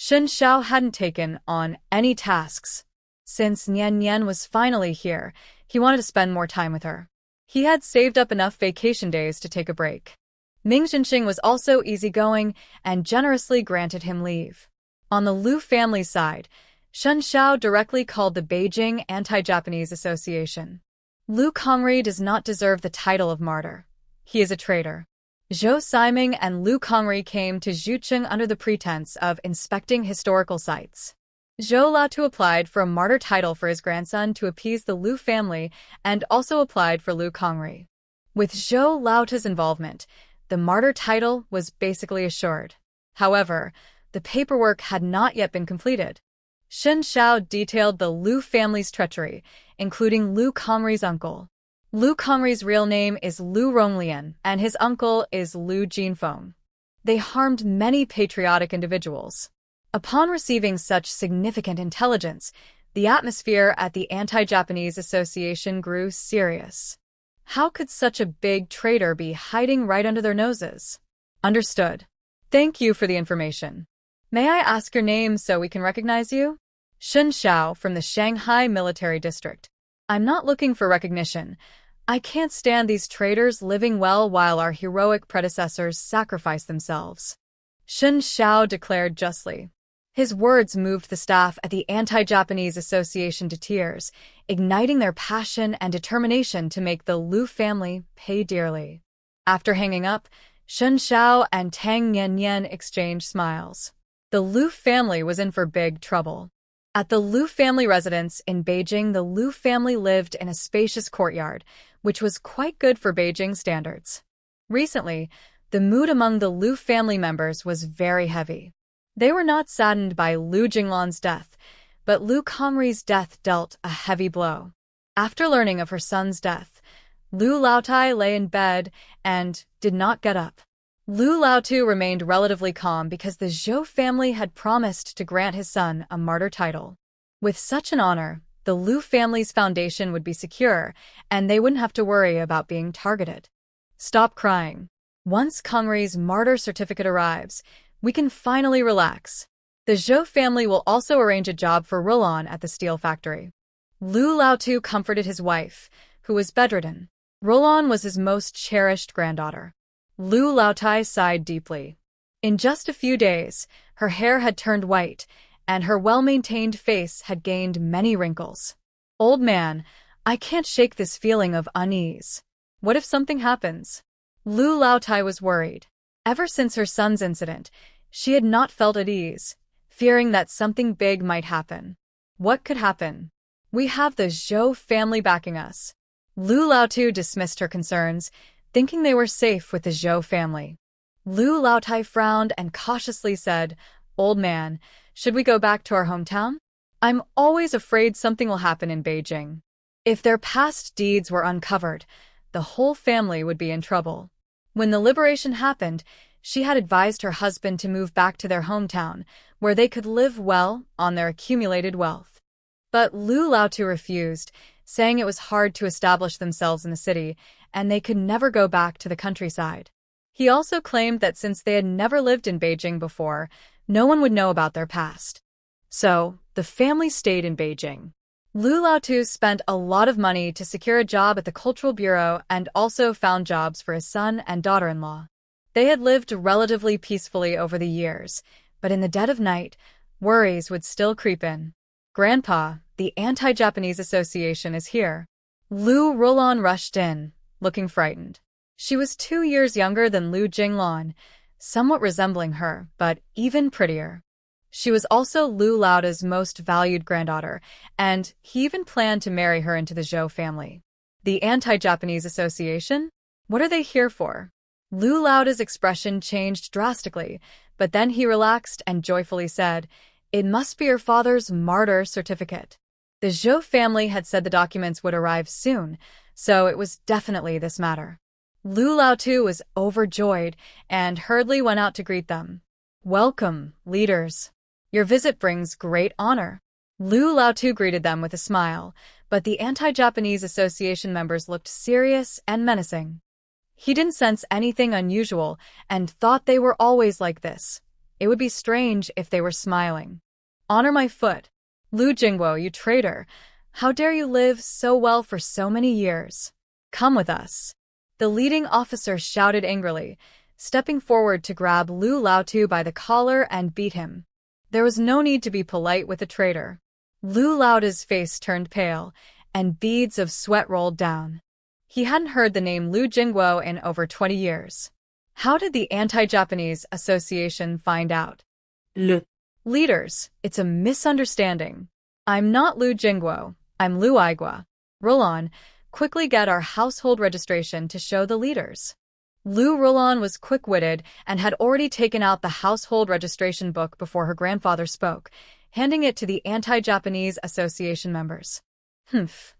Shen Xiao hadn't taken on any tasks. Since Nian Nian was finally here, he wanted to spend more time with her. He had saved up enough vacation days to take a break. Ming Xinxing was also easygoing and generously granted him leave. On the Liu family side, Shen Xiao directly called the Beijing Anti-Japanese Association. Liu Congri does not deserve the title of martyr. He is a traitor. Zhou Siming and Liu Congri came to Zhucheng under the pretense of inspecting historical sites. Zhou Laotu applied for a martyr title for his grandson to appease the Liu family and also applied for Liu Congri. With Zhou Laotu's involvement, the martyr title was basically assured. However, the paperwork had not yet been completed. Shen Xiao detailed the Liu family's treachery, including Liu Congri's uncle. Liu Congri's real name is Liu Ronglian, and his uncle is Liu Jinfeng. They harmed many patriotic individuals. Upon receiving such significant intelligence, the atmosphere at the Anti-Japanese Association grew serious. How could such a big traitor be hiding right under their noses? Understood. Thank you for the information. May I ask your name so we can recognize you? Shen Xiao from the Shanghai Military District. I'm not looking for recognition. I can't stand these traitors living well while our heroic predecessors sacrifice themselves. Shen Xiao declared justly. His words moved the staff at the Anti-Japanese Association to tears, igniting their passion and determination to make the Liu family pay dearly. After hanging up, Shen Xiao and Tang Niannian exchanged smiles. The Liu family was in for big trouble. At the Liu family residence in Beijing, the Liu family lived in a spacious courtyard, which was quite good for Beijing standards. Recently, the mood among the Liu family members was very heavy. They were not saddened by Liu Jinglan's death, but Liu Congri's death dealt a heavy blow. After learning of her son's death, Liu Laotai lay in bed and did not get up. Liu Laotu remained relatively calm because the Zhou family had promised to grant his son a martyr title. With such an honor, the Liu family's foundation would be secure, and they wouldn't have to worry about being targeted. Stop crying. Once Congri's martyr certificate arrives, we can finally relax. The Zhou family will also arrange a job for Roland at the steel factory. Liu Laotu comforted his wife, who was bedridden. Roland was his most cherished granddaughter. Liu Laotai sighed deeply. In just a few days, her hair had turned white, and her well-maintained face had gained many wrinkles. Old man, I can't shake this feeling of unease. What if something happens? Liu Laotai was worried. Ever since her son's incident, she had not felt at ease, fearing that something big might happen. What could happen? We have the Zhou family backing us. Liu Laotu dismissed her concerns, thinking they were safe with the Zhou family. Liu Laotai frowned and cautiously said, Old man, should we go back to our hometown? I'm always afraid something will happen in Beijing. If their past deeds were uncovered, the whole family would be in trouble. When the liberation happened, she had advised her husband to move back to their hometown, where they could live well on their accumulated wealth. But Liu Laotu refused, saying it was hard to establish themselves in the city, and they could never go back to the countryside. He also claimed that since they had never lived in Beijing before, no one would know about their past. So, the family stayed in Beijing. Liu Laotu spent a lot of money to secure a job at the Cultural Bureau and also found jobs for his son and daughter-in-law. They had lived relatively peacefully over the years, but in the dead of night, worries would still creep in. Grandpa, the Anti-Japanese Association is here. Liu Roland rushed in, looking frightened. She was 2 years younger than Liu Jinglan, somewhat resembling her, but even prettier. She was also Liu Laota's most valued granddaughter, and he even planned to marry her into the Zhou family. The Anti-Japanese Association? What are they here for? Liu Laota's expression changed drastically, but then he relaxed and joyfully said, It must be your father's martyr certificate. The Zhou family had said the documents would arrive soon, so it was definitely this matter. Liu Laotu was overjoyed and hurriedly went out to greet them. Welcome, leaders. Your visit brings great honor. Liu Laotu greeted them with a smile, but the Anti-Japanese Association members looked serious and menacing. He didn't sense anything unusual and thought they were always like this. It would be strange if they were smiling. "Honor my foot. Lu Jingwo, you traitor. How dare you live so well for so many years? Come with us." The leading officer shouted angrily, stepping forward to grab Lu Laotu by the collar and beat him. There was no need to be polite with the traitor. Lu Laotu's face turned pale, and beads of sweat rolled down. He hadn't heard the name Lu Jingwo in over 20 years. How did the Anti-Japanese Association find out? Leaders, it's a misunderstanding. I'm not Lu Jingwo, I'm Lu Aigua. Rulon, quickly get our household registration to show the leaders. Lu Rulon was quick-witted and had already taken out the household registration book before her grandfather spoke, handing it to the Anti-Japanese Association members. "Humph.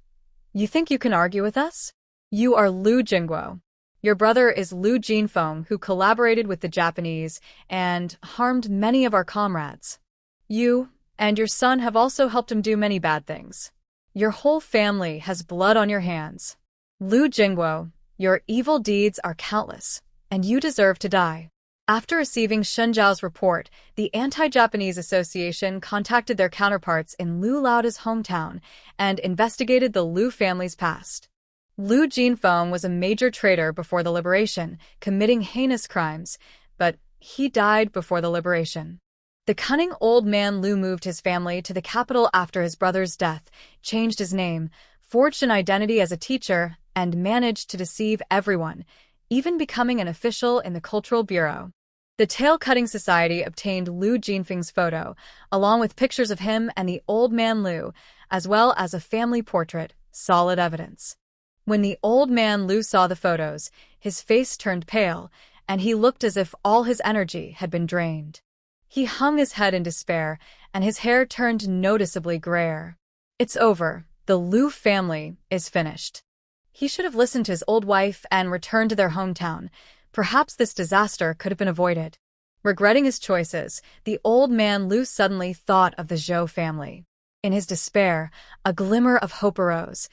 You think you can argue with us? You are Lu Jingwo. Your brother is Lu Jinfeng, who collaborated with the Japanese and harmed many of our comrades. You and your son have also helped him do many bad things. Your whole family has blood on your hands. Lu Jingwo, your evil deeds are countless, and you deserve to die." After receiving Shen Zhao's report, the Anti-Japanese Association contacted their counterparts in Lu Laotu's hometown and investigated the Lu family's past. Lu Jinfeng was a major traitor before the liberation, committing heinous crimes, but he died before the liberation. The cunning old man Lu moved his family to the capital after his brother's death, changed his name, forged an identity as a teacher, and managed to deceive everyone, even becoming an official in the Cultural Bureau. The Tail-Cutting Society obtained Lu Jinfeng's photo, along with pictures of him and the old man Lu, as well as a family portrait, solid evidence. When the old man Lu saw the photos, his face turned pale, and he looked as if all his energy had been drained. He hung his head in despair, and his hair turned noticeably grayer. "It's over. The Lu family is finished." He should have listened to his old wife and returned to their hometown. Perhaps this disaster could have been avoided. Regretting his choices, the old man Lu suddenly thought of the Zhou family. In his despair, a glimmer of hope arose.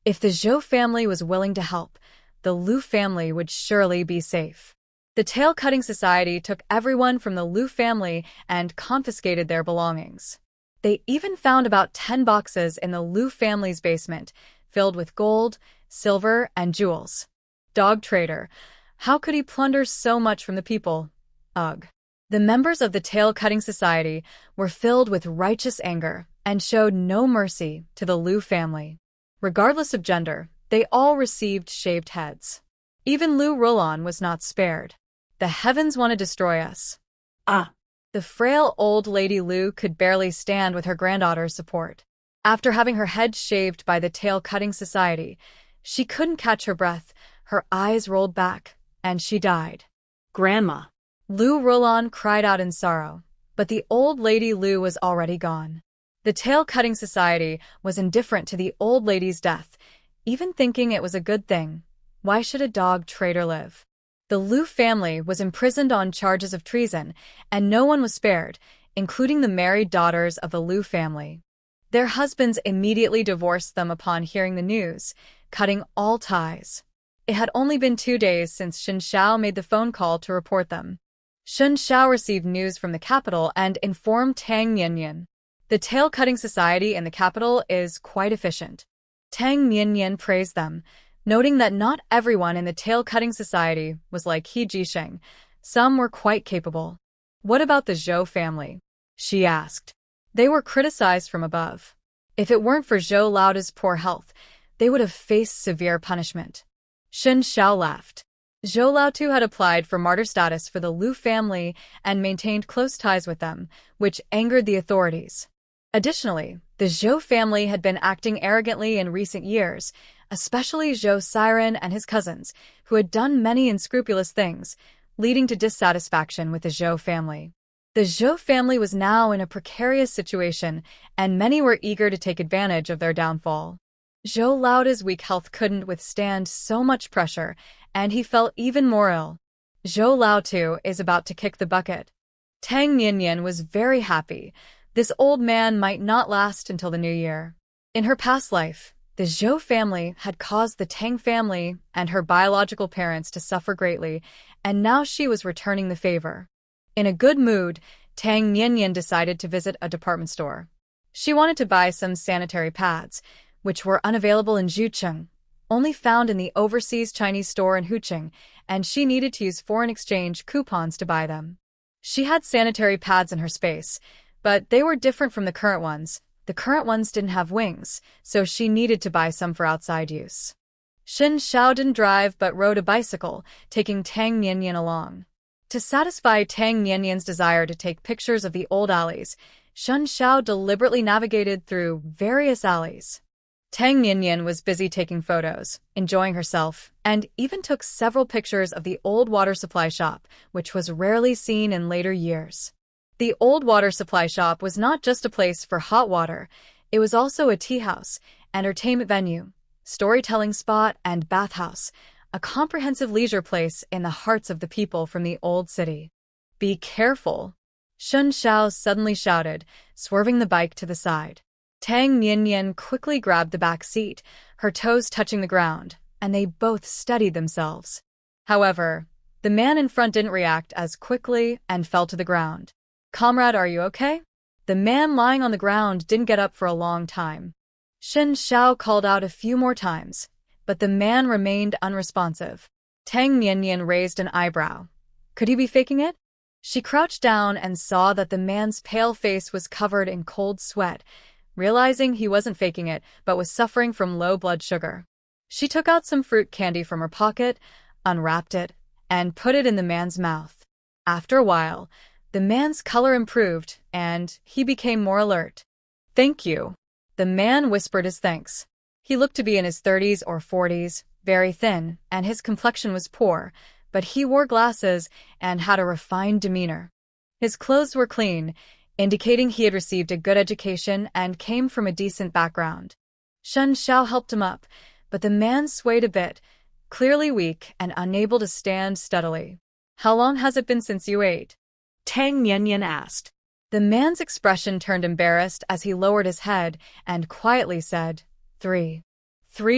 If the Zhou family was willing to help, the Lu family would surely be safe. The Tail-Cutting Society took everyone from the Lu family and confiscated their belongings. They even found about 10 boxes in the Lu family's basement, filled with gold, silver, and jewels. Dog traitor. How could he plunder so much from the people? Ugh. The members of the Tail-Cutting Society were filled with righteous anger and showed no mercy to the Lu family. Regardless of gender, they all received shaved heads. Even Lu Rulon was not spared. The heavens want to destroy us. The frail old lady Lu could barely stand with her granddaughter's support. After having her head shaved by the Tail-Cutting Society, she couldn't catch her breath, her eyes rolled back, and she died. Grandma. Lu Rulon cried out in sorrow, but the old lady Lu was already gone. The Tail-Cutting Society was indifferent to the old lady's death, even thinking it was a good thing. Why should a dog traitor live? The Lu family was imprisoned on charges of treason, and no one was spared, including the married daughters of the Lu family. Their husbands immediately divorced them upon hearing the news, cutting all ties. It had only been 2 days since Shen Xiao made the phone call to report them. Shen Xiao received news from the capital and informed Tang Mianyan. The Tail-Cutting Society in the capital is quite efficient. Tang Mianyan praised them, noting that not everyone in the Tail-Cutting Society was like He Jisheng. Some were quite capable. "What about the Zhou family?" she asked. They were criticized from above. If it weren't for Zhou Laotu's poor health, they would have faced severe punishment. Shen Xiao laughed. Zhou Laotu had applied for martyr status for the Lu family and maintained close ties with them, which angered the authorities. Additionally, the Zhou family had been acting arrogantly in recent years, especially Zhou Siren and his cousins, who had done many unscrupulous things, leading to dissatisfaction with the Zhou family. The Zhou family was now in a precarious situation, and many were eager to take advantage of their downfall. Zhou Laotu's weak health couldn't withstand so much pressure, and he felt even more ill. Zhou Laotu is about to kick the bucket. Tang Mianyan was very happy. This old man might not last until the new year. In her past life, the Zhou family had caused the Tang family and her biological parents to suffer greatly, and now she was returning the favor. In a good mood, Tang Nianyan decided to visit a department store. She wanted to buy some sanitary pads, which were unavailable in Zhucheng, only found in the overseas Chinese store in Huqing, and she needed to use foreign exchange coupons to buy them. She had sanitary pads in her space, but they were different from the current ones. The current ones didn't have wings, so she needed to buy some for outside use. Shen Xiao didn't drive but rode a bicycle, taking Tang Nianyan along. To satisfy Tang Nianyan's desire to take pictures of the old alleys, Shen Xiao deliberately navigated through various alleys. Tang Nianyan was busy taking photos, enjoying herself, and even took several pictures of the old water supply shop, which was rarely seen in later years. The old water supply shop was not just a place for hot water, it was also a tea house, entertainment venue, storytelling spot, and bathhouse, a comprehensive leisure place in the hearts of the people from the old city. "Be careful!" Shen Xiao suddenly shouted, swerving the bike to the side. Tang Nianyan quickly grabbed the back seat, her toes touching the ground, and they both steadied themselves. However, the man in front didn't react as quickly and fell to the ground. "Comrade, are you okay?" The man lying on the ground didn't get up for a long time. Shen Xiao called out a few more times, but the man remained unresponsive. Tang Nianyan raised an eyebrow. Could he be faking it? She crouched down and saw that the man's pale face was covered in cold sweat, realizing he wasn't faking it but was suffering from low blood sugar. She took out some fruit candy from her pocket, unwrapped it, and put it in the man's mouth. After a while, the man's color improved and he became more alert. "Thank you." The man whispered his thanks. He looked to be in his 30s or 40s, very thin, and his complexion was poor, but he wore glasses and had a refined demeanor. His clothes were clean, indicating he had received a good education and came from a decent background. Shen Xiao helped him up, but the man swayed a bit, clearly weak and unable to stand steadily. "How long has it been since you ate?" Tang Nianyan asked. The man's expression turned embarrassed as he lowered his head and quietly said, 3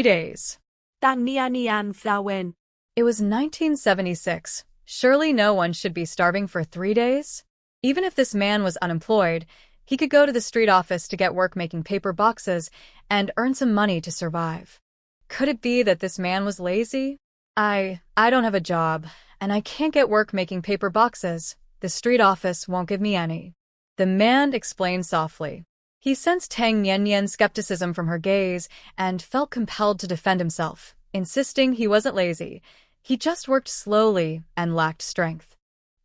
days. Tang Nianyan Thawen. It was 1976. Surely no one should be starving for 3 days? Even if this man was unemployed, he could go to the street office to get work making paper boxes and earn some money to survive. Could it be that this man was lazy? I don't have a job, and I can't get work making paper boxes. The street office won't give me any. The man explained softly. He sensed Tang Nianyan's skepticism from her gaze and felt compelled to defend himself, insisting he wasn't lazy. He just worked slowly and lacked strength.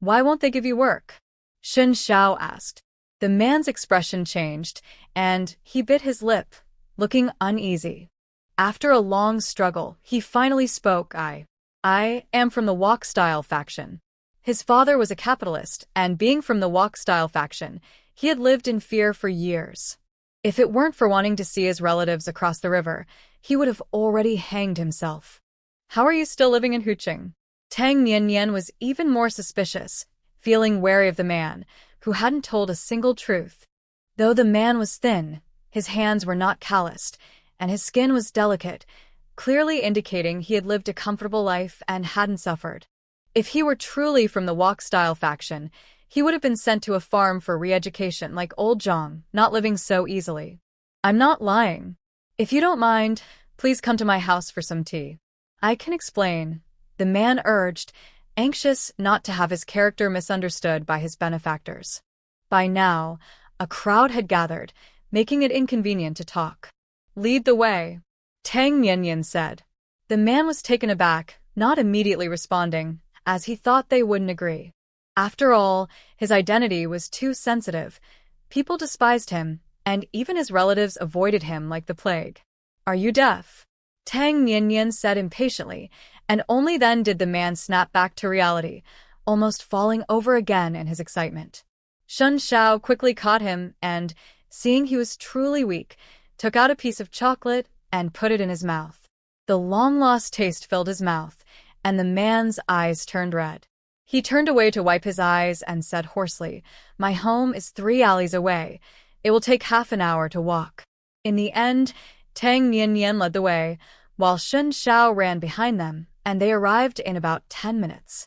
"Why won't they give you work?" Shen Xiao asked. The man's expression changed, and he bit his lip, looking uneasy. After a long struggle, he finally spoke. I am from the Wok-style faction." His father was a capitalist, and being from the Wok-style faction, he had lived in fear for years. If it weren't for wanting to see his relatives across the river, he would have already hanged himself. "How are you still living in Huqing?" Tang Nianyan was even more suspicious, feeling wary of the man, who hadn't told a single truth. Though the man was thin, his hands were not calloused, and his skin was delicate, clearly indicating he had lived a comfortable life and hadn't suffered. If he were truly from the Wok-style faction, he would have been sent to a farm for re-education like old Zhang, not living so easily. "I'm not lying. If you don't mind, please come to my house for some tea. I can explain," the man urged, anxious not to have his character misunderstood by his benefactors. By now, a crowd had gathered, making it inconvenient to talk. "Lead the way," Tang Nianyan said. The man was taken aback, not immediately responding, as he thought they wouldn't agree. After all, his identity was too sensitive. People despised him, and even his relatives avoided him like the plague. "Are you deaf?" Tang Nianyan said impatiently, and only then did the man snap back to reality, almost falling over again in his excitement. Shen Xiao quickly caught him and, seeing he was truly weak, took out a piece of chocolate and put it in his mouth. The long-lost taste filled his mouth, and the man's eyes turned red. He turned away to wipe his eyes and said hoarsely, "My home is 3 alleys away. It will take half an hour to walk." In the end, Tang Nianyan led the way, while Shen Xiao ran behind them, and they arrived in about 10 minutes.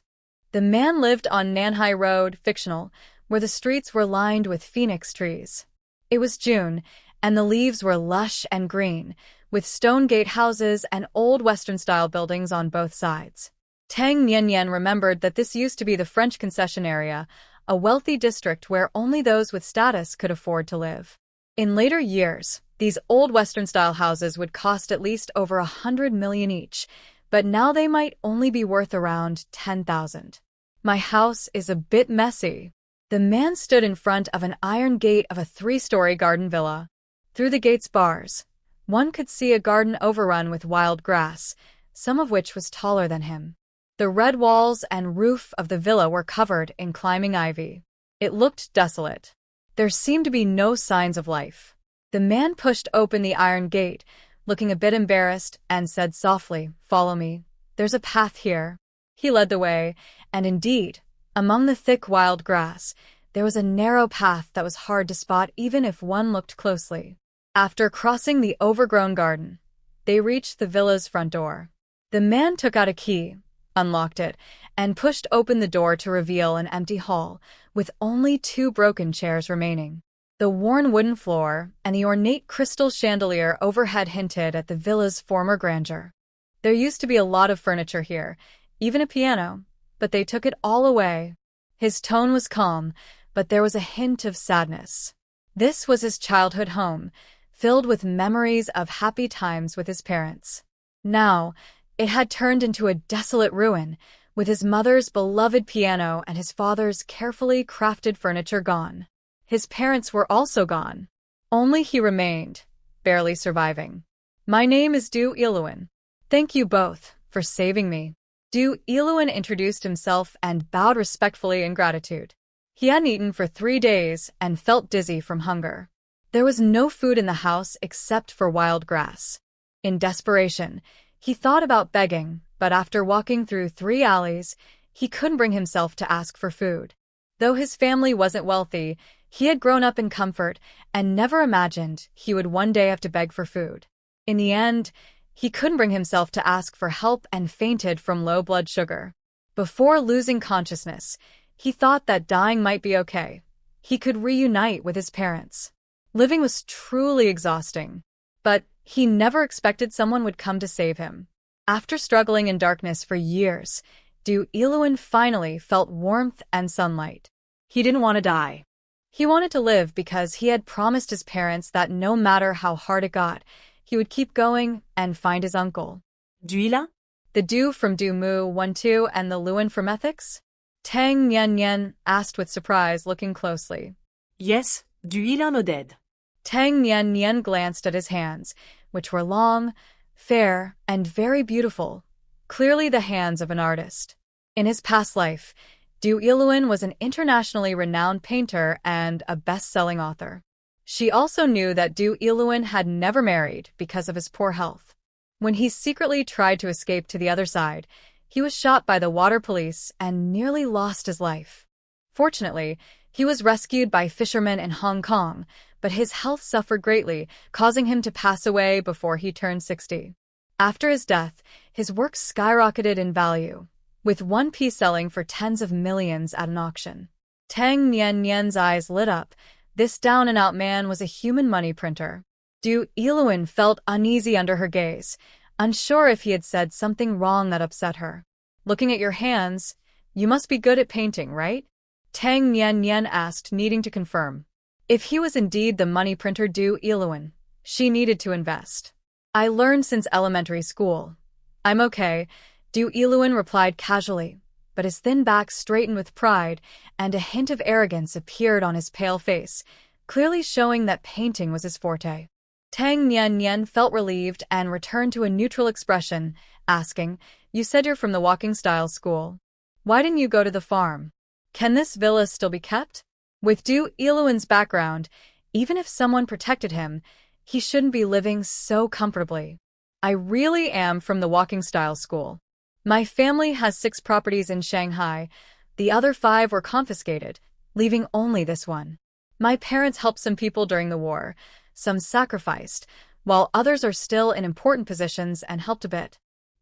The man lived on Nanhai Road, fictional, where the streets were lined with phoenix trees. It was June, and the leaves were lush and green, with stone gate houses and old Western-style buildings on both sides. Tang Nian remembered that this used to be the French concession area, a wealthy district where only those with status could afford to live. In later years, these old Western-style houses would cost at least over 100 million each, but now they might only be worth around 10,000. My house is a bit messy. The man stood in front of an iron gate of a 3-story garden villa. Through the gate's bars, one could see a garden overrun with wild grass, some of which was taller than him. The red walls and roof of the villa were covered in climbing ivy. It looked desolate. There seemed to be no signs of life. The man pushed open the iron gate, looking a bit embarrassed, and said softly, "Follow me. There's a path here." He led the way, and indeed, among the thick wild grass, there was a narrow path that was hard to spot even if one looked closely. After crossing the overgrown garden, they reached the villa's front door. The man took out a key, unlocked it, and pushed open the door to reveal an empty hall, with only 2 broken chairs remaining. The worn wooden floor and the ornate crystal chandelier overhead hinted at the villa's former grandeur. There used to be a lot of furniture here, even a piano, but they took it all away. His tone was calm, but there was a hint of sadness. This was his childhood home, filled with memories of happy times with his parents. Now, it had turned into a desolate ruin, with his mother's beloved piano and his father's carefully crafted furniture gone. His parents were also gone. Only he remained, barely surviving. "My name is Du Iluan. Thank you both for saving me." Du Iluan introduced himself and bowed respectfully in gratitude. He hadn't eaten for 3 days and felt dizzy from hunger. There was no food in the house except for wild grass. In desperation, he thought about begging, but after walking through 3 alleys, he couldn't bring himself to ask for food. Though his family wasn't wealthy, he had grown up in comfort and never imagined he would one day have to beg for food. In the end, he couldn't bring himself to ask for help and fainted from low blood sugar. Before losing consciousness, he thought that dying might be okay. He could reunite with his parents. Living was truly exhausting, but he never expected someone would come to save him. After struggling in darkness for years, Du Iluan finally felt warmth and sunlight. He didn't want to die. He wanted to live because he had promised his parents that no matter how hard it got, he would keep going and find his uncle. Duila? The Du from Du Mu 1-2 and the Luan from Ethics? Tang Nian asked with surprise, looking closely. Yes, Duila nodded. Tang Nian glanced at his hands, which were long, fair, and very beautiful, clearly the hands of an artist. In his past life, Du Iluan was an internationally renowned painter and a best-selling author. She also knew that Du Iluan had never married because of his poor health. When he secretly tried to escape to the other side, he was shot by the water police and nearly lost his life. Fortunately, he was rescued by fishermen in Hong Kong, but his health suffered greatly, causing him to pass away before he turned 60. After his death, his work skyrocketed in value, with one piece selling for tens of millions at an auction. Tang Nian's eyes lit up. This down-and-out man was a human money printer. Du Iluan felt uneasy under her gaze, unsure if he had said something wrong that upset her. "Looking at your hands, you must be good at painting, right?" Tang Nian asked, needing to confirm. If he was indeed the money printer Du Iluan, she needed to invest. "I learned since elementary school. I'm okay," Du Iluan replied casually, but his thin back straightened with pride, and a hint of arrogance appeared on his pale face, clearly showing that painting was his forte. Tang Nian felt relieved and returned to a neutral expression, asking, "You said you're from the walking style school. Why didn't you go to the farm? Can this villa still be kept?" With Du Iluan's background, even if someone protected him, he shouldn't be living so comfortably. "I really am from the walking style school. My family has 6 properties in Shanghai. The other 5 were confiscated, leaving only this one. My parents helped some people during the war, some sacrificed, while others are still in important positions and helped a bit."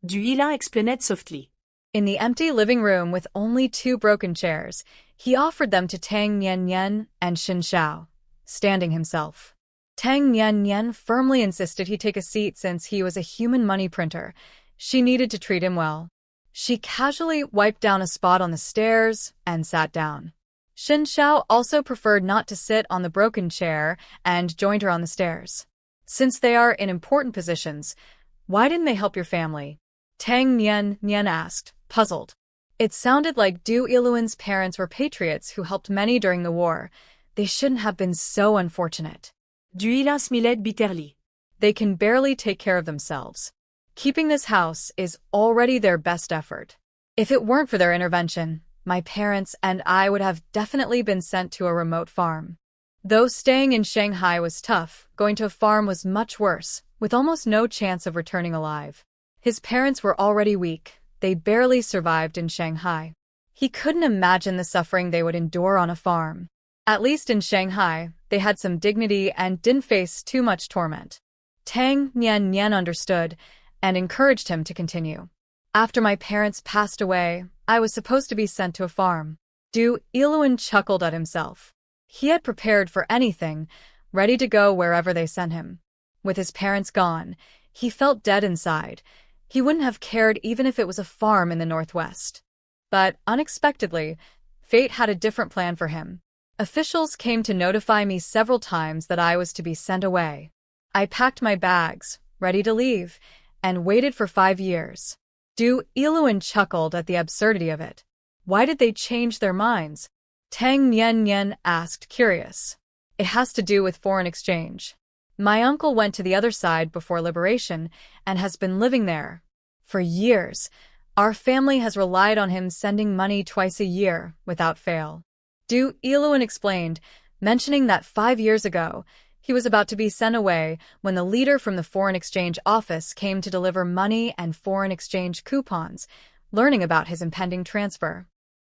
Duila explained softly. In the empty living room with only 2 broken chairs, he offered them to Tang Nian and Xin Xiao, standing himself. Tang Nian firmly insisted he take a seat since he was a human money printer. She needed to treat him well. She casually wiped down a spot on the stairs and sat down. Xin Xiao also preferred not to sit on the broken chair and joined her on the stairs. Since they are in important positions, why didn't they help your family? Tang Nian asked, puzzled. It sounded like Du Yiluan's parents were patriots who helped many during the war. They shouldn't have been so unfortunate. Du Yilin smiled bitterly. They can barely take care of themselves. Keeping this house is already their best effort. If it weren't for their intervention, my parents and I would have definitely been sent to a remote farm. Though staying in Shanghai was tough, going to a farm was much worse, with almost no chance of returning alive. His parents were already weak. They barely survived in Shanghai. He couldn't imagine the suffering they would endure on a farm. At least in Shanghai, they had some dignity and didn't face too much torment. Tang Nian understood and encouraged him to continue. After my parents passed away, I was supposed to be sent to a farm. Du Yiluan chuckled at himself. He had prepared for anything, ready to go wherever they sent him. With his parents gone, he felt dead inside. He wouldn't have cared even if it was a farm in the northwest. But unexpectedly, fate had a different plan for him. Officials came to notify me several times that I was to be sent away. I packed my bags, ready to leave, and waited for 5 years. Du Yiluan chuckled at the absurdity of it. Why did they change their minds? Tang Nian asked, curious. It has to do with foreign exchange. My uncle went to the other side before liberation and has been living there. For years, our family has relied on him sending money twice a year, without fail. Du Yiluan explained, mentioning that 5 years ago, he was about to be sent away when the leader from the foreign exchange office came to deliver money and foreign exchange coupons, learning about his impending transfer.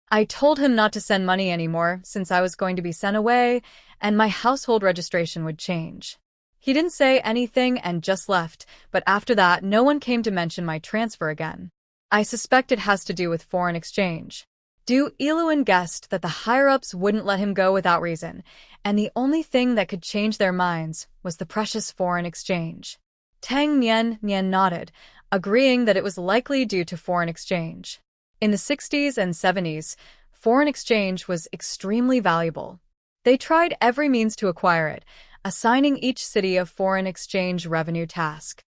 I told him not to send money anymore since I was going to be sent away and my household registration would change. He didn't say anything and just left, but after that no one came to mention my transfer again. I suspect it has to do with foreign exchange. Du Yiluan guessed that the higher-ups wouldn't let him go without reason, and the only thing that could change their minds was the precious foreign exchange. Tang Nian nodded, agreeing that it was likely due to foreign exchange. In the 60s and 70s, foreign exchange was extremely valuable. They tried every means to acquire it, assigning each city a foreign exchange revenue task.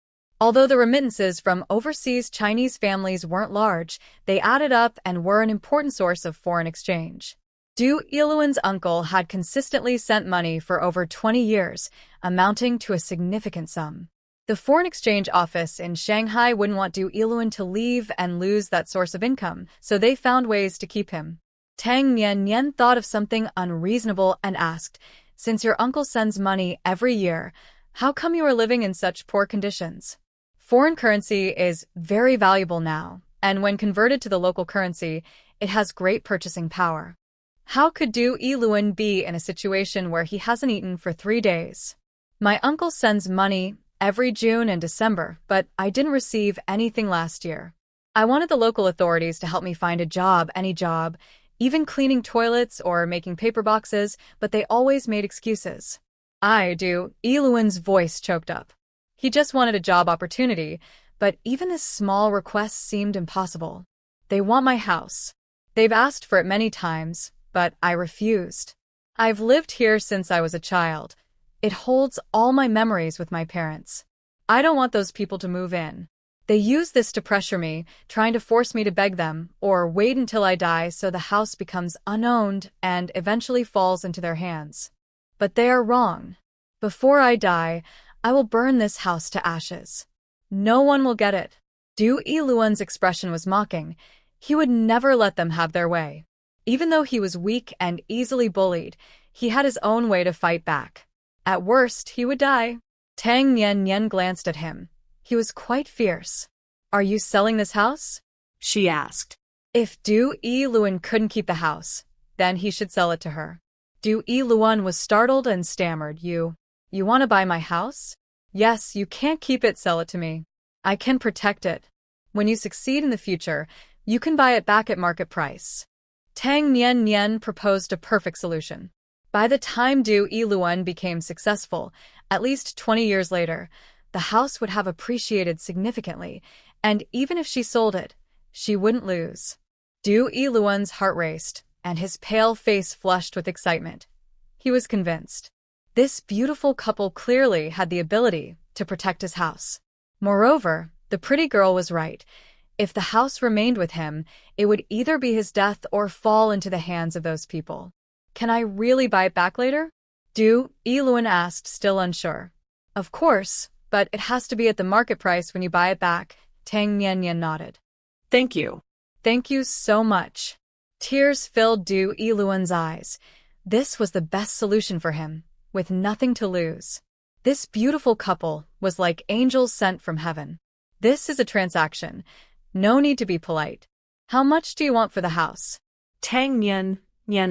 Although the remittances from overseas Chinese families weren't large, they added up and were an important source of foreign exchange. Du Yiluan's uncle had consistently sent money for over 20 years, amounting to a significant sum. The foreign exchange office in Shanghai wouldn't want Du Yiluan to leave and lose that source of income, so they found ways to keep him. Tang Nian thought of something unreasonable and asked, "Since your uncle sends money every year, how come you are living in such poor conditions?" Foreign currency is very valuable now, and when converted to the local currency, it has great purchasing power. How could Du Yiluan be in a situation where he hasn't eaten for 3 days? My uncle sends money every June and December, but I didn't receive anything last year. I wanted the local authorities to help me find a job, any job, even cleaning toilets or making paper boxes, but they always made excuses. Du Yiluan's voice choked up. He just wanted a job opportunity, but even this small request seemed impossible. They want my house. They've asked for it many times, but I refused. I've lived here since I was a child. It holds all my memories with my parents. I don't want those people to move in. They use this to pressure me, trying to force me to beg them, or wait until I die so the house becomes unowned and eventually falls into their hands. But they are wrong. Before I die, I will burn this house to ashes. No one will get it. Du Yiluan's expression was mocking. He would never let them have their way. Even though he was weak and easily bullied, he had his own way to fight back. At worst, he would die. Tang Nian glanced at him. He was quite fierce. "Are you selling this house?" she asked. If Du Yiluan couldn't keep the house, then he should sell it to her. Du Yiluan was startled and stammered, You want to buy my house? Yes, you can't keep it, sell it to me. I can protect it. When you succeed in the future, You can buy it back at market price. Tang Nian proposed a perfect solution. By the time Du Yiluan became successful, at least 20 years later, the house would have appreciated significantly, and even if she sold it, she wouldn't lose. Du Yiluan's heart raced, and his pale face flushed with excitement. He was convinced. This beautiful couple clearly had the ability to protect his house. Moreover, the pretty girl was right. If the house remained with him, it would either be his death or fall into the hands of those people. Can I really buy it back later? Du Yiluan asked, still unsure. Of course, but it has to be at the market price when you buy it back. Tang Nian nodded. Thank you. Thank you so much. Tears filled Du Yiluan's eyes. This was the best solution for him, with nothing to lose. This beautiful couple was like angels sent from heaven. This is a transaction. No need to be polite. How much do you want for the house? Tang Nian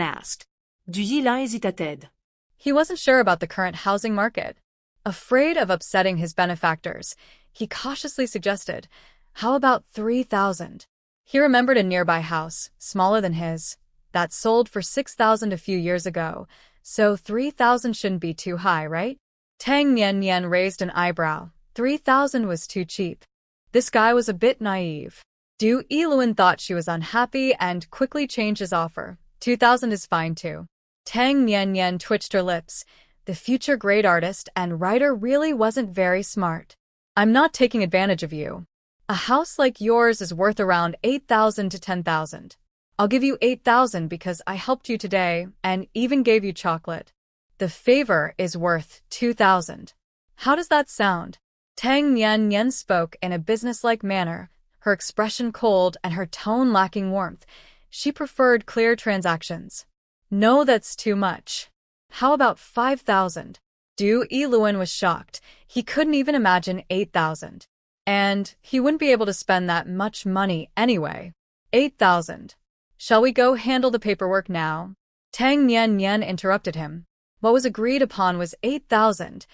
asked. Du Yilan hésita-t-elle. He wasn't sure about the current housing market. Afraid of upsetting his benefactors, he cautiously suggested, how about 3,000? He remembered a nearby house, smaller than his, that sold for 6,000 a few years ago, so 3,000 shouldn't be too high, right? Tang Nian raised an eyebrow. 3,000 was too cheap. This guy was a bit naive. Du Yiluan thought she was unhappy and quickly changed his offer. 2,000 is fine too. Tang Nian twitched her lips. The future great artist and writer really wasn't very smart. I'm not taking advantage of you. A house like yours is worth around 8,000 to 10,000. I'll give you 8,000 because I helped you today and even gave you chocolate. The favor is worth 2,000. How does that sound? Tang Nian spoke in a businesslike manner, her expression cold and her tone lacking warmth. She preferred clear transactions. No, that's too much. How about 5,000? Du Yiluan was shocked. He couldn't even imagine 8,000. And he wouldn't be able to spend that much money anyway. 8,000. Shall we go handle the paperwork now? Tang Nian interrupted him. What was agreed upon was 8,000.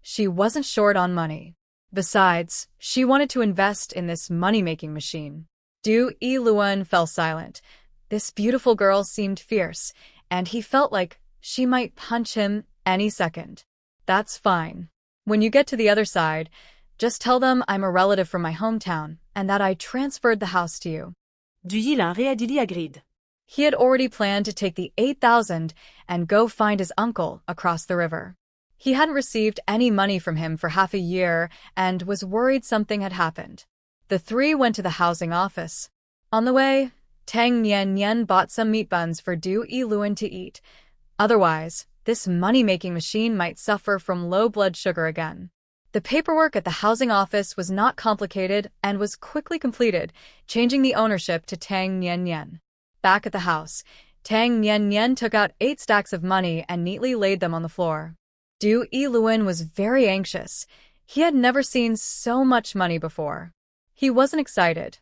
She wasn't short on money. Besides, she wanted to invest in this money-making machine. Du Yiluan fell silent. This beautiful girl seemed fierce, and he felt like she might punch him any second. That's fine. When you get to the other side, just tell them I'm a relative from my hometown and that I transferred the house to you. Du Yilan réadili agreed. He had already planned to take the 8,000 and go find his uncle across the river. He hadn't received any money from him for half a year and was worried something had happened. The three went to the housing office. On the way, Tang Nian bought some meat buns for Du Yiluan to eat. Otherwise, this money-making machine might suffer from low blood sugar again. The paperwork at the housing office was not complicated and was quickly completed, changing the ownership to Tang Nian. Back at the house, Tang Nian took out 8 stacks of money and neatly laid them on the floor. Du Yiluan was very anxious. He had never seen so much money before. He wasn't excited.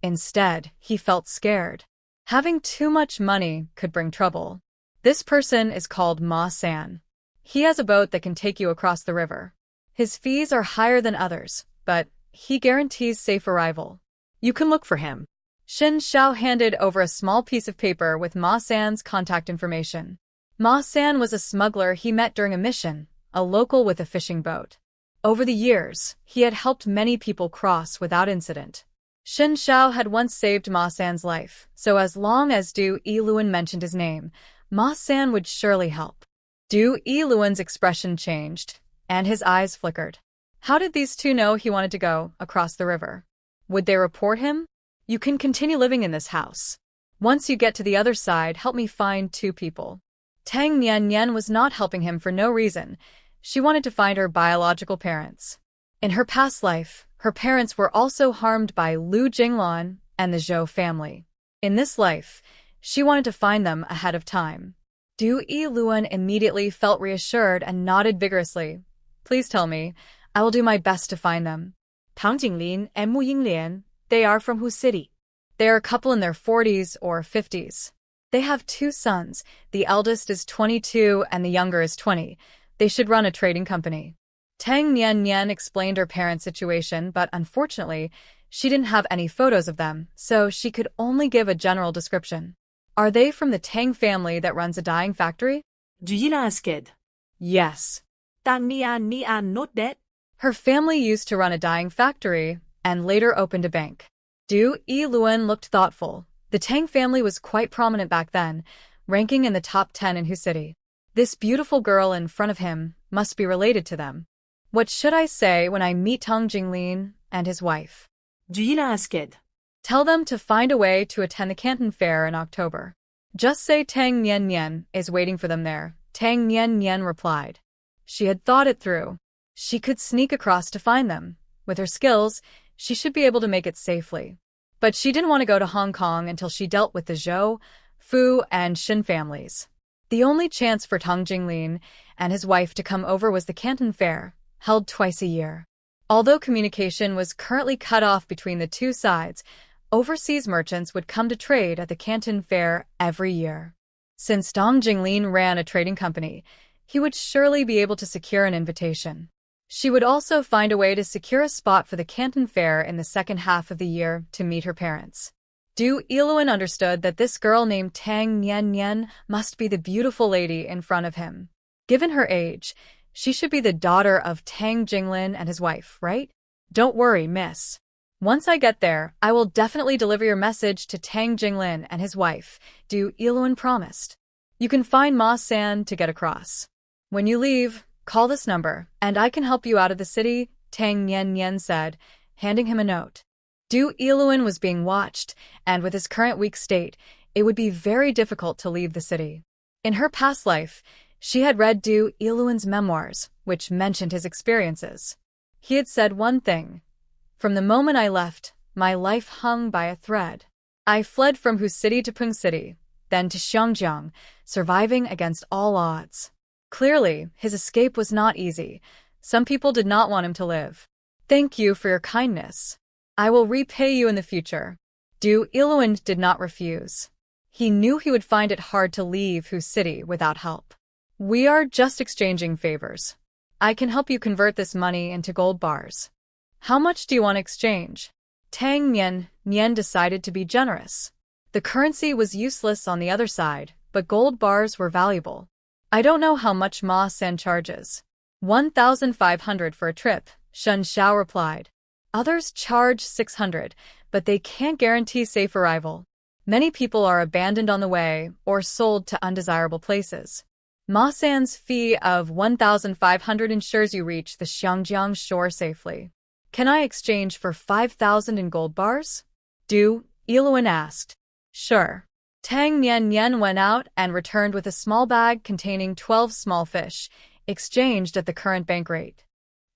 Instead, he felt scared. Having too much money could bring trouble. This person is called Ma San. He has a boat that can take you across the river. His fees are higher than others, but he guarantees safe arrival. You can look for him. Xin Xiao handed over a small piece of paper with Ma San's contact information. Ma San was a smuggler he met during a mission, a local with a fishing boat. Over the years, he had helped many people cross without incident. Xin Xiao had once saved Ma San's life, so as long as Du Yiluan mentioned his name, Ma San would surely help. Du Yiluan's expression changed, and his eyes flickered. How did these two know he wanted to go across the river? Would they report him? You can continue living in this house. Once you get to the other side, help me find 2 people. Tang Nian was not helping him for no reason. She wanted to find her biological parents. In her past life, her parents were also harmed by Lu Jinglan and the Zhou family. In this life, she wanted to find them ahead of time. Du Yiluan immediately felt reassured and nodded vigorously. Please tell me. I will do my best to find them. Tang Jinglin and Mu Yinglian, they are from whose city? They are a couple in their 40s or 50s. They have 2 sons. The eldest is 22 and the younger is 20. They should run a trading company. Tang Nian explained her parents' situation, but unfortunately, She didn't have any photos of them, so she could only give a general description. Are they from the Tang family that runs a dyeing factory? Duyila asked. Yes. Tang Nian not that. Her family used to run a dyeing factory and later opened a bank. Du Yiluan looked thoughtful. The Tang family was quite prominent back then, ranking in the top 10 in Hu City. This beautiful girl in front of him must be related to them. What should I say when I meet Tang Jinglin and his wife? Duyila asked. Tell them to find a way to attend the Canton Fair in October. Just say Tang Nian Nian is waiting for them there. Tang Nian Nian replied. She had thought it through. She could sneak across to find them. With her skills, she should be able to make it safely. But she didn't want to go to Hong Kong until she dealt with the Zhou, Fu, and Xin families. The only chance for Tang Jinglin and his wife to come over was the Canton Fair, held twice a year. Although communication was currently cut off between the two sides, overseas merchants would come to trade at the Canton Fair every year. Since Tang Jinglin ran a trading company, he would surely be able to secure an invitation. She would also find a way to secure a spot for the Canton Fair in the second half of the year to meet her parents. Du Yiluan understood that this girl named Tang Nian Nian must be the beautiful lady in front of him. Given her age, she should be the daughter of Tang Jinglin and his wife, right? Don't worry, miss. Once I get there, I will definitely deliver your message to Tang Jinglin and his wife, Du Yiluan promised. You can find Ma San to get across. When you leave, call this number, and I can help you out of the city, Tang Nian Nian said, handing him a note. Du Yiluan was being watched, and with his current weak state, it would be very difficult to leave the city. In her past life, she had read Du Yiluan's memoirs, which mentioned his experiences. He had said one thing. From the moment I left, my life hung by a thread. I fled from Hu City to Peng City, then to Xiangjiang, surviving against all odds. Clearly, his escape was not easy. Some people did not want him to live. Thank you for your kindness. I will repay you in the future. Du Yiluan did not refuse. He knew he would find it hard to leave Hu City without help. We are just exchanging favors. I can help you convert this money into gold bars. How much do you want to exchange? Tang Nian decided to be generous. The currency was useless on the other side, but gold bars were valuable. I don't know how much Ma San charges. 1,500 for a trip, Shen Xiao replied. Others charge 600, but they can't guarantee safe arrival. Many people are abandoned on the way or sold to undesirable places. Ma San's fee of 1,500 ensures you reach the Xiangjiang shore safely. Can I exchange for 5,000 in gold bars? Du Yiluan asked. Sure. Tang Nian went out and returned with a small bag containing 12 small fish, exchanged at the current bank rate.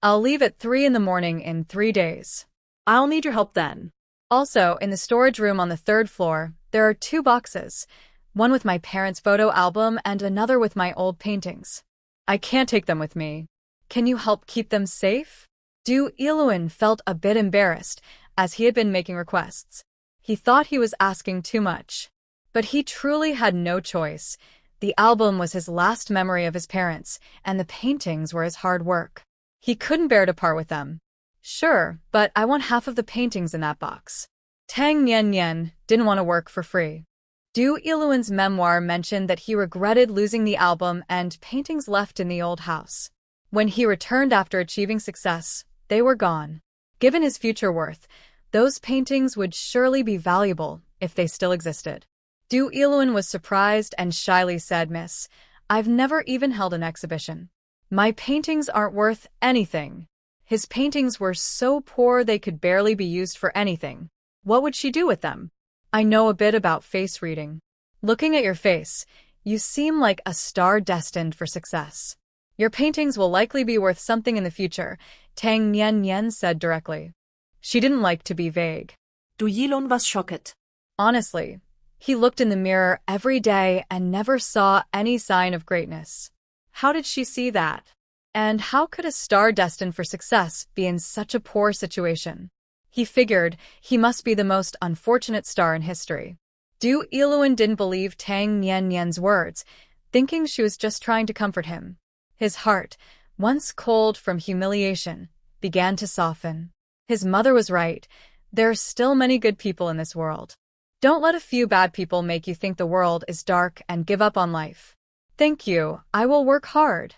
I'll leave at 3 in the morning in 3 days. I'll need your help then. Also, in the storage room on the 3rd floor, there are 2 boxes, one with my parents' photo album and another with my old paintings. I can't take them with me. Can you help keep them safe? Du Yiluan felt a bit embarrassed, as he had been making requests. He thought he was asking too much. But he truly had no choice. The album was his last memory of his parents, and the paintings were his hard work. He couldn't bear to part with them. Sure, but I want half of the paintings in that box. Tang Nian didn't want to work for free. Du Yiluan's memoir mentioned that he regretted losing the album and paintings left in the old house. When he returned after achieving success, they were gone. Given his future worth, those paintings would surely be valuable if they still existed. Du Yiluan was surprised and shyly said, Miss, I've never even held an exhibition. My paintings aren't worth anything. His paintings were so poor they could barely be used for anything. What would she do with them? I know a bit about face reading. Looking at your face, you seem like a star destined for success. Your paintings will likely be worth something in the future, Tang Nian said directly. She didn't like to be vague. Du Yiluan was shocked. Honestly, he looked in the mirror every day and never saw any sign of greatness. How did she see that? And how could a star destined for success be in such a poor situation? He figured he must be the most unfortunate star in history. Du Yiluan didn't believe Tang Nian's words, thinking she was just trying to comfort him. His heart, once cold from humiliation, began to soften. His mother was right. There are still many good people in this world. Don't let a few bad people make you think the world is dark and give up on life. Thank you, I will work hard.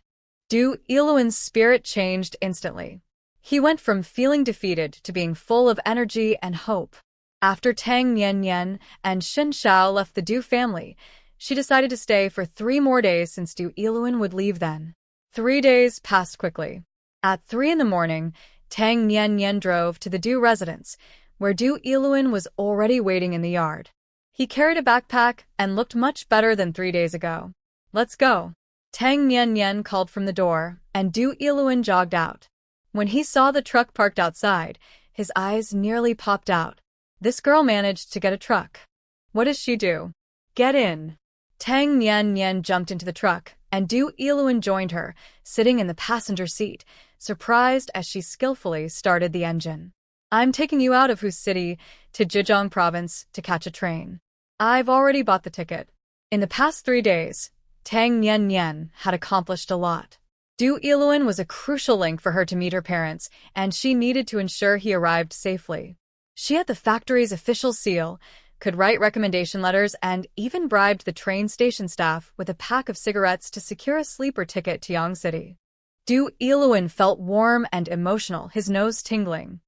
Du Iluan's spirit changed instantly. He went from feeling defeated to being full of energy and hope. After Tang Nian and Shen Xiao left the Du family, she decided to stay for 3 more days since Du Iluan would leave then. 3 days passed quickly. At 3 in the morning, Tang Nian drove to the Du residence, where Du Iluan was already waiting in the yard. He carried a backpack and looked much better than 3 days ago. Let's go. Tang Nian called from the door, and Du Iluan jogged out. When he saw the truck parked outside, his eyes nearly popped out. This girl managed to get a truck. What does she do? Get in. Tang Nian jumped into the truck, and Du Iluan joined her, sitting in the passenger seat, surprised as she skillfully started the engine. I'm taking you out of Hu City to Zhejiang province to catch a train. I've already bought the ticket. In the past 3 days, Tang Nian had accomplished a lot. Du Iluan was a crucial link for her to meet her parents, and she needed to ensure he arrived safely. She had the factory's official seal, could write recommendation letters, and even bribed the train station staff with a pack of cigarettes to secure a sleeper ticket to Yang City. Du Iluan felt warm and emotional, his nose tingling.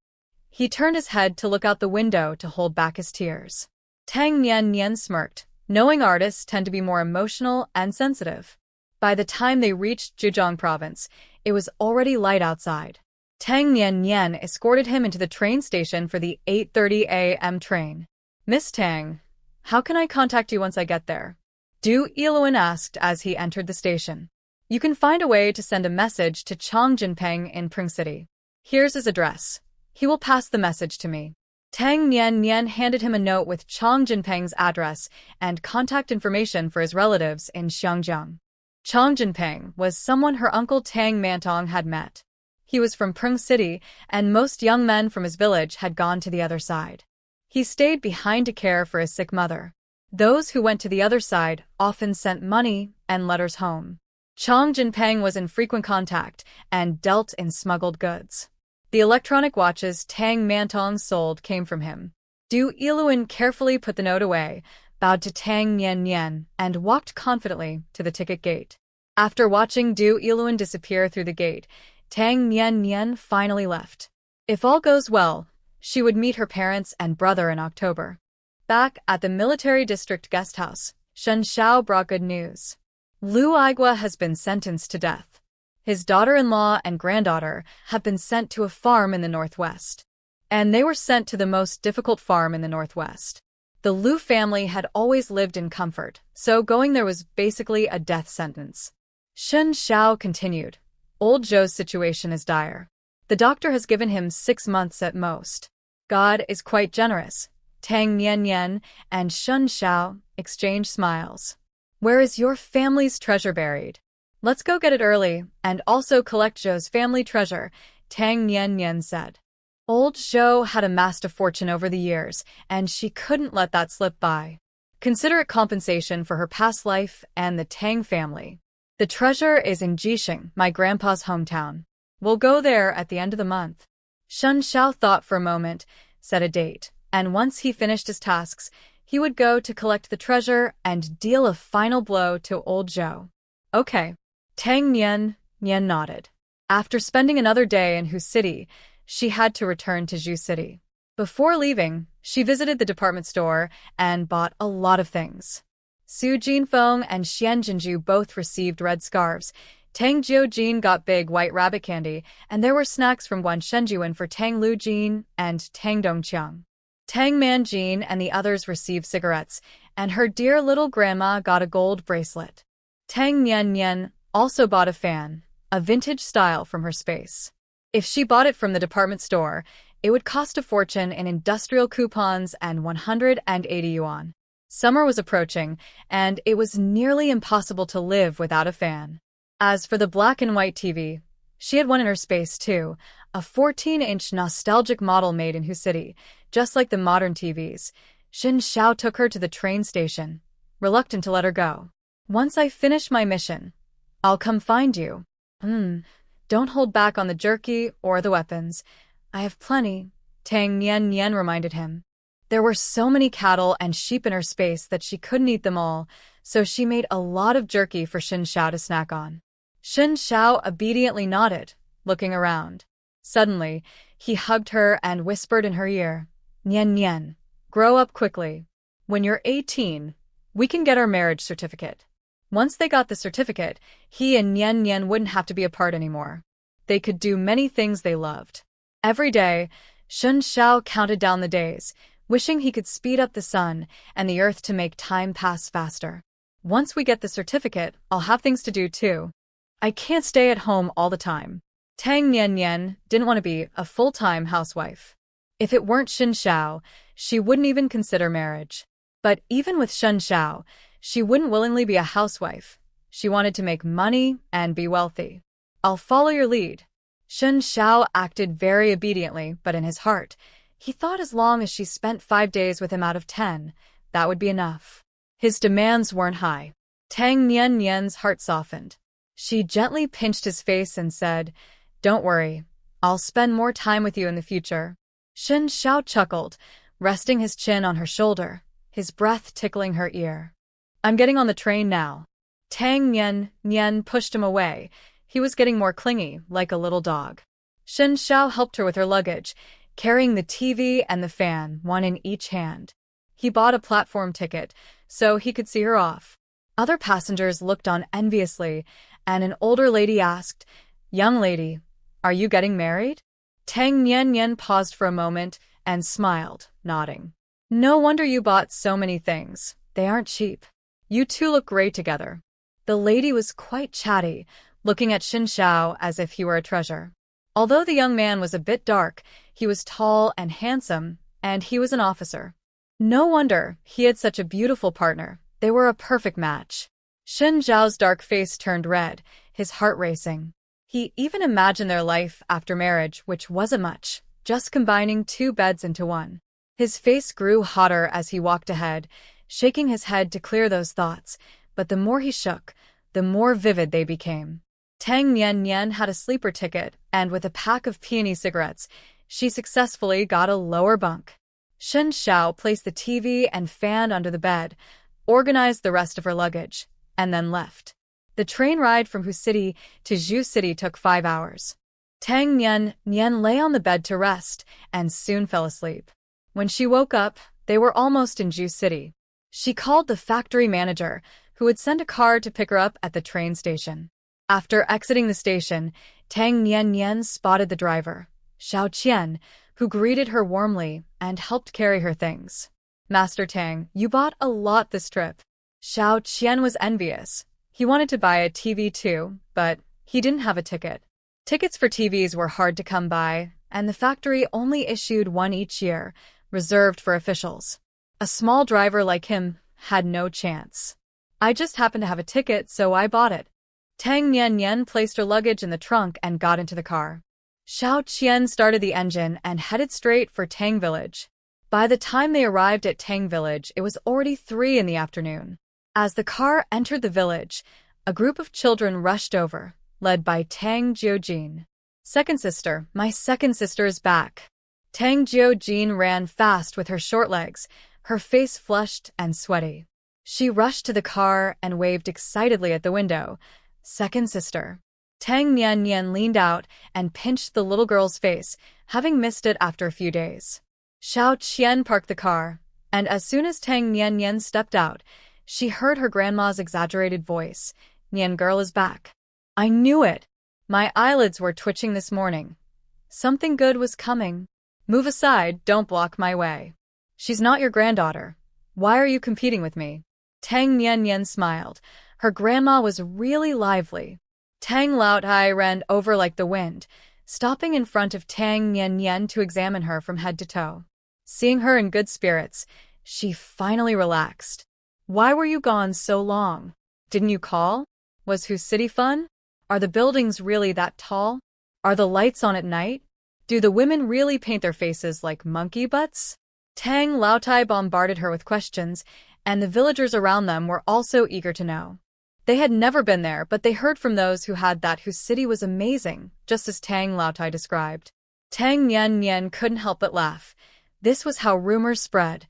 He turned his head to look out the window to hold back his tears. Tang Nian smirked, knowing artists tend to be more emotional and sensitive. By the time they reached Zhejiang province, it was already light outside. Tang Nian escorted him into the train station for the 8:30 a.m. train. Miss Tang, how can I contact you once I get there? Du Iluan asked as he entered the station. You can find a way to send a message to Chang Jinpeng in Pring City. Here's his address. He will pass the message to me. Tang Nian handed him a note with Chang Jinpeng's address and contact information for his relatives in Xiangjiang. Chang Jinpeng was someone her uncle Tang Mantong had met. He was from Pring City, and most young men from his village had gone to the other side. He stayed behind to care for his sick mother. Those who went to the other side often sent money and letters home. Chang Jinpeng was in frequent contact and dealt in smuggled goods. The electronic watches Tang Mantong sold came from him. Du Iluan carefully put the note away, bowed to Tang Nian, and walked confidently to the ticket gate. After watching Du Iluan disappear through the gate, Tang Nian finally left. If all goes well, she would meet her parents and brother in October. Back at the military district guest house, Shen Xiao brought good news. Lu Igua has been sentenced to death. His daughter-in-law and granddaughter have been sent to a farm in the northwest. And they were sent to the most difficult farm in the northwest. The Lu family had always lived in comfort, so going there was basically a death sentence. Shen Xiao continued. Old Zhou's situation is dire. The doctor has given him 6 months at most. God is quite generous. Tang Nian and Shen Xiao exchanged smiles. Where is your family's treasure buried? Let's go get it early, and also collect Zhou's family treasure, Tang Nian said. Old Zhou had amassed a fortune over the years, and she couldn't let that slip by. Consider it compensation for her past life and the Tang family. The treasure is in Jixing, my grandpa's hometown. We'll go there at the end of the month. Shen Xiao thought for a moment, set a date, and once he finished his tasks, he would go to collect the treasure and deal a final blow to old Zhou. Okay. Tang Nian nodded. After spending another day in Hu City, she had to return to Zhu City. Before leaving, she visited the department store and bought a lot of things. Su Jinfeng and Xian Jinju both received red scarves. Tang Jiujin got big white rabbit candy, and there were snacks from Guan Shenjuan for Tang Lu Jin and Tang Dongqiang. Tang Manjin and the others received cigarettes, and her dear little grandma got a gold bracelet. Tang Nian also bought a fan, a vintage style from her space. If she bought it from the department store, it would cost a fortune in industrial coupons and 180 yuan. Summer was approaching, and it was nearly impossible to live without a fan. As for the black and white TV, she had one in her space too, a 14-inch nostalgic model made in Hu City, just like the modern TVs. Shen Xiao took her to the train station, reluctant to let her go. Once I finish my mission, I'll come find you. Don't hold back on the jerky or the weapons. I have plenty. Tang Nian reminded him. There were so many cattle and sheep in her space that she couldn't eat them all, so she made a lot of jerky for Xin Xiao to snack on. Xin Xiao obediently nodded, looking around. Suddenly, he hugged her and whispered in her ear, Nian, grow up quickly. When you're 18, we can get our marriage certificate. Once they got the certificate, he and Nian wouldn't have to be apart anymore. They could do many things they loved. Every day, Xin Xiao counted down the days, wishing he could speed up the sun and the earth to make time pass faster. Once we get the certificate, I'll have things to do too. I can't stay at home all the time. Tang Nian didn't want to be a full-time housewife. If it weren't Xin Xiao, she wouldn't even consider marriage. But even with Xin Xiao, she wouldn't willingly be a housewife. She wanted to make money and be wealthy. I'll follow your lead. Xin Xiao acted very obediently, but in his heart, he thought as long as she spent 5 days with him out of 10, that would be enough. His demands weren't high. Tang Nian's heart softened. She gently pinched his face and said, Don't worry, I'll spend more time with you in the future. Xin Xiao chuckled, resting his chin on her shoulder, his breath tickling her ear. I'm getting on the train now. Tang Nian pushed him away. He was getting more clingy, like a little dog. Xin Xiao helped her with her luggage, carrying the TV and the fan, one in each hand. He bought a platform ticket, so he could see her off. Other passengers looked on enviously, and an older lady asked, Young lady, are you getting married? Tang Nian paused for a moment and smiled, nodding. No wonder you bought so many things. They aren't cheap. You two look great together. The lady was quite chatty, looking at Xin Xiao as if he were a treasure. Although the young man was a bit dark, he was tall and handsome, and he was an officer. No wonder he had such a beautiful partner. They were a perfect match. Xin Xiao's dark face turned red, his heart racing. He even imagined their life after marriage, which wasn't much, just combining 2 beds into one. His face grew hotter as he walked ahead, shaking his head to clear those thoughts, but the more he shook, the more vivid they became. Tang Nian had a sleeper ticket, and with a pack of peony cigarettes, she successfully got a lower bunk. Xin Xiao placed the TV and fan under the bed, organized the rest of her luggage, and then left. The train ride from Hu City to Zhu City took 5 hours. Tang Nian lay on the bed to rest and soon fell asleep. When she woke up, they were almost in Zhu City. She called the factory manager, who would send a car to pick her up at the train station. After exiting the station, Tang Nian spotted the driver, Xiao Qian, who greeted her warmly and helped carry her things. Master Tang, you bought a lot this trip. Xiao Qian was envious. He wanted to buy a TV too, but he didn't have a ticket. Tickets for TVs were hard to come by, and the factory only issued one each year, reserved for officials. A small driver like him had no chance. I just happened to have a ticket, so I bought it. Tang Nian placed her luggage in the trunk and got into the car. Xiao Qian started the engine and headed straight for Tang Village. By the time they arrived at Tang Village, it was already 3 in the afternoon. As the car entered the village, a group of children rushed over, led by Tang Jiojin. Second sister, my second sister is back. Tang Jiojin ran fast with her short legs, her face flushed and sweaty. She rushed to the car and waved excitedly at the window. Second sister. Tang Nian leaned out and pinched the little girl's face, having missed it after a few days. Xiao Qian parked the car, and as soon as Tang Nian stepped out, she heard her grandma's exaggerated voice. Nian girl is back. I knew it. My eyelids were twitching this morning. Something good was coming. Move aside, don't block my way. She's not your granddaughter. Why are you competing with me? Tang Nian smiled. Her grandma was really lively. Tang Laotai ran over like the wind, stopping in front of Tang Nian to examine her from head to toe. Seeing her in good spirits, she finally relaxed. Why were you gone so long? Didn't you call? Was Hu City fun? Are the buildings really that tall? Are the lights on at night? Do the women really paint their faces like monkey butts? Tang Laotai bombarded her with questions, and the villagers around them were also eager to know. They had never been there, but they heard from those who had that Hu City was amazing, just as Tang Laotai described. Tang Nian couldn't help but laugh. This was how rumors spread.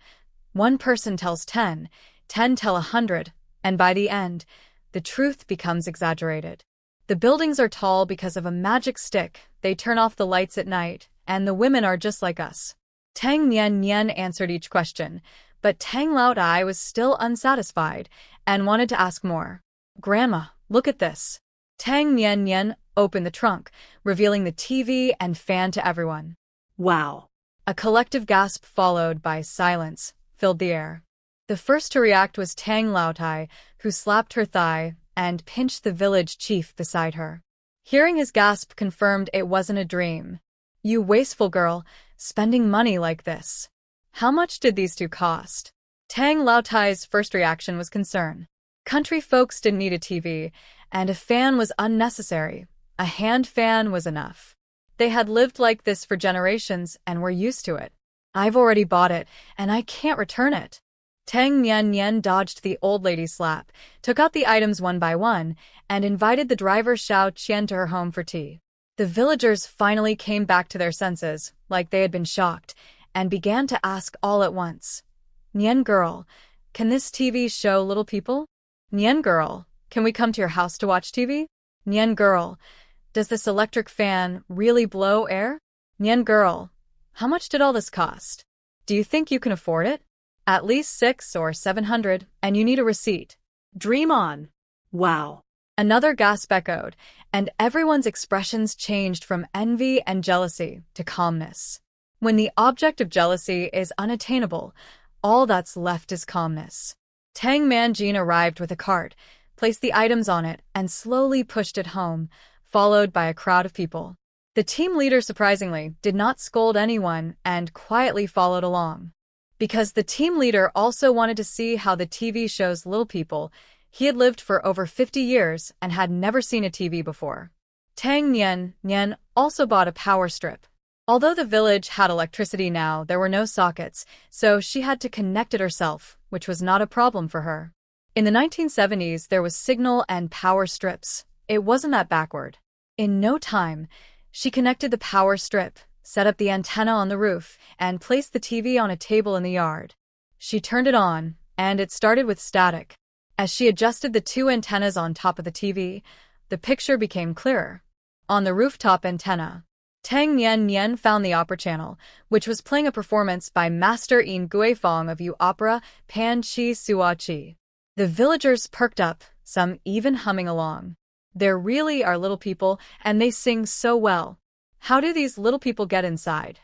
One person tells 10, 10 tell 100, and by the end, the truth becomes exaggerated. The buildings are tall because of a magic stick, they turn off the lights at night, and the women are just like us. Tang Nian answered each question, but Tang Laotai was still unsatisfied and wanted to ask more. Grandma, look at this. Tang Nian opened the trunk, revealing the TV and fan to everyone. Wow. A collective gasp followed by silence filled the air. The first to react was Tang Laotai, who slapped her thigh and pinched the village chief beside her. Hearing his gasp confirmed it wasn't a dream. You wasteful girl, spending money like this. How much did these two cost? Tang Laotai's first reaction was concern. Country folks didn't need a TV, and a fan was unnecessary. A hand fan was enough. They had lived like this for generations and were used to it. I've already bought it, and I can't return it. Tang Nian dodged the old lady's slap, took out the items one by one, and invited the driver Xiao Qian to her home for tea. The villagers finally came back to their senses, like they had been shocked, and began to ask all at once. Nian girl, can this TV show little people? Nian girl, can we come to your house to watch TV? Nian girl, does this electric fan really blow air? Nian girl, how much did all this cost? Do you think you can afford it? At least 600 or 700, and you need a receipt. Dream on. Wow. Another gasp echoed, and everyone's expressions changed from envy and jealousy to calmness. When the object of jealousy is unattainable, all that's left is calmness. Tang Manjin arrived with a cart, placed the items on it, and slowly pushed it home, followed by a crowd of people. The team leader, surprisingly, did not scold anyone and quietly followed along. Because the team leader also wanted to see how the TV shows little people, he had lived for over 50 years and had never seen a TV before. Tang Nian also bought a power strip. Although the village had electricity now, there were no sockets, so she had to connect it herself, which was not a problem for her. In the 1970s, there was signal and power strips. It wasn't that backward. In no time, she connected the power strip, set up the antenna on the roof, and placed the TV on a table in the yard. She turned it on, and it started with static. As she adjusted the two antennas on top of the TV, the picture became clearer. On the rooftop antenna, Tang Nian found the opera channel, which was playing a performance by Master Yin Guifeng of Yu Opera Pan Chi Sua Chi. The villagers perked up, some even humming along. There really are little people, and they sing so well. How do these little people get inside?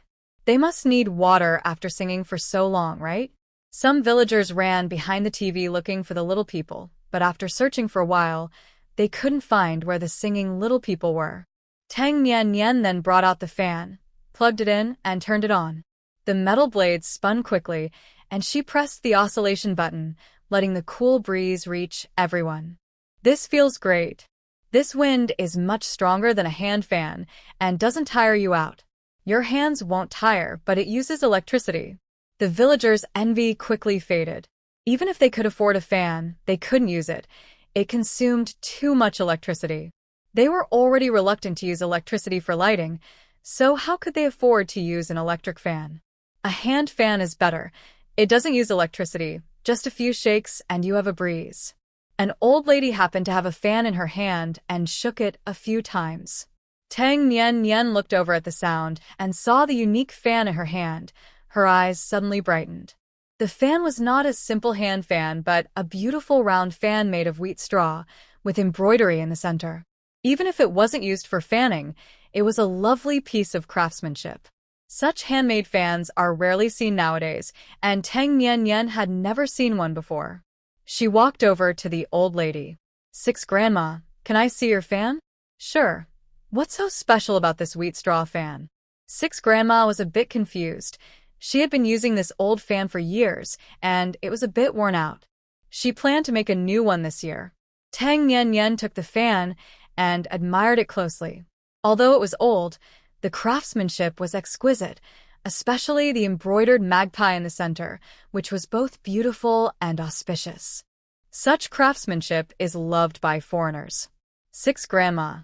They must need water after singing for so long, right? Some villagers ran behind the TV looking for the little people, but after searching for a while, they couldn't find where the singing little people were. Tang Nian then brought out the fan, plugged it in, and turned it on. The metal blades spun quickly, and she pressed the oscillation button, letting the cool breeze reach everyone. This feels great. This wind is much stronger than a hand fan and doesn't tire you out. Your hands won't tire, but it uses electricity. The villagers' envy quickly faded. Even if they could afford a fan, they couldn't use it. It consumed too much electricity. They were already reluctant to use electricity for lighting, so how could they afford to use an electric fan? A hand fan is better. It doesn't use electricity, just a few shakes and you have a breeze. An old lady happened to have a fan in her hand and shook it a few times. Tang Nian looked over at the sound and saw the unique fan in her hand. Her eyes suddenly brightened. The fan was not a simple hand fan, but a beautiful round fan made of wheat straw, with embroidery in the center. Even if it wasn't used for fanning, it was a lovely piece of craftsmanship. Such handmade fans are rarely seen nowadays, and Tang Nian had never seen one before. She walked over to the old lady. "Six Grandma, can I see your fan?" "Sure. What's so special about this wheat straw fan?" Six Grandma was a bit confused. She had been using this old fan for years, and it was a bit worn out. She planned to make a new one this year. Tang Nian took the fan and admired it closely. Although it was old, the craftsmanship was exquisite, especially the embroidered magpie in the center, which was both beautiful and auspicious. Such craftsmanship is loved by foreigners. "Six Grandma,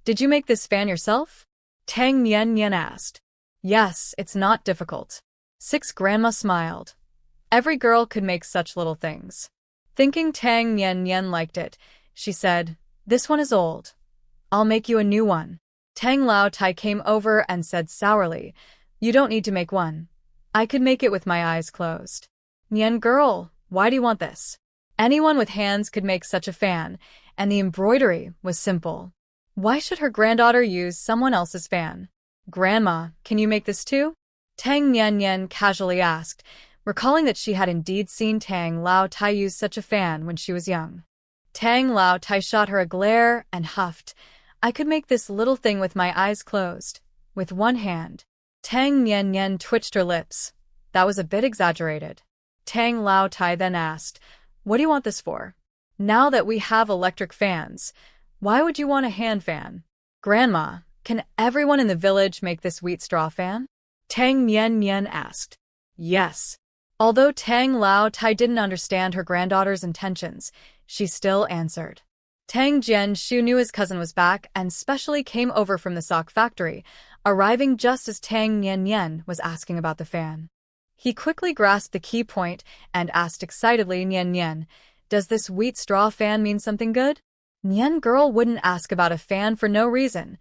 did you make this fan yourself?" Tang Nian asked. Yes, it's not difficult. 6 Grandma smiled. Every girl could make such little things. Thinking Tang Nian Nian liked it, she said, "This one is old. I'll make you a new one." Tang Lao Tai came over and said sourly, "You don't need to make one. I could make it with my eyes closed." "Nian girl, why do you want this?" Anyone with hands could make such a fan, and the embroidery was simple. Why should her granddaughter use someone else's fan? "Grandma, can you make this too?" Tang Nian Nian casually asked, recalling that she had indeed seen Tang Lao Tai use such a fan when she was young. Tang Lao Tai shot her a glare and huffed, "I could make this little thing with my eyes closed, with one hand." Tang Nian Nian twitched her lips. That was a bit exaggerated. Tang Lao Tai then asked, "What do you want this for? Now that we have electric fans, why would you want a hand fan?" "Grandma, can everyone in the village make this wheat straw fan?" Tang Nian Nian asked. Yes. Although Tang Lao Tai didn't understand her granddaughter's intentions, she still answered. Tang Jianshu knew his cousin was back and specially came over from the sock factory, arriving just as Tang Nian Nian was asking about the fan. He quickly grasped the key point and asked excitedly, "Nian Nian, does this wheat straw fan mean something good?" Nian girl wouldn't ask about a fan for no reason.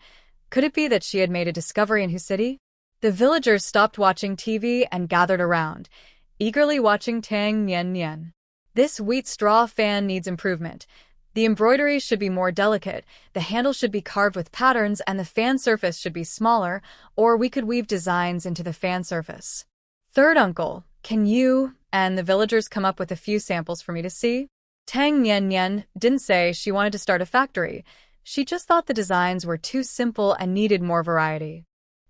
Could it be that she had made a discovery in whose city? The villagers stopped watching TV and gathered around, eagerly watching Tang Nian Nian. "This wheat straw fan needs improvement. The embroidery should be more delicate, the handle should be carved with patterns, and the fan surface should be smaller, or we could weave designs into the fan surface. Third uncle, can you and the villagers come up with a few samples for me to see?" Tang Nian Nian didn't say she wanted to start a factory. She just thought the designs were too simple and needed more variety.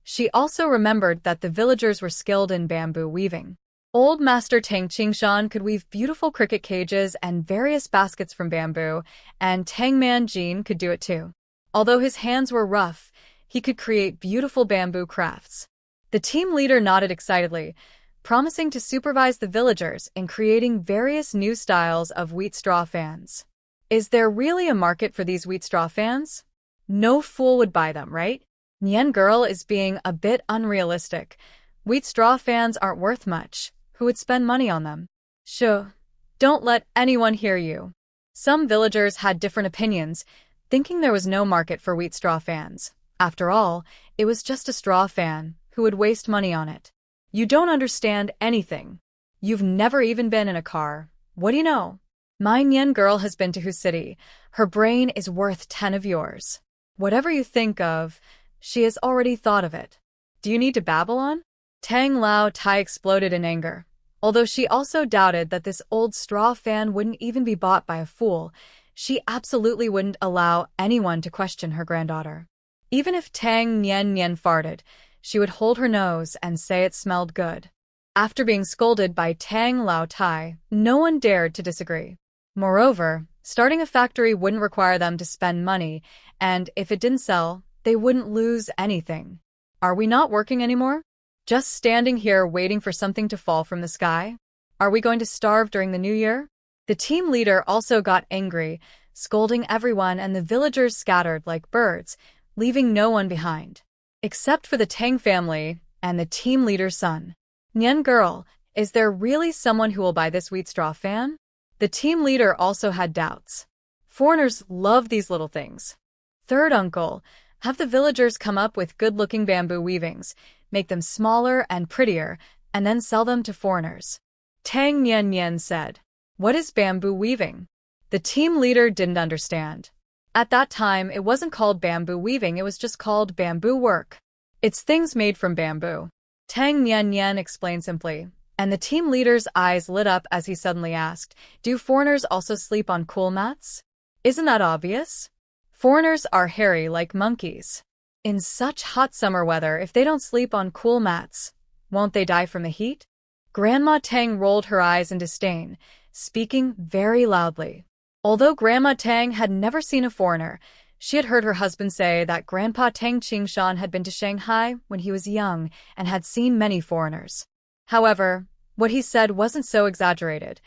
She also remembered that the villagers were skilled in bamboo weaving. Old Master Tang Qingshan could weave beautiful cricket cages and various baskets from bamboo, and Tang Man Jin could do it too. Although his hands were rough, he could create beautiful bamboo crafts. The team leader nodded excitedly, promising to supervise the villagers in creating various new styles of wheat straw fans. Is there really a market for these wheat straw fans? No fool would buy them, right? Nian girl is being a bit unrealistic. Wheat straw fans aren't worth much. Who would spend money on them? Sure. Don't let anyone hear you. Some villagers had different opinions, thinking there was no market for wheat straw fans. After all, it was just a straw fan. Who would waste money on it? You don't understand anything. You've never even been in a car. What do you know? My Nian girl has been to whose city. Her brain is worth 10 of yours. Whatever you think of, she has already thought of it. Do you need to babble on? Tang Lao Tai exploded in anger. Although she also doubted that this old straw fan wouldn't even be bought by a fool, she absolutely wouldn't allow anyone to question her granddaughter. Even if Tang Nian Nian farted, she would hold her nose and say it smelled good. After being scolded by Tang Lao Tai, no one dared to disagree. Moreover, starting a factory wouldn't require them to spend money, and if it didn't sell, they wouldn't lose anything. Are we not working anymore? Just standing here waiting for something to fall from the sky? Are we going to starve during the new year? The team leader also got angry, scolding everyone, and the villagers scattered like birds, leaving no one behind. Except for the Tang family and the team leader's son. Nian girl, is there really someone who will buy this wheat straw fan? The team leader also had doubts. Foreigners love these little things. Third uncle, have the villagers come up with good-looking bamboo weavings, make them smaller and prettier, and then sell them to foreigners. Tang Nian Nian said. What is bamboo weaving? The team leader didn't understand. At that time, it wasn't called bamboo weaving, it was just called bamboo work. It's things made from bamboo. Tang Nian Nian explained simply, and the team leader's eyes lit up as he suddenly asked, do foreigners also sleep on cool mats? Isn't that obvious? Foreigners are hairy like monkeys. In such hot summer weather, if they don't sleep on cool mats, won't they die from the heat? Grandma Tang rolled her eyes in disdain, speaking very loudly. Although Grandma Tang had never seen a foreigner, she had heard her husband say that Grandpa Tang Qingshan had been to Shanghai when he was young and had seen many foreigners. However, what he said wasn't so exaggerated.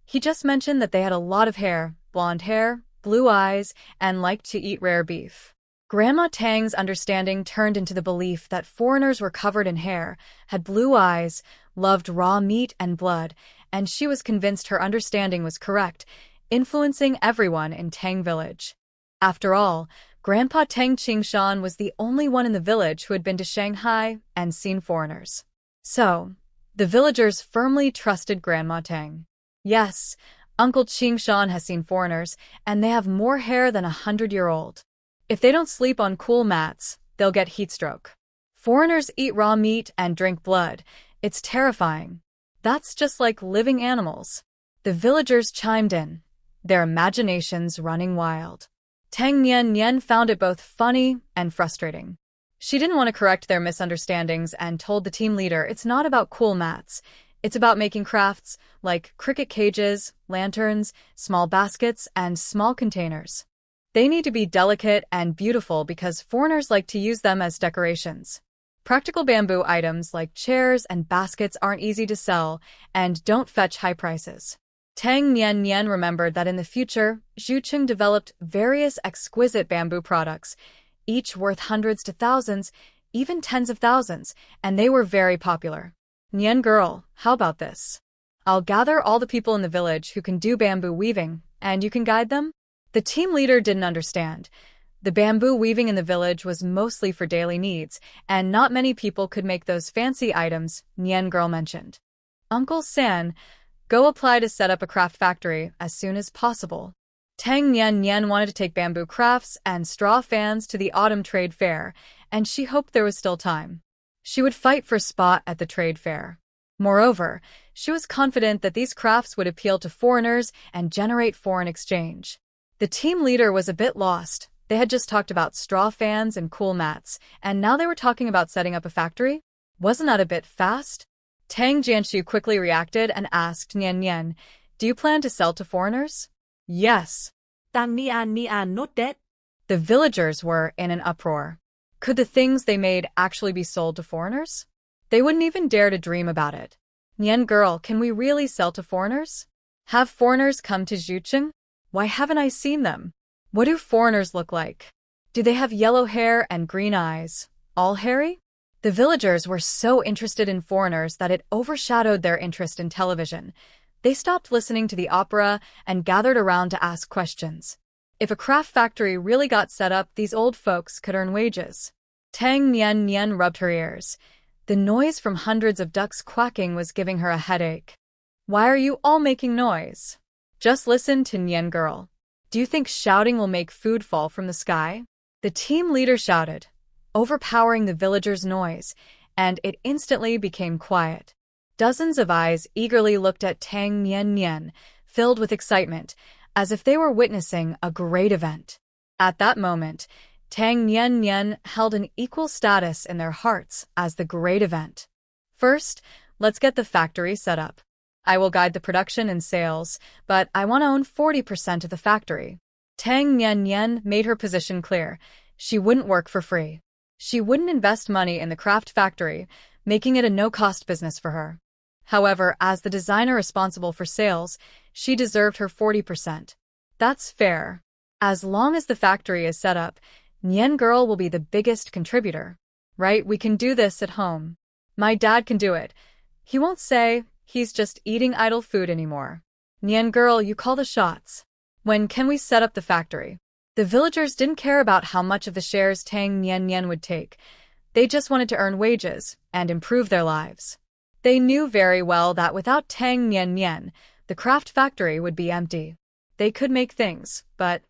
He just mentioned that they had a lot of hair, blonde hair, blue eyes, and liked to eat rare beef. Grandma Tang's understanding turned into the belief that foreigners were covered in hair, had blue eyes, loved raw meat and blood, and she was convinced her understanding was correct, influencing everyone in Tang village. After all, Grandpa Tang Qingshan was the only one in the village who had been to Shanghai and seen foreigners. So, the villagers firmly trusted Grandma Tang. Yes, Uncle Qingshan has seen foreigners, and they have more hair than 100-year-old. If they don't sleep on cool mats, they'll get heat stroke. Foreigners eat raw meat and drink blood. It's terrifying. That's just like living animals. The villagers chimed in, their imaginations running wild. Tang Nian found it both funny and frustrating. She didn't want to correct their misunderstandings and told the team leader it's not about cool mats. It's about making crafts like cricket cages, lanterns, small baskets, and small containers. They need to be delicate and beautiful because foreigners like to use them as decorations. Practical bamboo items like chairs and baskets aren't easy to sell and don't fetch high prices. Tang Nian remembered that in the future, Zhucheng developed various exquisite bamboo products, each worth hundreds to thousands, even tens of thousands, and they were very popular. Nian girl, how about this? I'll gather all the people in the village who can do bamboo weaving, and you can guide them? The team leader didn't understand. The bamboo weaving in the village was mostly for daily needs, and not many people could make those fancy items Nian girl mentioned. Uncle San, go apply to set up a craft factory as soon as possible. Tang Nian wanted to take bamboo crafts and straw fans to the autumn trade fair, and she hoped there was still time. She would fight for a spot at the trade fair. Moreover, she was confident that these crafts would appeal to foreigners and generate foreign exchange. The team leader was a bit lost. They had just talked about straw fans and cool mats, and now they were talking about setting up a factory? Wasn't that a bit fast? Tang Jianshu quickly reacted and asked Nian, do you plan to sell to foreigners? Yes. Tang Nian not that. The villagers were in an uproar. Could the things they made actually be sold to foreigners? They wouldn't even dare to dream about it. Nian girl, can we really sell to foreigners? Have foreigners come to Zhucheng? Why haven't I seen them? What do foreigners look like? Do they have yellow hair and green eyes? All hairy? The villagers were so interested in foreigners that it overshadowed their interest in television. They stopped listening to the opera and gathered around to ask questions. If a craft factory really got set up, these old folks could earn wages. Tang Nian rubbed her ears. The noise from hundreds of ducks quacking was giving her a headache. Why are you all making noise? Just listen to Nian girl. Do you think shouting will make food fall from the sky? The team leader shouted, overpowering the villagers' noise, and it instantly became quiet. Dozens of eyes eagerly looked at Tang Nian, filled with excitement, as if they were witnessing a great event. At that moment, Tang Nian held an equal status in their hearts as the great event. First, let's get the factory set up. I will guide the production and sales, but I want to own 40% of the factory. Tang Nian made her position clear. She wouldn't work for free. She wouldn't invest money in the craft factory, making it a no-cost business for her. However, as the designer responsible for sales, she deserved her 40%. That's fair. As long as the factory is set up, Nian girl will be the biggest contributor. Right? We can do this at home. My dad can do it. He won't say he's just eating idle food anymore. Nian girl, you call the shots. When can we set up the factory? The villagers didn't care about how much of the shares Tang Nian would take. They just wanted to earn wages and improve their lives. They knew very well that without Tang Nian, the craft factory would be empty. They could make things, but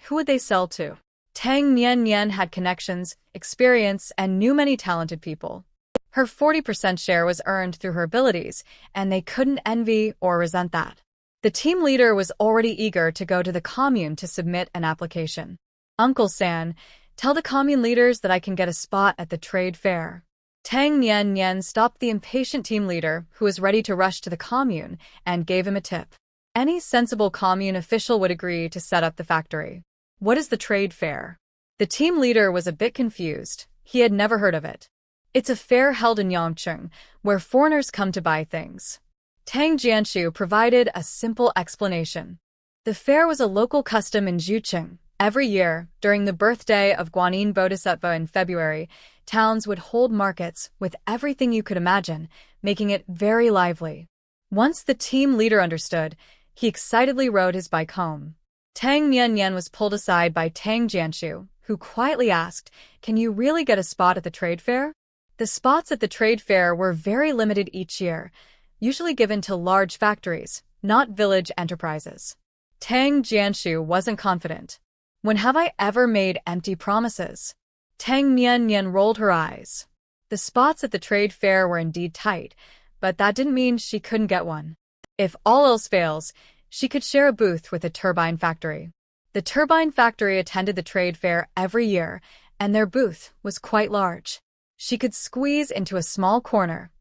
who would they sell to? Tang Nian had connections, experience, and knew many talented people. Her 40% share was earned through her abilities, and they couldn't envy or resent that. The team leader was already eager to go to the commune to submit an application. Uncle San, tell the commune leaders that I can get a spot at the trade fair. Tang Nian stopped the impatient team leader, who was ready to rush to the commune, and gave him a tip. Any sensible commune official would agree to set up the factory. What is the trade fair? The team leader was a bit confused. He had never heard of it. It's a fair held in Yangcheng, where foreigners come to buy things. Tang Jianshu provided a simple explanation. The fair was a local custom in Zhucheng, Every year, during the birthday of Guanyin Bodhisattva in February, towns would hold markets with everything you could imagine, making it very lively. Once the team leader understood, he excitedly rode his bike home. Tang Nian was pulled aside by Tang Jianshu, who quietly asked, "Can you really get a spot at the trade fair?" The spots at the trade fair were very limited each year, usually given to large factories, not village enterprises. Tang Jianshu wasn't confident. "When have I ever made empty promises?" Tang Nian rolled her eyes. The spots at the trade fair were indeed tight, but that didn't mean she couldn't get one. If all else fails, she could share a booth with a turbine factory. The turbine factory attended the trade fair every year, and their booth was quite large. She could squeeze into a small corner.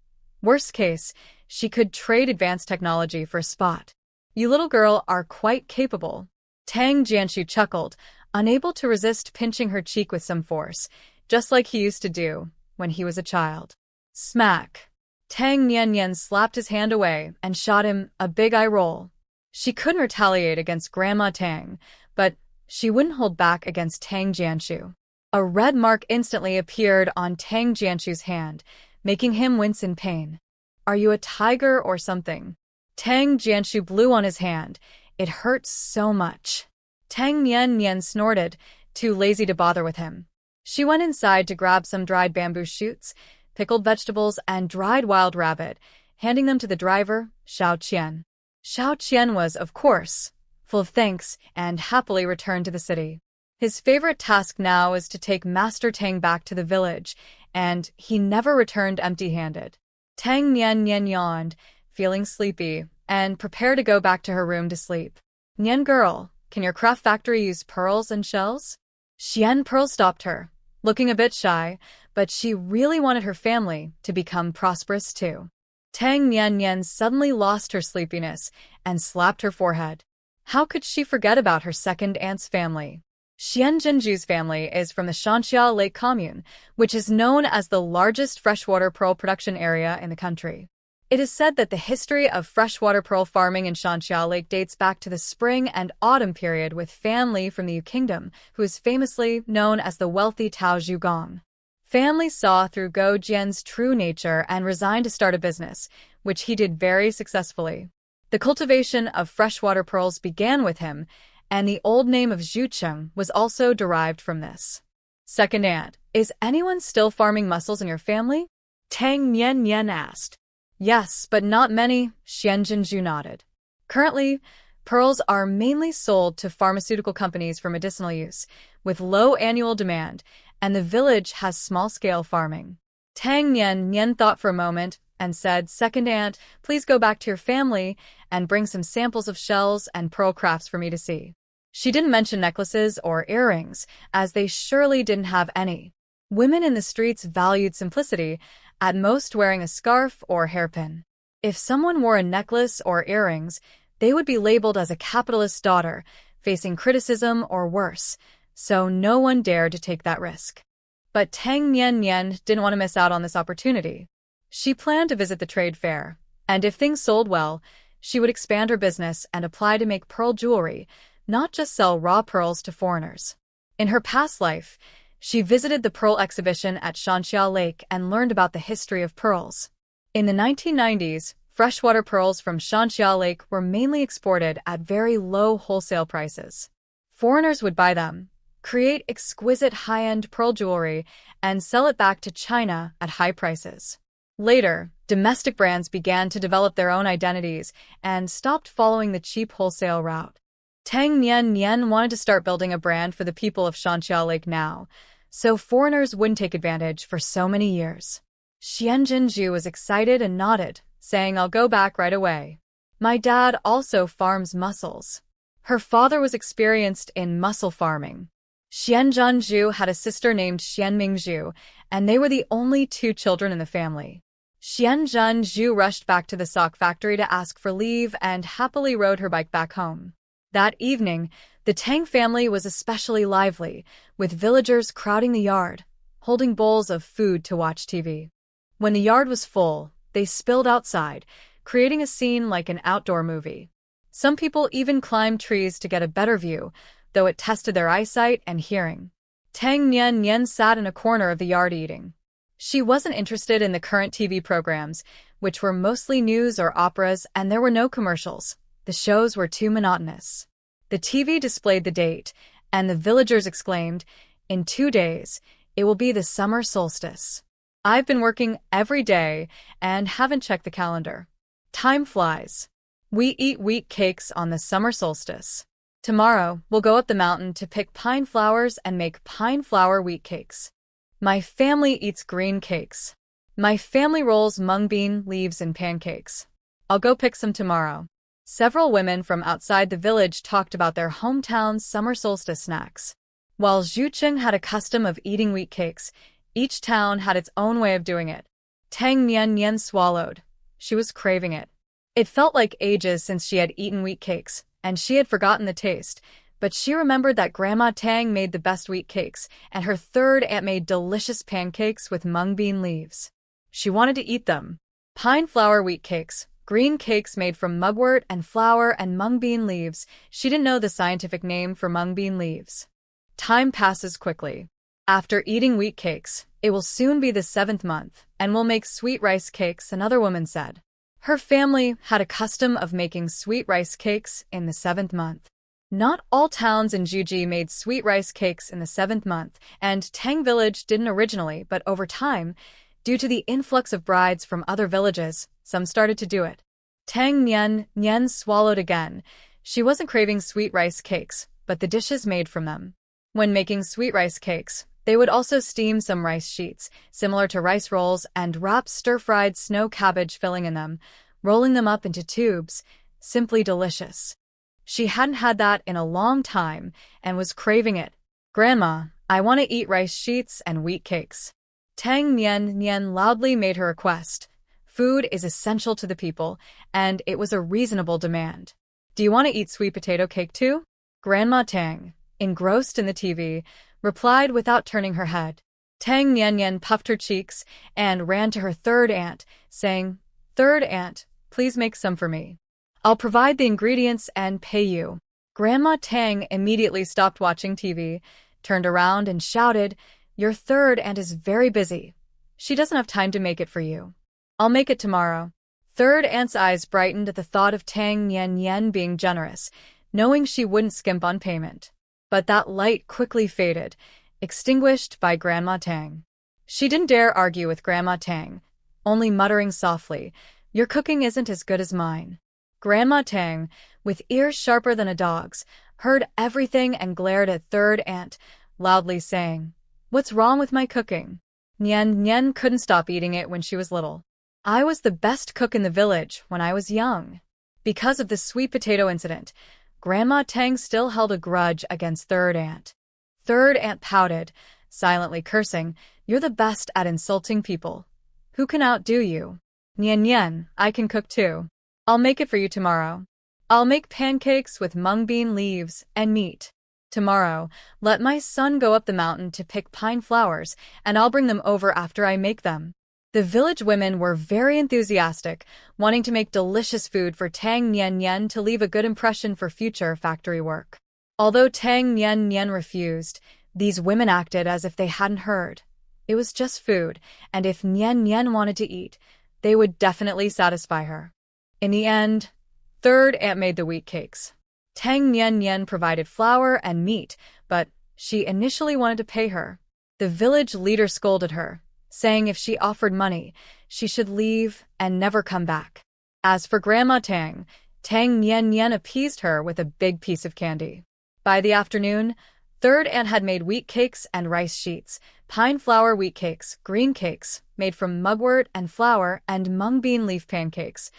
Worst case, she could trade advanced technology for a spot. "You little girl are quite capable." Tang Jianshu chuckled, unable to resist pinching her cheek with some force, just like he used to do when he was a child. Smack! Tang Nian slapped his hand away and shot him a big eye roll. She couldn't retaliate against Grandma Tang, but she wouldn't hold back against Tang Jianshu. A red mark instantly appeared on Tang Jianshu's hand, making him wince in pain. "Are you a tiger or something?" Tang Jianshu blew on his hand. It hurt so much. Tang Nian snorted, too lazy to bother with him. She went inside to grab some dried bamboo shoots, pickled vegetables, and dried wild rabbit, handing them to the driver, Xiao Qian. Xiao Qian was, of course, full of thanks and happily returned to the city. His favorite task now was to take Master Tang back to the village, and he never returned empty-handed. Tang Nian yawned, feeling sleepy, and prepared to go back to her room to sleep. "Nian girl, can your craft factory use pearls and shells?" Xian Pearl stopped her, looking a bit shy, but she really wanted her family to become prosperous too. Tang Nian suddenly lost her sleepiness and slapped her forehead. How could she forget about her second aunt's family? Xian Jinju's family is from the Shanxia Lake Commune, which is known as the largest freshwater pearl production area in the country. It is said that the history of freshwater pearl farming in Shanxia Lake dates back to the spring and autumn period with family from the Yu Kingdom, who is famously known as the wealthy Tao Zhugong. Family saw through Go Jian's true nature and resigned to start a business, which he did very successfully. The cultivation of freshwater pearls began with him, and the old name of Zhucheng was also derived from this. Second aunt, is anyone still farming mussels in your family? Tang Nian asked. Yes, but not many, Xian Jinju nodded. Currently, pearls are mainly sold to pharmaceutical companies for medicinal use, with low annual demand, and the village has small-scale farming. Tang Nian thought for a moment and said, "Second aunt, please go back to your family and bring some samples of shells and pearl crafts for me to see." She didn't mention necklaces or earrings, as they surely didn't have any. Women in the streets valued simplicity, at most wearing a scarf or hairpin. If someone wore a necklace or earrings, they would be labeled as a capitalist daughter, facing criticism or worse, so no one dared to take that risk. But Tang Nian didn't want to miss out on this opportunity. She planned to visit the trade fair, and if things sold well, she would expand her business and apply to make pearl jewelry, not just sell raw pearls to foreigners. In her past life, she visited the pearl exhibition at Shanxia Lake and learned about the history of pearls. In the 1990s, freshwater pearls from Shanxia Lake were mainly exported at very low wholesale prices. Foreigners would buy them, create exquisite high-end pearl jewelry, and sell it back to China at high prices. Later, domestic brands began to develop their own identities and stopped following the cheap wholesale route. Tang Nian wanted to start building a brand for the people of Shanxia Lake now, so foreigners wouldn't take advantage for so many years. Xian Jinju was excited and nodded, saying, "I'll go back right away. My dad also farms mussels." Her father was experienced in mussel farming. Xian Zhanzhu had a sister named Xian Mingzhu, and they were the only two children in the family. Xian Zhanzhu rushed back to the sock factory to ask for leave and happily rode her bike back home. That evening, the Tang family was especially lively, with villagers crowding the yard, holding bowls of food to watch TV. When the yard was full, they spilled outside, creating a scene like an outdoor movie. Some people even climbed trees to get a better view, though it tested their eyesight and hearing. Tang Nian Nian sat in a corner of the yard eating. She wasn't interested in the current TV programs, which were mostly news or operas, and there were no commercials. The shows were too monotonous. The TV displayed the date, and the villagers exclaimed, "In 2 days, it will be the summer solstice. I've been working every day and haven't checked the calendar. Time flies. We eat wheat cakes on the summer solstice. Tomorrow, we'll go up the mountain to pick pine flowers and make pine flower wheat cakes. My family eats green cakes. My family rolls mung bean leaves in pancakes. I'll go pick some tomorrow." Several women from outside the village talked about their hometown's summer solstice snacks. While Zhucheng had a custom of eating wheat cakes, each town had its own way of doing it. Tang Nian Nian swallowed. She was craving it. It felt like ages since she had eaten wheat cakes, and she had forgotten the taste, but she remembered that Grandma Tang made the best wheat cakes, and her third aunt made delicious pancakes with mung bean leaves. She wanted to eat them. Pine flower wheat cakes, green cakes made from mugwort and flour and mung bean leaves. She didn't know the scientific name for mung bean leaves. Time passes quickly. After eating wheat cakes, it will soon be the 7th month, and we'll make sweet rice cakes, another woman said. Her family had a custom of making sweet rice cakes in the 7th month. Not all towns in Juji made sweet rice cakes in the 7th month, and Tang Village didn't originally, but over time, due to the influx of brides from other villages, some started to do it. Tang Nian Nian swallowed again. She wasn't craving sweet rice cakes, but the dishes made from them. When making sweet rice cakes, they would also steam some rice sheets, similar to rice rolls, and wrap stir-fried snow cabbage filling in them, rolling them up into tubes. Simply delicious. She hadn't had that in a long time and was craving it. "Grandma, I want to eat rice sheets and wheat cakes." Tang Nian Nian loudly made her request. Food is essential to the people, and it was a reasonable demand. "Do you want to eat sweet potato cake too?" Grandma Tang, engrossed in the TV, replied without turning her head. Tang Nian Nian puffed her cheeks and ran to her third aunt, saying, "Third aunt, please make some for me. I'll provide the ingredients and pay you." Grandma Tang immediately stopped watching TV, turned around and shouted, "Your third aunt is very busy. She doesn't have time to make it for you. I'll make it tomorrow." Third aunt's eyes brightened at the thought of Tang Nian Nian being generous, knowing she wouldn't skimp on payment. But that light quickly faded, extinguished by Grandma Tang. She didn't dare argue with Grandma Tang, only muttering softly, "Your cooking isn't as good as mine." Grandma Tang, with ears sharper than a dog's, heard everything and glared at third aunt, loudly saying, "What's wrong with my cooking?" Nian Nian couldn't stop eating it when she was little. "I was the best cook in the village when I was young." Because of the sweet potato incident, Grandma Tang still held a grudge against third aunt. Third aunt pouted, silently cursing, "You're the best at insulting people. Who can outdo you?" "Nian Nian, I can cook too. I'll make it for you tomorrow. I'll make pancakes with mung bean leaves and meat. Tomorrow, let my son go up the mountain to pick pine flowers, and I'll bring them over after I make them." The village women were very enthusiastic, wanting to make delicious food for Tang Nian Nian to leave a good impression for future factory work. Although Tang Nian Nian refused, these women acted as if they hadn't heard. It was just food, and if Nian Nian wanted to eat, they would definitely satisfy her. In the end, third aunt made the wheat cakes. Tang Nian Nian provided flour and meat, but she initially wanted to pay her. The village leader scolded her, saying if she offered money, she should leave and never come back. As for Grandma Tang, Tang Nian Nian appeased her with a big piece of candy. By the afternoon, third aunt had made wheat cakes and rice sheets, pine flour wheat cakes, green cakes, made from mugwort and flour, and mung bean leaf pancakes,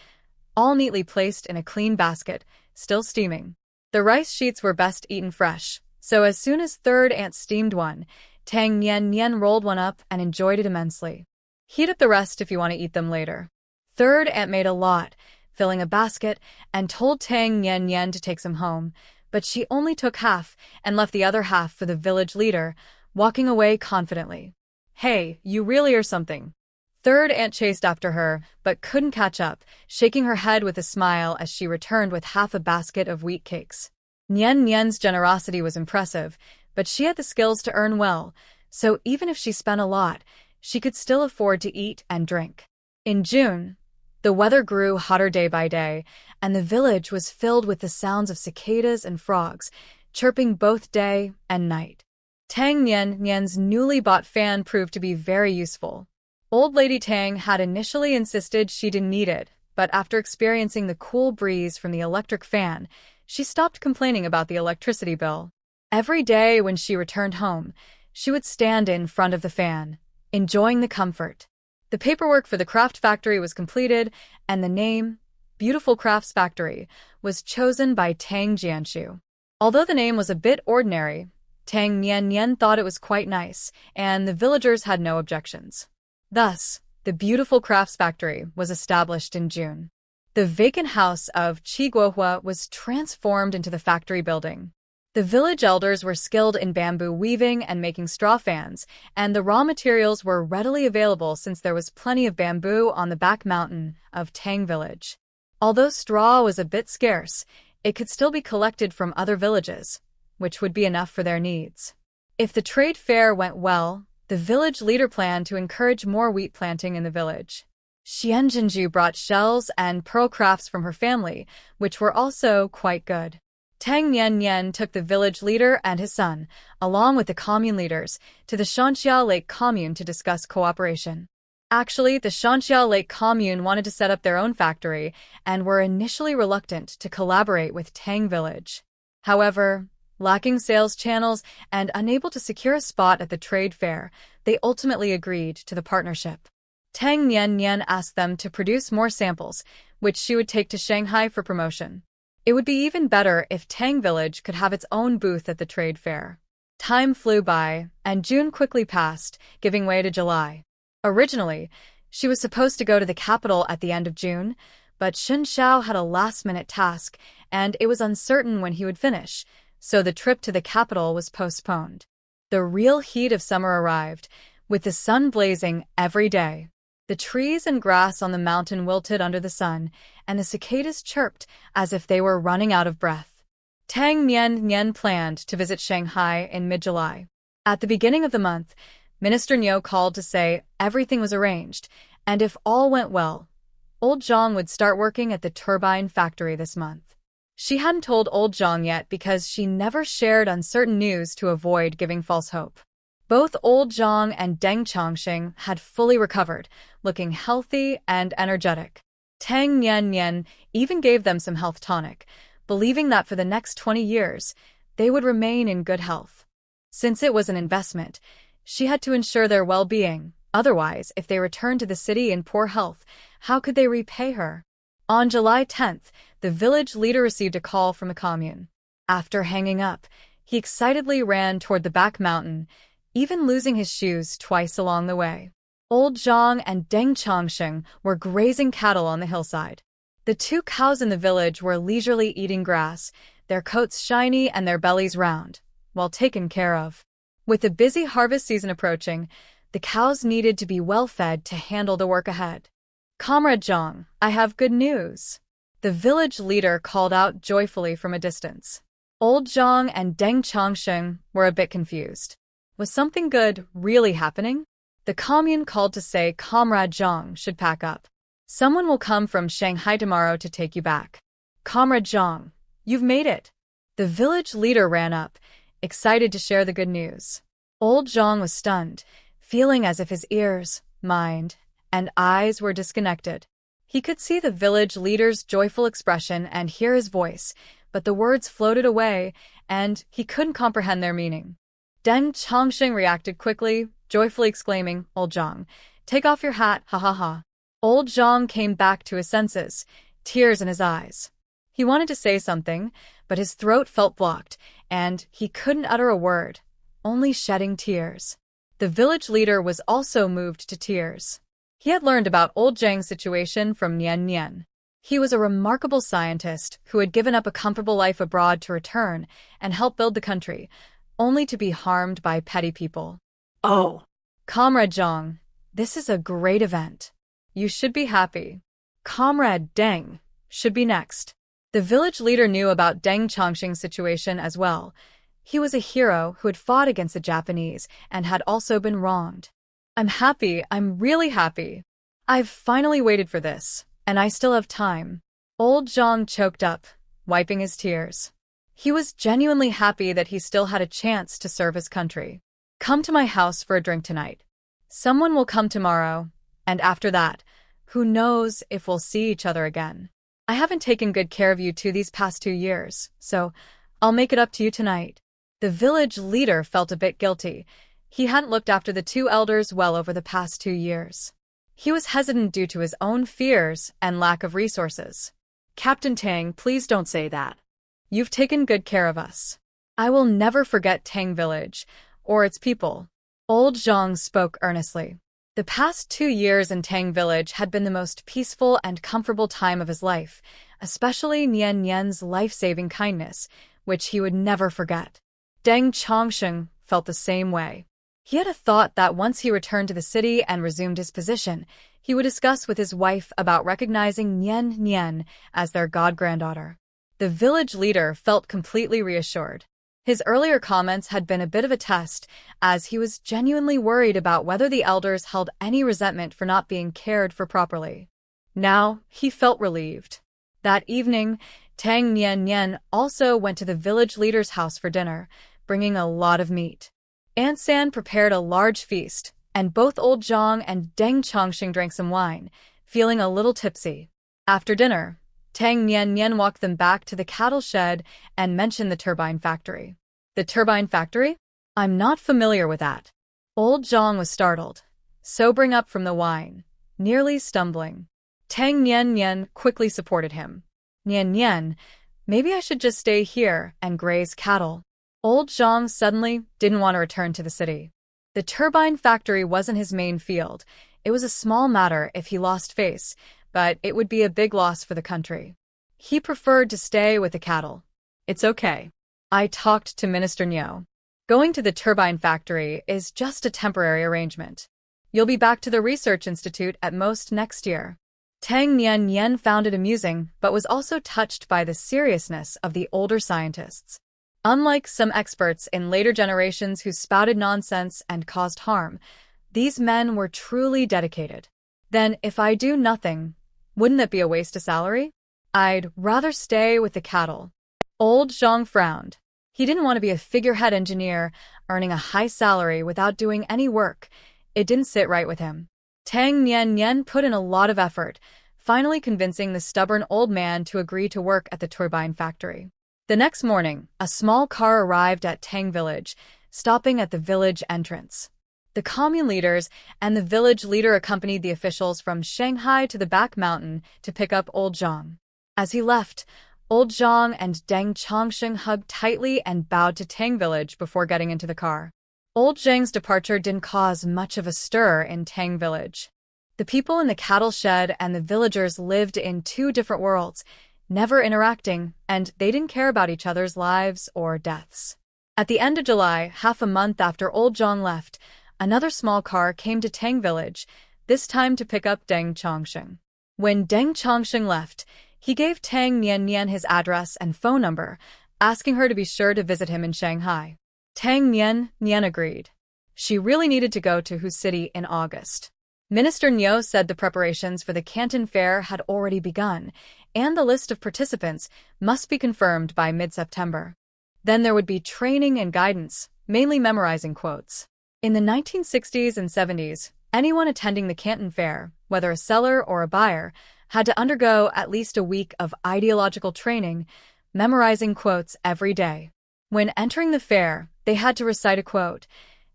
all neatly placed in a clean basket, still steaming. The rice sheets were best eaten fresh, so as soon as third aunt steamed one, Tang Nian Nian rolled one up and enjoyed it immensely. "Heat up the rest if you want to eat them later." Third aunt made a lot, filling a basket, and told Tang Nian Nian to take some home, but she only took half and left the other half for the village leader, walking away confidently. "Hey, you really are something." Third aunt chased after her, but couldn't catch up, shaking her head with a smile as she returned with half a basket of wheat cakes. Nian Nian's generosity was impressive, but she had the skills to earn well, so even if she spent a lot, she could still afford to eat and drink. In June, the weather grew hotter day by day, and the village was filled with the sounds of cicadas and frogs, chirping both day and night. Tang Nian's newly bought fan proved to be very useful. Old Lady Tang had initially insisted she didn't need it, but after experiencing the cool breeze from the electric fan, she stopped complaining about the electricity bill. Every day when she returned home, she would stand in front of the fan, enjoying the comfort. The paperwork for the craft factory was completed, and the name, Beautiful Crafts Factory, was chosen by Tang Jianshu. Although the name was a bit ordinary, Tang Nian thought it was quite nice, and the villagers had no objections. Thus, the Beautiful Crafts Factory was established in June. The vacant house of Qiguohua was transformed into the factory building. The village elders were skilled in bamboo weaving and making straw fans, and the raw materials were readily available since there was plenty of bamboo on the back mountain of Tang Village. Although straw was a bit scarce, it could still be collected from other villages, which would be enough for their needs. If the trade fair went well, the village leader planned to encourage more wheat planting in the village. Xianzhenju brought shells and pearl crafts from her family, which were also quite good. Tang Nian took the village leader and his son, along with the commune leaders, to the Shanxia Lake Commune to discuss cooperation. Actually, the Shanxia Lake Commune wanted to set up their own factory and were initially reluctant to collaborate with Tang Village. However, lacking sales channels and unable to secure a spot at the trade fair, they ultimately agreed to the partnership. Tang Nian asked them to produce more samples, which she would take to Shanghai for promotion. It would be even better if Tang Village could have its own booth at the trade fair. Time flew by, and June quickly passed, giving way to July. Originally, she was supposed to go to the capital at the end of June, but Shen Xiao had a last-minute task, and it was uncertain when he would finish, so the trip to the capital was postponed. The real heat of summer arrived, with the sun blazing every day. The trees and grass on the mountain wilted under the sun, and the cicadas chirped as if they were running out of breath. Tang Nian planned to visit Shanghai in mid-July. At the beginning of the month, Minister Niu called to say everything was arranged, and if all went well, Old Zhang would start working at the turbine factory this month. She hadn't told Old Zhang yet because she never shared uncertain news to avoid giving false hope. Both Old Zhang and Deng Changxing had fully recovered, looking healthy and energetic. Tang Nian even gave them some health tonic, believing that for the next 20 years, they would remain in good health. Since it was an investment, she had to ensure their well-being. Otherwise, if they returned to the city in poor health, how could they repay her? On July 10th, the village leader received a call from the commune. After hanging up, he excitedly ran toward the back mountain, even losing his shoes twice along the way. Old Zhang and Deng Changxing were grazing cattle on the hillside. The two cows in the village were leisurely eating grass, their coats shiny and their bellies round, well taken care of. With the busy harvest season approaching, the cows needed to be well fed to handle the work ahead. "Comrade Zhang, I have good news," the village leader called out joyfully from a distance. Old Zhang and Deng Changxing were a bit confused. Was something good really happening? The commune called to say Comrade Zhang should pack up. "Someone will come from Shanghai tomorrow to take you back." "Comrade Zhang, you've made it." The village leader ran up, excited to share the good news. Old Zhang was stunned, feeling as if his ears, mind, and eyes were disconnected. He could see the village leader's joyful expression and hear his voice, but the words floated away, and he couldn't comprehend their meaning. Deng Changxing reacted quickly, joyfully exclaiming, "Old Zhang, take off your hat, ha ha ha." Old Zhang came back to his senses, tears in his eyes. He wanted to say something, but his throat felt blocked, and he couldn't utter a word, only shedding tears. The village leader was also moved to tears. He had learned about Old Zhang's situation from Nian. He was a remarkable scientist who had given up a comfortable life abroad to return and help build the country, only to be harmed by petty people. Oh. "Comrade Zhang, this is a great event. You should be happy. Comrade Deng should be next." The village leader knew about Deng Chongqing's situation as well. He was a hero who had fought against the Japanese and had also been wronged. I'm really happy. I've finally waited for this, and I still have time. Old Zhang choked up, wiping his tears. He was genuinely happy that he still had a chance to serve his country. Come to my house for a drink tonight. Someone will come tomorrow, and after that, who knows if we'll see each other again. I haven't taken good care of you these past 2 years, so I'll make it up to you tonight. The village leader felt a bit guilty. He hadn't looked after the two elders well over the past 2 years. He was hesitant due to his own fears and lack of resources. Captain Tang, please don't say that. You've taken good care of us. I will never forget Tang Village, or its people. Old Zhang spoke earnestly. The past 2 years in Tang Village had been the most peaceful and comfortable time of his life, especially Nian Nian's life-saving kindness, which he would never forget. Deng Chongqing felt the same way. He had a thought that once he returned to the city and resumed his position, he would discuss with his wife about recognizing Nian Nian as their god-granddaughter. The village leader felt completely reassured. His earlier comments had been a bit of a test, as he was genuinely worried about whether the elders held any resentment for not being cared for properly. Now, he felt relieved. That evening, Tang Nian Nian also went to the village leader's house for dinner, bringing a lot of meat. Aunt San prepared a large feast, and both Old Zhang and Deng Chongqing drank some wine, feeling a little tipsy. After dinner, Tang Nian Nian walked them back to the cattle shed and mentioned the turbine factory. The turbine factory? I'm not familiar with that. Old Zhang was startled, sobering up from the wine, nearly stumbling. Tang Nian Nian quickly supported him. Nian Nian, maybe I should just stay here and graze cattle. Old Zhang suddenly didn't want to return to the city. The turbine factory wasn't his main field. It was a small matter if he lost face, but it would be a big loss for the country. He preferred to stay with the cattle. It's okay. I talked to Minister Niu. Going to the turbine factory is just a temporary arrangement. You'll be back to the research institute at most next year. Tang Nian Nian found it amusing, but was also touched by the seriousness of the older scientists. Unlike some experts in later generations who spouted nonsense and caused harm, these men were truly dedicated. Then, if I do nothing, wouldn't that be a waste of salary? I'd rather stay with the cattle. Old Zhang frowned. He didn't want to be a figurehead engineer, earning a high salary without doing any work. It didn't sit right with him. Tang Nian Nian put in a lot of effort, finally convincing the stubborn old man to agree to work at the turbine factory. The next morning, a small car arrived at Tang Village, stopping at the village entrance. The commune leaders and the village leader accompanied the officials from Shanghai to the back mountain to pick up Old Zhang. As he left, Old Zhang and Deng Chongqing hugged tightly and bowed to Tang Village before getting into the car. Old Zhang's departure didn't cause much of a stir in Tang Village. The people in the cattle shed and the villagers lived in two different worlds, never interacting, and they didn't care about each other's lives or deaths. At the end of July, half a month after Old Zhang left, another small car came to Tang Village, this time to pick up Deng Chongqing. When Deng Chongqing left, he gave Tang Nian Nian his address and phone number, asking her to be sure to visit him in Shanghai. Tang Nian Nian agreed. She really needed to go to Hu's city in August. Minister Niu said the preparations for the Canton Fair had already begun, and the list of participants must be confirmed by mid-September. Then there would be training and guidance, mainly memorizing quotes. In the 1960s and 70s, anyone attending the Canton Fair, whether a seller or a buyer, had to undergo at least a week of ideological training, memorizing quotes every day. When entering the fair, they had to recite a quote.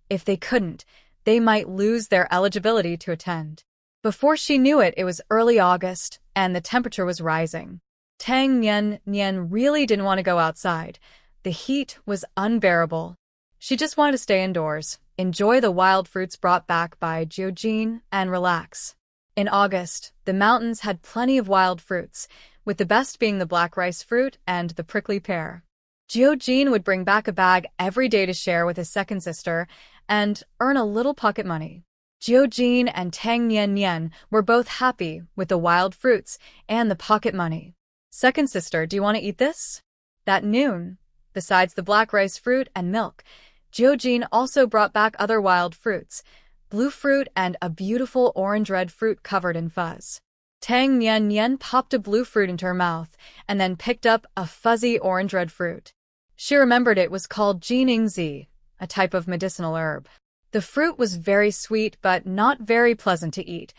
If they couldn't, they might lose their eligibility to attend. Before she knew it, it was early August, and the temperature was rising. Tang Nian Nian really didn't want to go outside. The heat was unbearable. She just wanted to stay indoors, enjoy the wild fruits brought back by Jiujin, and relax. In August, the mountains had plenty of wild fruits, with the best being the black rice fruit and the prickly pear. Jiujin would bring back a bag every day to share with his second sister and earn a little pocket money. Jiujin and Tang Nian Nian were both happy with the wild fruits and the pocket money. Second sister, do you want to eat this? That noon, besides the black rice fruit and milk, Jiujin also brought back other wild fruits, blue fruit and a beautiful orange-red fruit covered in fuzz. Tang Nian popped a blue fruit into her mouth and then picked up a fuzzy orange-red fruit. She remembered it was called Jiningzi, a type of medicinal herb. The fruit was very sweet but not very pleasant to eat.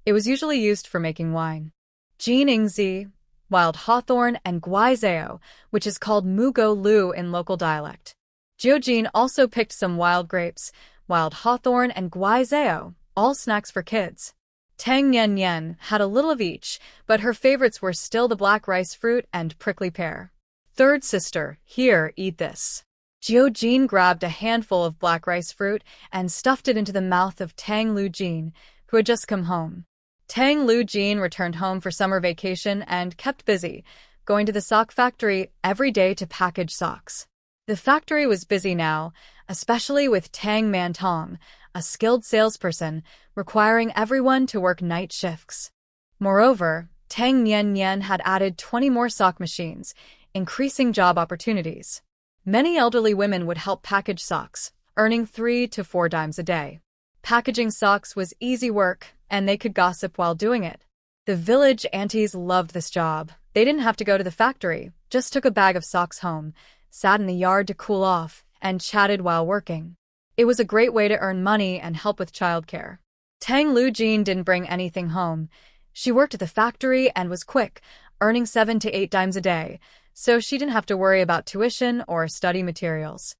It was usually used for making wine. Jiningzi, wild hawthorn, and guizao, which is called mugo lu in local dialect. Jiujin also picked some wild grapes, wild hawthorn, and guizao, all snacks for kids. Tang Nian had a little of each, but her favorites were still the black rice fruit and prickly pear. Third sister, here, eat this. Jiujin grabbed a handful of black rice fruit and stuffed it into the mouth of Tang Lujin, who had just come home. Tang Lujin returned home for summer vacation and kept busy, going to the sock factory every day to package socks. The factory was busy now, especially with Tang Mantong, a skilled salesperson, requiring everyone to work night shifts. Moreover, Tang Nian had added 20 more sock machines, increasing job opportunities. Many elderly women would help package socks, earning 3 to 4 dimes a day. Packaging socks was easy work, and they could gossip while doing it. The village aunties loved this job. They didn't have to go to the factory, just took a bag of socks home, sat in the yard to cool off, and chatted while working. It was a great way to earn money and help with childcare. Tang Lujin didn't bring anything home. She worked at the factory and was quick, earning 7 to 8 dimes a day, so she didn't have to worry about tuition or study materials.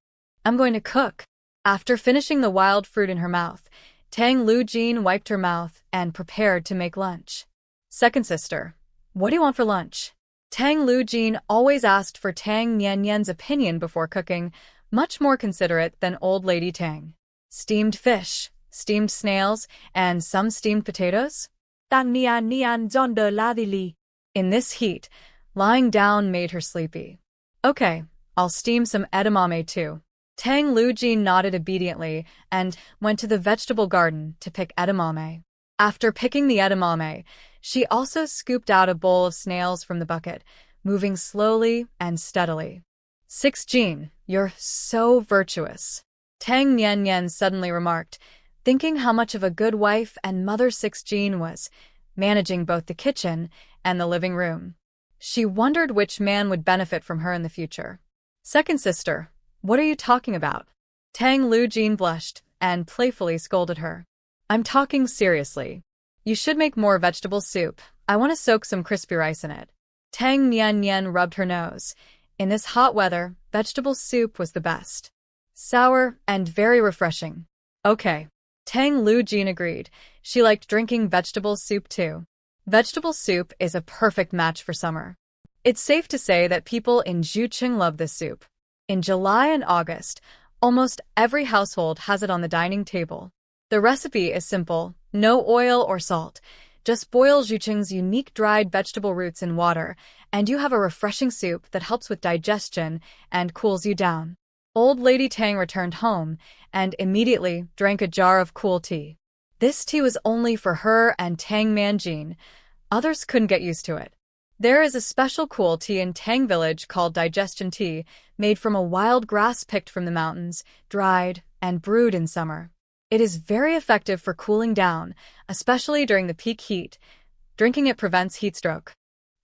I'm going to cook. After finishing the wild fruit in her mouth, Tang Lujin wiped her mouth and prepared to make lunch. Second sister, what do you want for lunch? Tang Lujin always asked for Tang Nian's opinion before cooking, much more considerate than old lady Tang. Steamed fish, steamed snails, and some steamed potatoes? Tang Nian zonder ladili. In this heat, lying down made her sleepy. Okay, I'll steam some edamame too. Tang Lujin nodded obediently and went to the vegetable garden to pick edamame. After picking the edamame, she also scooped out a bowl of snails from the bucket, moving slowly and steadily. 6 Jean, you're so virtuous, Tang Nian suddenly remarked, thinking how much of a good wife and mother 6 Jean was, managing both the kitchen and the living room. She wondered which man would benefit from her in the future. Second sister, what are you talking about? Tang Lujin blushed and playfully scolded her. I'm talking seriously. You should make more vegetable soup. I want to soak some crispy rice in it. Tang Nian rubbed her nose. In this hot weather, vegetable soup was the best. Sour and very refreshing. Okay. Tang Lujin agreed. She liked drinking vegetable soup too. Vegetable soup is a perfect match for summer. It's safe to say that people in Zhucheng love this soup. In July and August, almost every household has it on the dining table. The recipe is simple, no oil or salt. Just boil Zhucheng's unique dried vegetable roots in water, and you have a refreshing soup that helps with digestion and cools you down. Old Lady Tang returned home and immediately drank a jar of cool tea. This tea was only for her and Tang Manjin. Others couldn't get used to it. There is a special cool tea in Tang Village called digestion tea, made from a wild grass picked from the mountains, dried, and brewed in summer. It is very effective for cooling down, especially during the peak heat. Drinking it prevents heat stroke.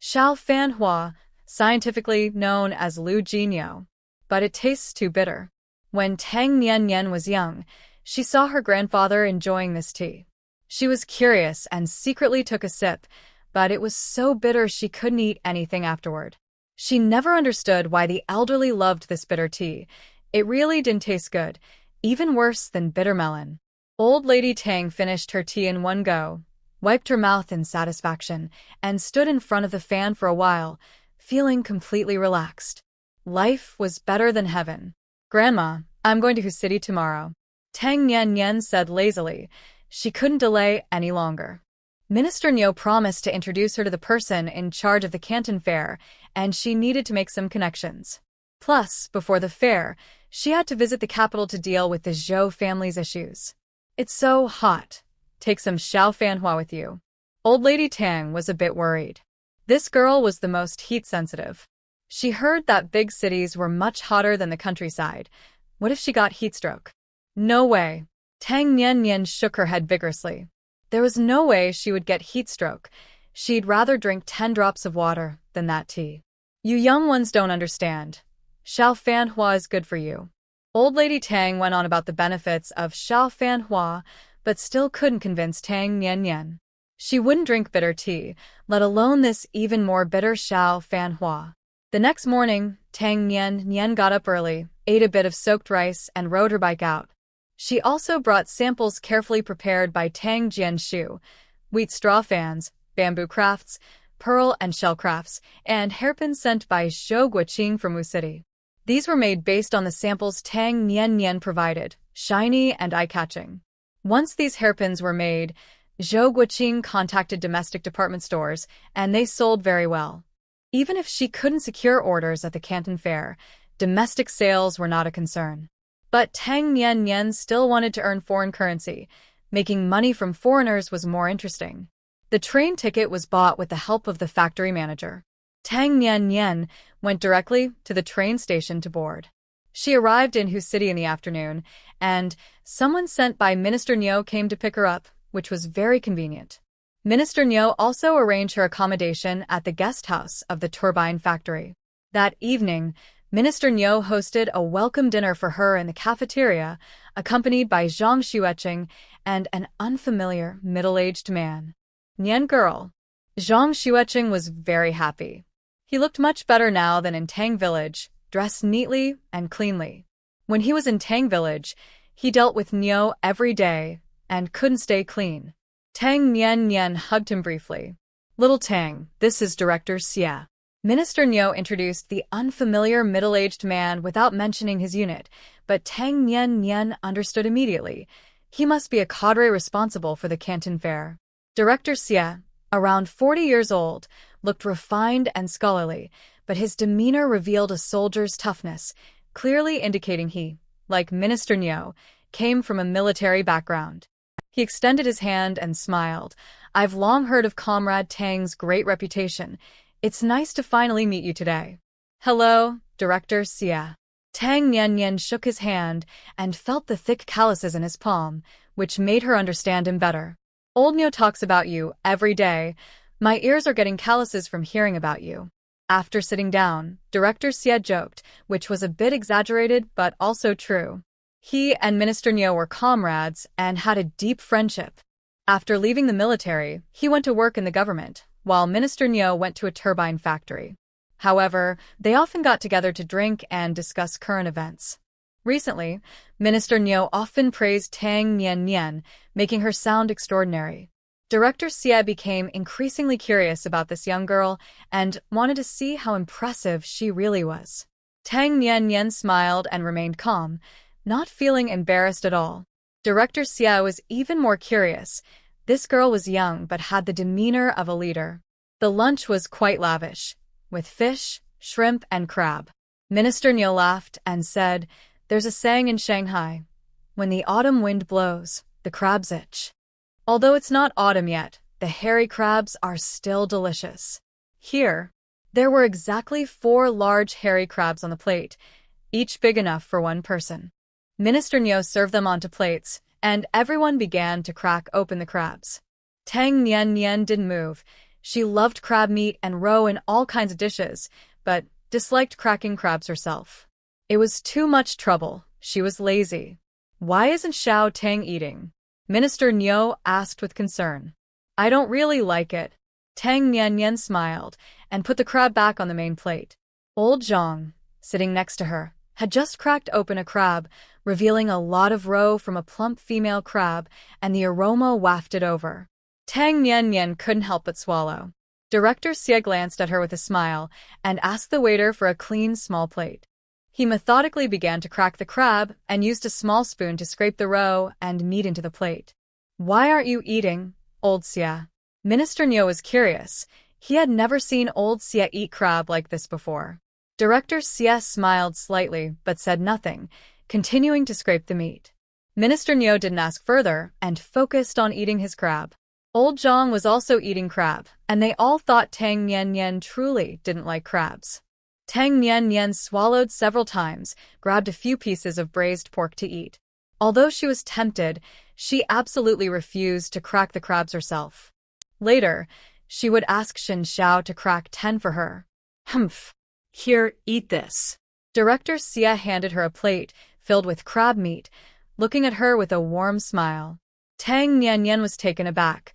Xiao Fan Hua, scientifically known as Lu Jinyo. But it tastes too bitter. When Tang Nian was young, she saw her grandfather enjoying this tea. She was curious and secretly took a sip, but it was so bitter she couldn't eat anything afterward. She never understood why the elderly loved this bitter tea. It really didn't taste good, even worse than bitter melon. Old Lady Tang finished her tea in one go, wiped her mouth in satisfaction, and stood in front of the fan for a while, feeling completely relaxed. Life was better than heaven. Grandma, I'm going to Hu City tomorrow, Tang Nian said lazily. She couldn't delay any longer. Minister Niu promised to introduce her to the person in charge of the Canton Fair, and she needed to make some connections. Plus, before the fair, she had to visit the capital to deal with the Zhou family's issues. It's so hot. Take some Xiao Fanhua with you. Old Lady Tang was a bit worried. This girl was the most heat-sensitive. She heard that big cities were much hotter than the countryside. What if she got heat stroke? No way. Tang Nian shook her head vigorously. There was no way she would get heat stroke. She'd rather drink 10 drops of water than that tea. You young ones don't understand. Xiao Fan Hua is good for you. Old Lady Tang went on about the benefits of Xiao Fan Hua, but still couldn't convince Tang Nian. She wouldn't drink bitter tea, let alone this even more bitter Xiao Fan Hua. The next morning, Tang Nian got up early, ate a bit of soaked rice, and rode her bike out. She also brought samples carefully prepared by Tang Jianshu, wheat straw fans, bamboo crafts, pearl and shell crafts, and hairpins sent by Zhou Guoqing from Wu City. These were made based on the samples Tang Nian provided, shiny and eye-catching. Once these hairpins were made, Zhou Guoqing contacted domestic department stores, and they sold very well. Even if she couldn't secure orders at the Canton Fair, domestic sales were not a concern. But Tang Nian still wanted to earn foreign currency. Making money from foreigners was more interesting. The train ticket was bought with the help of the factory manager. Tang Nian went directly to the train station to board. She arrived in Hu City in the afternoon, and someone sent by Minister Niu came to pick her up, which was very convenient. Minister Niu also arranged her accommodation at the guest house of the turbine factory. That evening, Minister Niu hosted a welcome dinner for her in the cafeteria, accompanied by Zhang Xueqing and an unfamiliar middle-aged man. Nian girl. Zhang Xueqing was very happy. He looked much better now than in Tang Village, dressed neatly and cleanly. When he was in Tang Village, he dealt with Niu every day and couldn't stay clean. Tang Nian hugged him briefly. Little Tang, this is Director Xie. Minister Niu introduced the unfamiliar middle-aged man without mentioning his unit, but Tang Nian understood immediately. He must be a cadre responsible for the Canton Fair. Director Xie, around 40 years old, looked refined and scholarly, but his demeanor revealed a soldier's toughness, clearly indicating he, like Minister Niu, came from a military background. He extended his hand and smiled. I've long heard of Comrade Tang's great reputation. It's nice to finally meet you today. Hello, Director Xie. Tang Nian shook his hand and felt the thick calluses in his palm, which made her understand him better. Old Niu talks about you every day. My ears are getting calluses from hearing about you. After sitting down, Director Xie joked, which was a bit exaggerated but also true. He and Minister Niu were comrades and had a deep friendship. After leaving the military, he went to work in the government, while Minister Niu went to a turbine factory. However, they often got together to drink and discuss current events. Recently, Minister Niu often praised Tang Nian, making her sound extraordinary. Director Xie became increasingly curious about this young girl and wanted to see how impressive she really was. Tang Nian smiled and remained calm, not feeling embarrassed at all. Director Xie was even more curious. This girl was young but had the demeanor of a leader. The lunch was quite lavish, with fish, shrimp, and crab. Minister Niu laughed and said, "There's a saying in Shanghai, when the autumn wind blows, the crabs itch." Although it's not autumn yet, the hairy crabs are still delicious. Here, there were exactly 4 large hairy crabs on the plate, each big enough for one person. Minister Niu served them onto plates, and everyone began to crack open the crabs. Tang Nian didn't move. She loved crab meat and roe in all kinds of dishes, but disliked cracking crabs herself. It was too much trouble. She was lazy. Why isn't Xiao Tang eating? Minister Niu asked with concern. I don't really like it. Tang Nian smiled and put the crab back on the main plate. Old Zhang, sitting next to her, had just cracked open a crab, revealing a lot of roe from a plump female crab, and the aroma wafted over. Tang Nian couldn't help but swallow. Director Xie glanced at her with a smile and asked the waiter for a clean, small plate. He methodically began to crack the crab and used a small spoon to scrape the roe and meat into the plate. Why aren't you eating, old Xie? Minister Niu was curious. He had never seen old Xie eat crab like this before. Director Xie smiled slightly but said nothing, continuing to scrape the meat. Minister Niu didn't ask further and focused on eating his crab. Old Zhang was also eating crab, and they all thought Tang Nian truly didn't like crabs. Tang Nian swallowed several times, grabbed a few pieces of braised pork to eat. Although she was tempted, she absolutely refused to crack the crabs herself. Later, she would ask Shen Xiao to crack 10 for her. Humph. Here, eat this. Director Xia handed her a plate filled with crab meat, looking at her with a warm smile. Tang Nian was taken aback,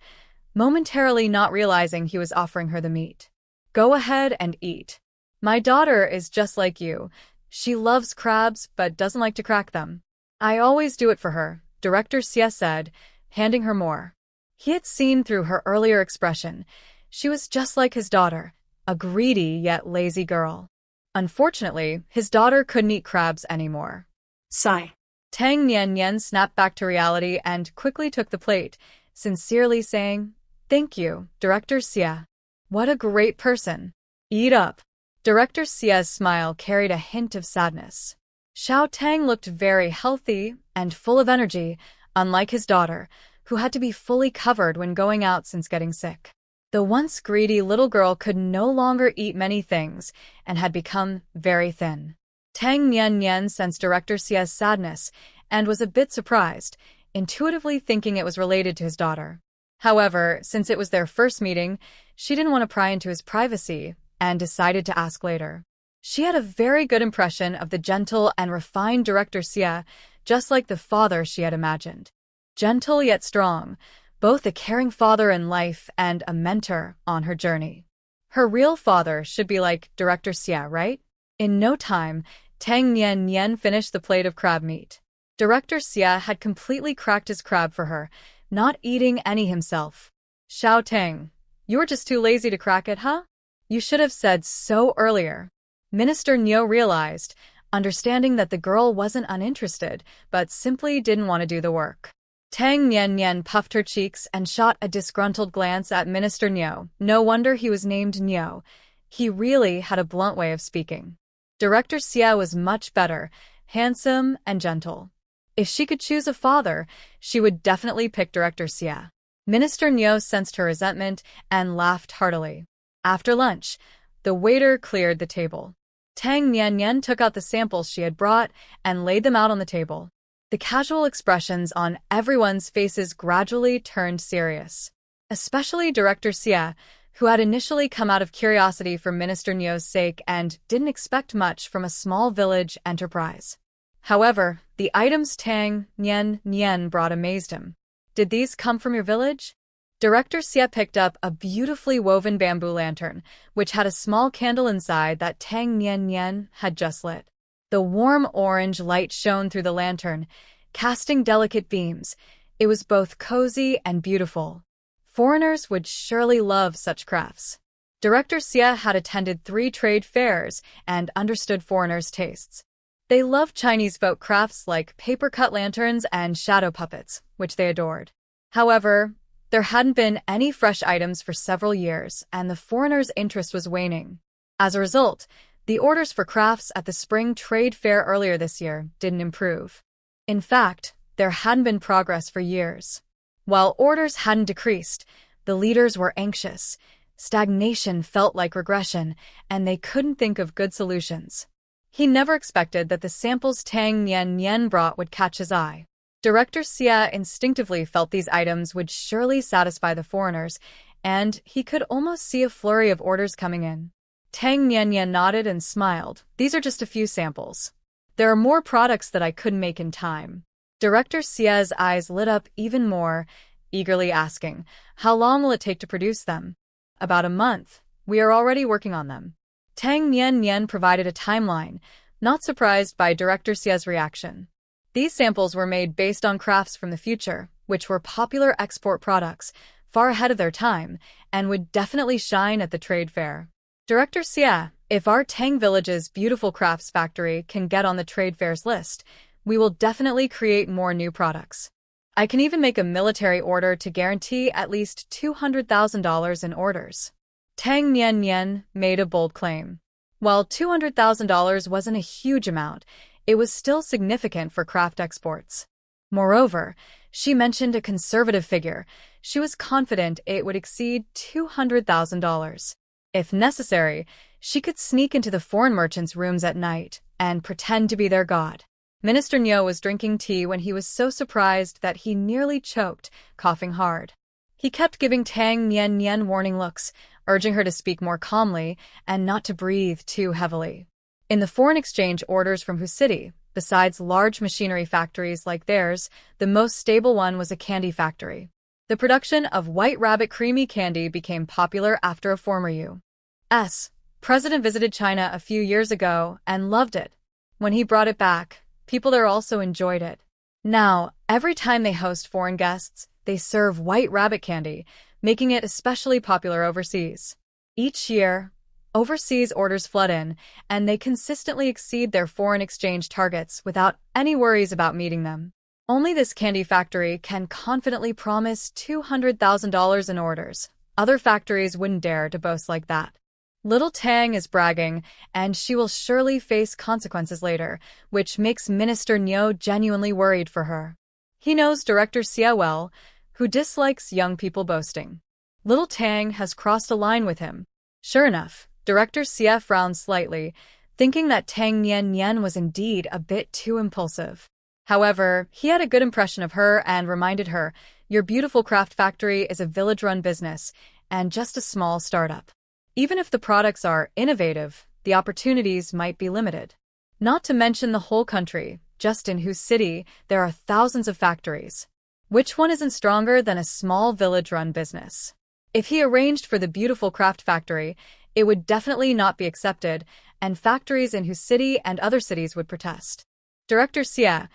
momentarily not realizing he was offering her the meat. Go ahead and eat. My daughter is just like you. She loves crabs but doesn't like to crack them. I always do it for her, Director Xia said, handing her more. He had seen through her earlier expression. She was just like his daughter, a greedy yet lazy girl. Unfortunately, his daughter couldn't eat crabs anymore. Sigh. Tang Nian snapped back to reality and quickly took the plate, sincerely saying, Thank you, Director Xia. What a great person. Eat up. Director Xia's smile carried a hint of sadness. Xiao Tang looked very healthy and full of energy, unlike his daughter, who had to be fully covered when going out since getting sick. The once greedy little girl could no longer eat many things and had become very thin. Tang Nian sensed Director Xia's sadness and was a bit surprised, intuitively thinking it was related to his daughter. However, since it was their first meeting, she didn't want to pry into his privacy and decided to ask later. She had a very good impression of the gentle and refined Director Xia, just like the father she had imagined. Gentle yet strong, both a caring father in life and a mentor on her journey. Her real father should be like Director Xia, right? In no time, Tang Nian finished the plate of crab meat. Director Xia had completely cracked his crab for her, not eating any himself. Xiao Tang, you were just too lazy to crack it, huh? You should have said so earlier. Minister Niu realized, understanding that the girl wasn't uninterested, but simply didn't want to do the work. Tang Nian puffed her cheeks and shot a disgruntled glance at Minister Niu. No wonder he was named Niu. He really had a blunt way of speaking. Director Xia was much better, handsome and gentle. If she could choose a father, she would definitely pick Director Xia. Minister Niu sensed her resentment and laughed heartily. After lunch, the waiter cleared the table. Tang Nian took out the samples she had brought and laid them out on the table. The casual expressions on everyone's faces gradually turned serious. Especially Director Xia, who had initially come out of curiosity for Minister Niu's sake and didn't expect much from a small village enterprise. However, the items Tang Nian brought amazed him. Did these come from your village? Director Xia picked up a beautifully woven bamboo lantern, which had a small candle inside that Tang Nian had just lit. The warm orange light shone through the lantern, casting delicate beams. It was both cozy and beautiful. Foreigners would surely love such crafts. Director Xia had attended 3 trade fairs and understood foreigners' tastes. They loved Chinese folk crafts like paper-cut lanterns and shadow puppets, which they adored. However, there hadn't been any fresh items for several years, and the foreigners' interest was waning. As a result, the orders for crafts at the spring trade fair earlier this year didn't improve. In fact, there hadn't been progress for years. While orders hadn't decreased, the leaders were anxious. Stagnation felt like regression, and they couldn't think of good solutions. He never expected that the samples Tang Nian brought would catch his eye. Director Xia instinctively felt these items would surely satisfy the foreigners, and he could almost see a flurry of orders coming in. Tang Nian nodded and smiled. These are just a few samples. There are more products that I couldn't make in time. Director Xia's eyes lit up even more, eagerly asking, how long will it take to produce them? About a month. We are already working on them. Tang Nian provided a timeline, not surprised by Director Xia's reaction. These samples were made based on crafts from the future, which were popular export products, far ahead of their time, and would definitely shine at the trade fair. Director Xia, if our Tang Village's beautiful crafts factory can get on the trade fair's list, we will definitely create more new products. I can even make a military order to guarantee at least $200,000 in orders. Tang Nian made a bold claim. While $200,000 wasn't a huge amount, it was still significant for craft exports. Moreover, she mentioned a conservative figure. She was confident it would exceed $200,000. If necessary, she could sneak into the foreign merchants' rooms at night and pretend to be their god. Minister Nyo was drinking tea when he was so surprised that he nearly choked, coughing hard. He kept giving Tang Nian warning looks, urging her to speak more calmly and not to breathe too heavily. In the foreign exchange orders from whose city, besides large machinery factories like theirs, the most stable one was a candy factory. The production of White Rabbit creamy candy became popular after a former U.S. president visited China a few years ago and loved it. When he brought it back, people there also enjoyed it. Now, every time they host foreign guests, they serve White Rabbit candy, making it especially popular overseas. Each year, overseas orders flood in, and they consistently exceed their foreign exchange targets without any worries about meeting them. Only this candy factory can confidently promise $200,000 in orders. Other factories wouldn't dare to boast like that. Little Tang is bragging, and she will surely face consequences later, which makes Minister Nyo genuinely worried for her. He knows Director Xie well, who dislikes young people boasting. Little Tang has crossed a line with him. Sure enough, Director Xie frowned slightly, thinking that Tang Nian was indeed a bit too impulsive. However, he had a good impression of her and reminded her, "Your beautiful craft factory is a village-run business, and just a small startup. Even if the products are innovative, the opportunities might be limited. Not to mention the whole country, just in whose city there are thousands of factories. Which one isn't stronger than a small village-run business?" If he arranged for the beautiful craft factory, it would definitely not be accepted, and factories in whose city and other cities would protest. Director Xie,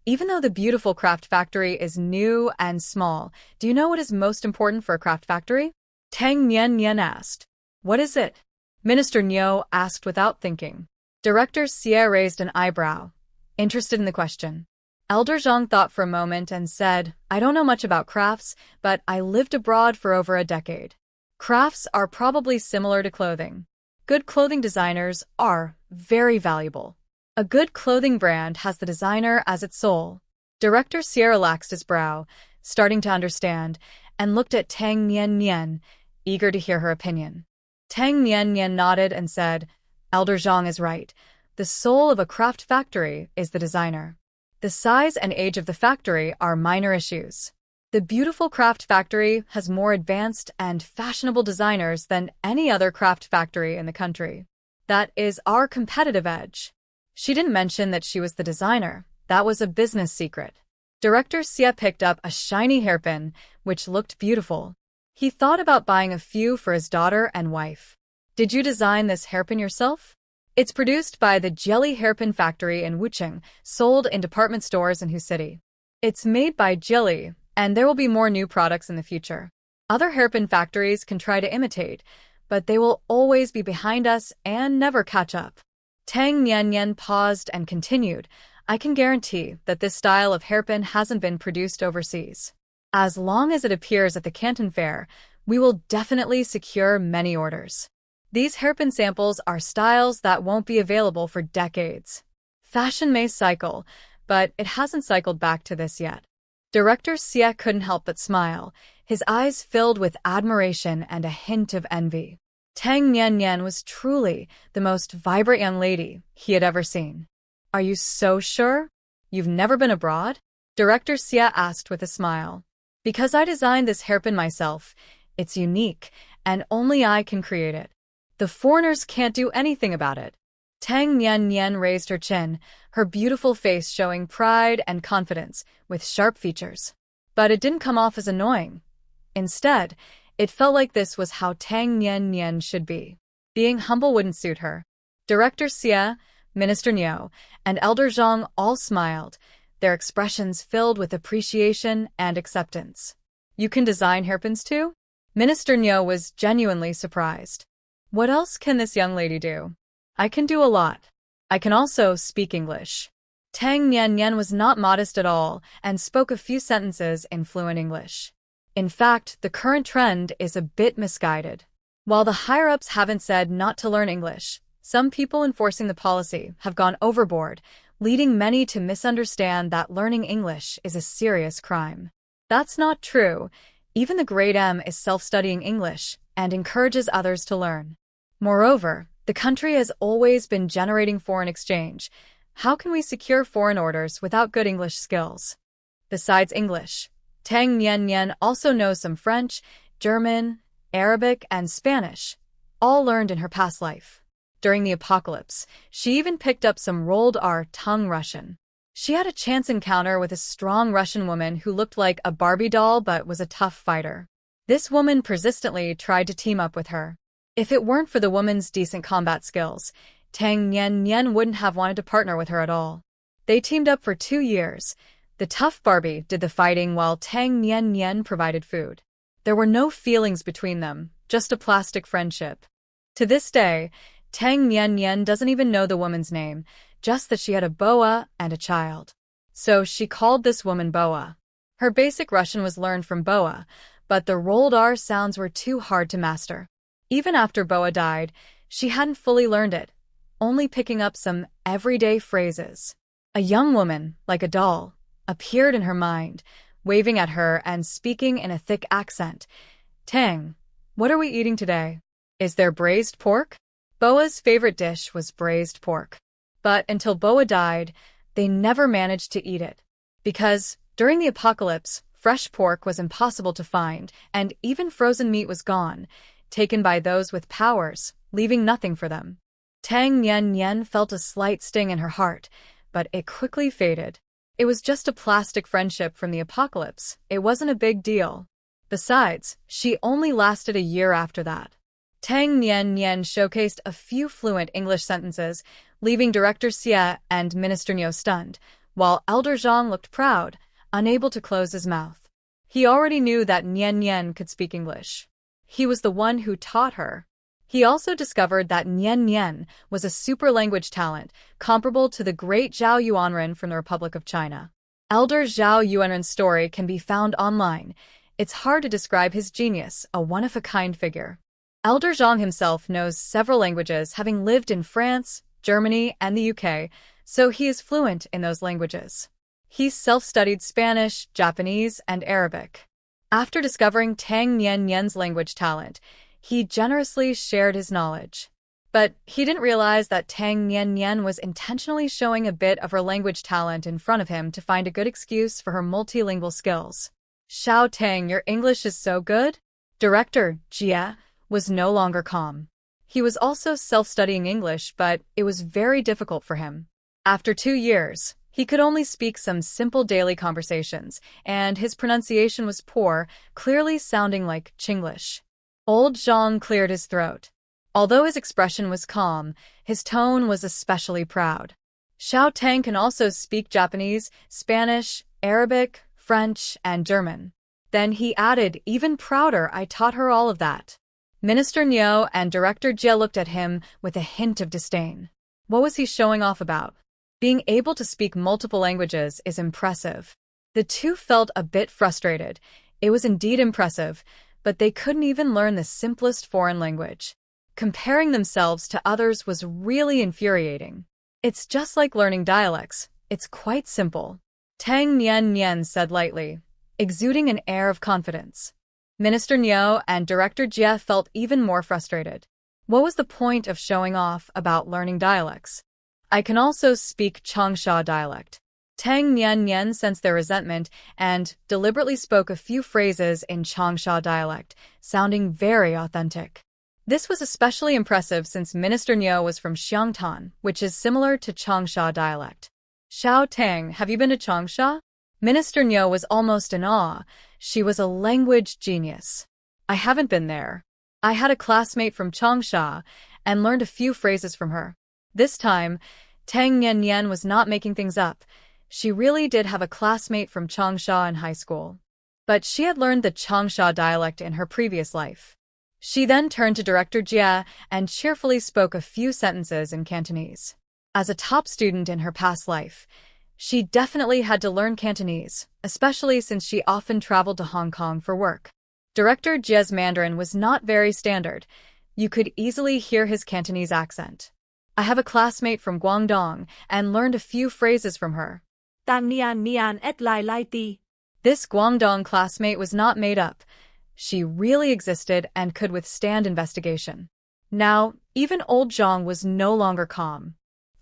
even though the beautiful craft factory is new and small, do you know what is most important for a craft factory? Tang Nian asked. What is it? Minister Nyo asked without thinking. Director Xie raised an eyebrow, interested in the question. Elder Zhang thought for a moment and said, I don't know much about crafts, but I lived abroad for over a decade. Crafts are probably similar to clothing. Good clothing designers are very valuable. A good clothing brand has the designer as its soul. Director Xie relaxed his brow, starting to understand, and looked at Tang Nian, eager to hear her opinion. Tang Nian nodded and said, Elder Zhang is right. The soul of a craft factory is the designer. The size and age of the factory are minor issues. The beautiful craft factory has more advanced and fashionable designers than any other craft factory in the country. That is our competitive edge. She didn't mention that she was the designer. That was a business secret. Director Xie picked up a shiny hairpin, which looked beautiful. He thought about buying a few for his daughter and wife. Did you design this hairpin yourself? It's produced by the Jelly Hairpin Factory in Wucheng, sold in department stores in whose city. It's made by Jelly, and there will be more new products in the future. Other hairpin factories can try to imitate, but they will always be behind us and never catch up. Tang Nian paused and continued, I can guarantee that this style of hairpin hasn't been produced overseas. As long as it appears at the Canton Fair, we will definitely secure many orders. These hairpin samples are styles that won't be available for decades. Fashion may cycle, but it hasn't cycled back to this yet. Director Xie couldn't help but smile, his eyes filled with admiration and a hint of envy. Tang Nian was truly the most vibrant young lady he had ever seen. Are you so sure? You've never been abroad? Director Xie asked with a smile. Because I designed this hairpin myself, it's unique, and only I can create it. The foreigners can't do anything about it. Tang Nian raised her chin, her beautiful face showing pride and confidence, with sharp features. But it didn't come off as annoying. Instead, it felt like this was how Tang Nian should be. Being humble wouldn't suit her. Director Xie, Minister Nyo, and Elder Zhang all smiled, their expressions filled with appreciation and acceptance. You can design hairpins too? Minister Nyo was genuinely surprised. What else can this young lady do? I can do a lot. I can also speak English. Tang Nian was not modest at all and spoke a few sentences in fluent English. In fact, the current trend is a bit misguided. While the higher-ups haven't said not to learn English, some people enforcing the policy have gone overboard, leading many to misunderstand that learning English is a serious crime. That's not true. Even the grade M is self-studying English and encourages others to learn. Moreover, the country has always been generating foreign exchange. How can we secure foreign orders without good English skills? Besides English, Tang Nian also knows some French, German, Arabic, and Spanish, all learned in her past life. During the apocalypse, she even picked up some rolled R-tongue Russian. She had a chance encounter with a strong Russian woman who looked like a Barbie doll but was a tough fighter. This woman persistently tried to team up with her. If it weren't for the woman's decent combat skills, Tang Nian wouldn't have wanted to partner with her at all. They teamed up for 2 years. The tough Barbie did the fighting while Tang Nian provided food. There were no feelings between them, just a plastic friendship. To this day, Tang Nian doesn't even know the woman's name, just that she had a boa and a child. So she called this woman Boa. Her basic Russian was learned from Boa, but the rolled R sounds were too hard to master. Even after Boa died, she hadn't fully learned it, only picking up some everyday phrases. A young woman, like a doll, appeared in her mind, waving at her and speaking in a thick accent. "Tang, what are we eating today? Is there braised pork?" Boa's favorite dish was braised pork. But until Boa died, they never managed to eat it. Because, during the apocalypse, fresh pork was impossible to find, and even frozen meat was gone, taken by those with powers, leaving nothing for them. Tang Nian felt a slight sting in her heart, but it quickly faded. It was just a plastic friendship from the apocalypse. It wasn't a big deal. Besides, she only lasted a year after that. Tang Nian showcased a few fluent English sentences, leaving Director Xie and Minister Niu stunned, while Elder Zhang looked proud, unable to close his mouth. He already knew that Nian could speak English. He was the one who taught her. He also discovered that Nian was a super language talent, comparable to the great Zhao Yuanren from the Republic of China. Elder Zhao Yuanren's story can be found online. It's hard to describe his genius, a one-of-a-kind figure. Elder Zhang himself knows several languages, having lived in France, Germany, and the UK, so he is fluent in those languages. He self-studied Spanish, Japanese, and Arabic. After discovering Tang Nian's language talent, he generously shared his knowledge. But he didn't realize that Tang Nian was intentionally showing a bit of her language talent in front of him to find a good excuse for her multilingual skills. "Xiao Tang, your English is so good?" Director Jia was no longer calm. He was also self-studying English, but it was very difficult for him. After 2 years, he could only speak some simple daily conversations, and his pronunciation was poor, clearly sounding like Chinglish. Old Zhang cleared his throat. Although his expression was calm, his tone was especially proud. "Xiao Tang can also speak Japanese, Spanish, Arabic, French, and German." Then he added, even prouder, "I taught her all of that." Minister Niu and Director Jia looked at him with a hint of disdain. What was he showing off about? Being able to speak multiple languages is impressive. The two felt a bit frustrated. It was indeed impressive, but they couldn't even learn the simplest foreign language. Comparing themselves to others was really infuriating. "It's just like learning dialects. It's quite simple," Tang Nian said lightly, exuding an air of confidence. Minister Niu and Director Jia felt even more frustrated. What was the point of showing off about learning dialects? "I can also speak Changsha dialect." Tang Nian sensed their resentment and deliberately spoke a few phrases in Changsha dialect, sounding very authentic. This was especially impressive since Minister Niu was from Xiangtan, which is similar to Changsha dialect. "Xiao Tang, have you been to Changsha?" Minister Niu was almost in awe. She was a language genius. "I haven't been there. I had a classmate from Changsha and learned a few phrases from her." This time, Tang Nian was not making things up. She really did have a classmate from Changsha in high school. But she had learned the Changsha dialect in her previous life. She then turned to Director Jia and cheerfully spoke a few sentences in Cantonese. As a top student in her past life, she definitely had to learn Cantonese, especially since she often traveled to Hong Kong for work. Director Jia's Mandarin was not very standard. You could easily hear his Cantonese accent. "I have a classmate from Guangdong and learned a few phrases from her." Tan Nian et lai lai ti. This Guangdong classmate was not made up. She really existed and could withstand investigation. Now, even old Zhang was no longer calm.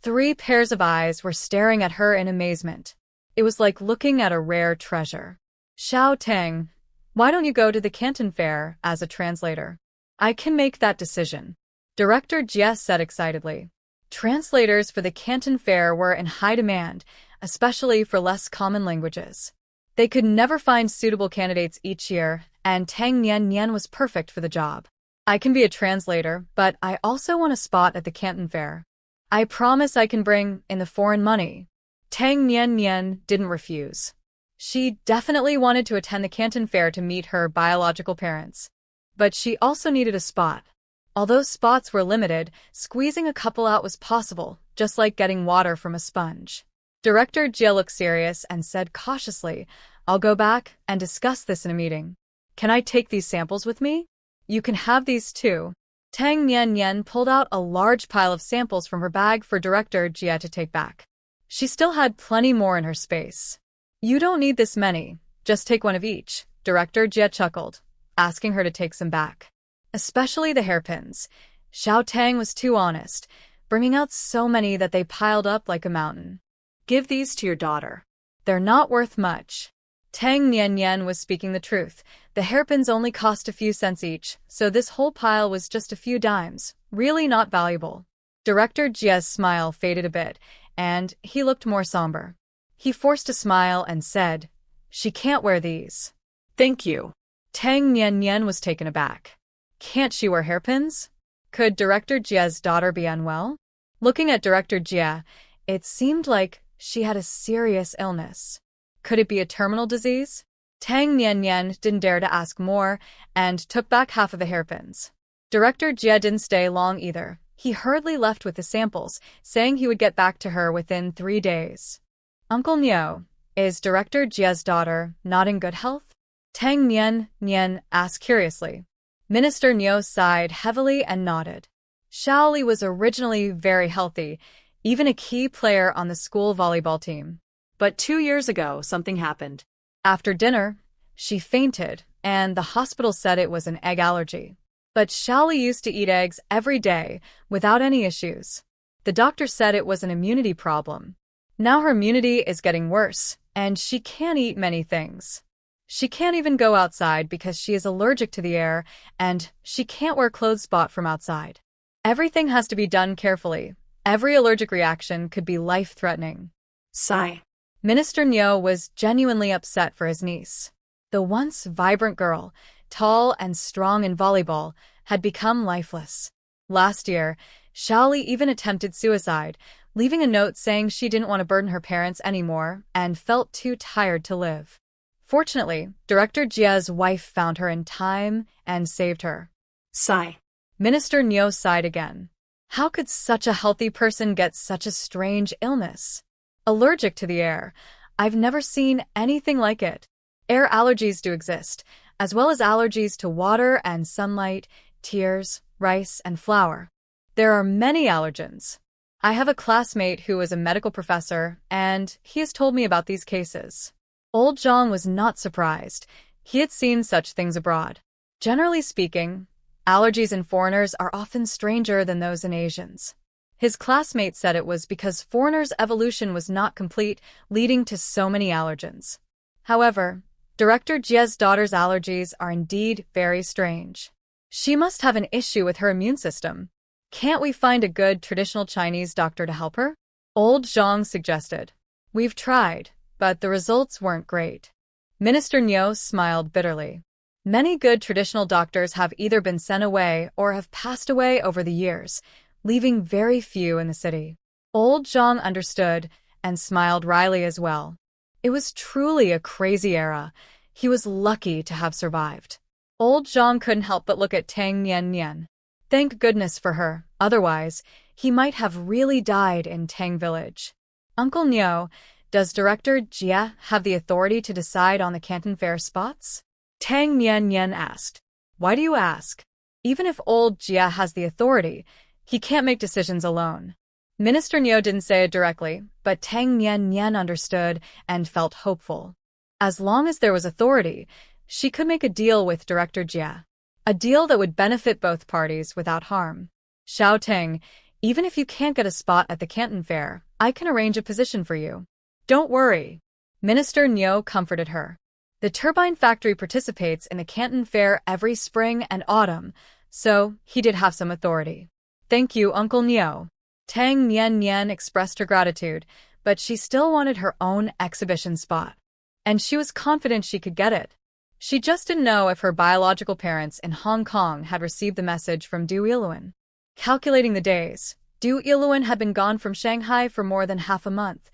3 pairs of eyes were staring at her in amazement. It was like looking at a rare treasure. Xiao Teng, why don't you go to the Canton Fair as a translator? I can make that decision. Director Jie said excitedly. Translators for the Canton Fair were in high demand, especially for less common languages. They could never find suitable candidates each year, and Tang Nian was perfect for the job. I can be a translator, but I also want a spot at the Canton Fair. I promise I can bring in the foreign money. Tang Nian didn't refuse. She definitely wanted to attend the Canton Fair to meet her biological parents. But she also needed a spot. Although spots were limited, squeezing a couple out was possible, just like getting water from a sponge. Director Jie looked serious and said cautiously, I'll go back and discuss this in a meeting. Can I take these samples with me? You can have these too. Tang Nian pulled out a large pile of samples from her bag for Director Jie to take back. She still had plenty more in her space. You don't need this many, just take one of each, Director Jie chuckled, asking her to take some back. Especially the hairpins. Xiao Tang was too honest, bringing out so many that they piled up like a mountain. Give these to your daughter. They're not worth much. Tang Nian was speaking the truth. The hairpins only cost a few cents each, so this whole pile was just a few dimes, really not valuable. Director Jie's smile faded a bit, and he looked more somber. He forced a smile and said, She can't wear these. Thank you. Tang Nian was taken aback. Can't she wear hairpins? Could Director Jie's daughter be unwell? Looking at Director Jie, it seemed like she had a serious illness. Could it be a terminal disease? Tang Nian didn't dare to ask more and took back half of the hairpins. Director Jie didn't stay long either. He hurriedly left with the samples, saying he would get back to her within 3 days. Uncle Niu, is Director Jie's daughter not in good health? Tang Nian asked curiously. Minister Niu sighed heavily and nodded. Xiaoli was originally very healthy, even a key player on the school volleyball team. But 2 years ago, something happened. After dinner, she fainted, and the hospital said it was an egg allergy. But Xiaoli used to eat eggs every day, without any issues. The doctor said it was an immunity problem. Now her immunity is getting worse, and she can't eat many things. She can't even go outside because she is allergic to the air, and she can't wear clothes bought from outside. Everything has to be done carefully. Every allergic reaction could be life-threatening. Sigh. Minister Niu was genuinely upset for his niece. The once vibrant girl, tall and strong in volleyball, had become lifeless. Last year, Xiaoli even attempted suicide, leaving a note saying she didn't want to burden her parents anymore and felt too tired to live. Fortunately, Director Jie's wife found her in time and saved her. Sigh. Minister Niu sighed again. How could such a healthy person get such a strange illness? Allergic to the air. I've never seen anything like it. Air allergies do exist, as well as allergies to water and sunlight, tears, rice, and flour. There are many allergens. I have a classmate who is a medical professor, and he has told me about these cases. Old Zhang was not surprised. He had seen such things abroad. Generally speaking, allergies in foreigners are often stranger than those in Asians. His classmate said it was because foreigners' evolution was not complete, leading to so many allergens. However, Director Jie's daughter's allergies are indeed very strange. She must have an issue with her immune system. Can't we find a good traditional Chinese doctor to help her? Old Zhang suggested. We've tried, but the results weren't great. Minister Niu smiled bitterly. Many good traditional doctors have either been sent away or have passed away over the years, leaving very few in the city. Old Zhang understood and smiled wryly as well. It was truly a crazy era. He was lucky to have survived. Old Zhang couldn't help but look at Tang Nian. Thank goodness for her, otherwise, he might have really died in Tang Village. Uncle Niu, does Director Jie have the authority to decide on the Canton Fair spots? Tang Nian asked. Why do you ask? Even if old Jie has the authority, he can't make decisions alone. Minister Niu didn't say it directly, but Tang Nian understood and felt hopeful. As long as there was authority, She could make a deal with Director Jia. A deal that would benefit both parties without harm. Xiao Ting, even if you can't get a spot at the Canton Fair, I can arrange a position for you. Don't worry. Minister Niu comforted her. The turbine factory participates in the Canton Fair every spring and autumn, so he did have some authority. Thank you, Uncle Niu. Tang Nian expressed her gratitude, but she still wanted her own exhibition spot. And she was confident she could get it. She just didn't know if her biological parents in Hong Kong had received the message from Du Yiluan. Calculating the days, Du Yiluan had been gone from Shanghai for more than half a month.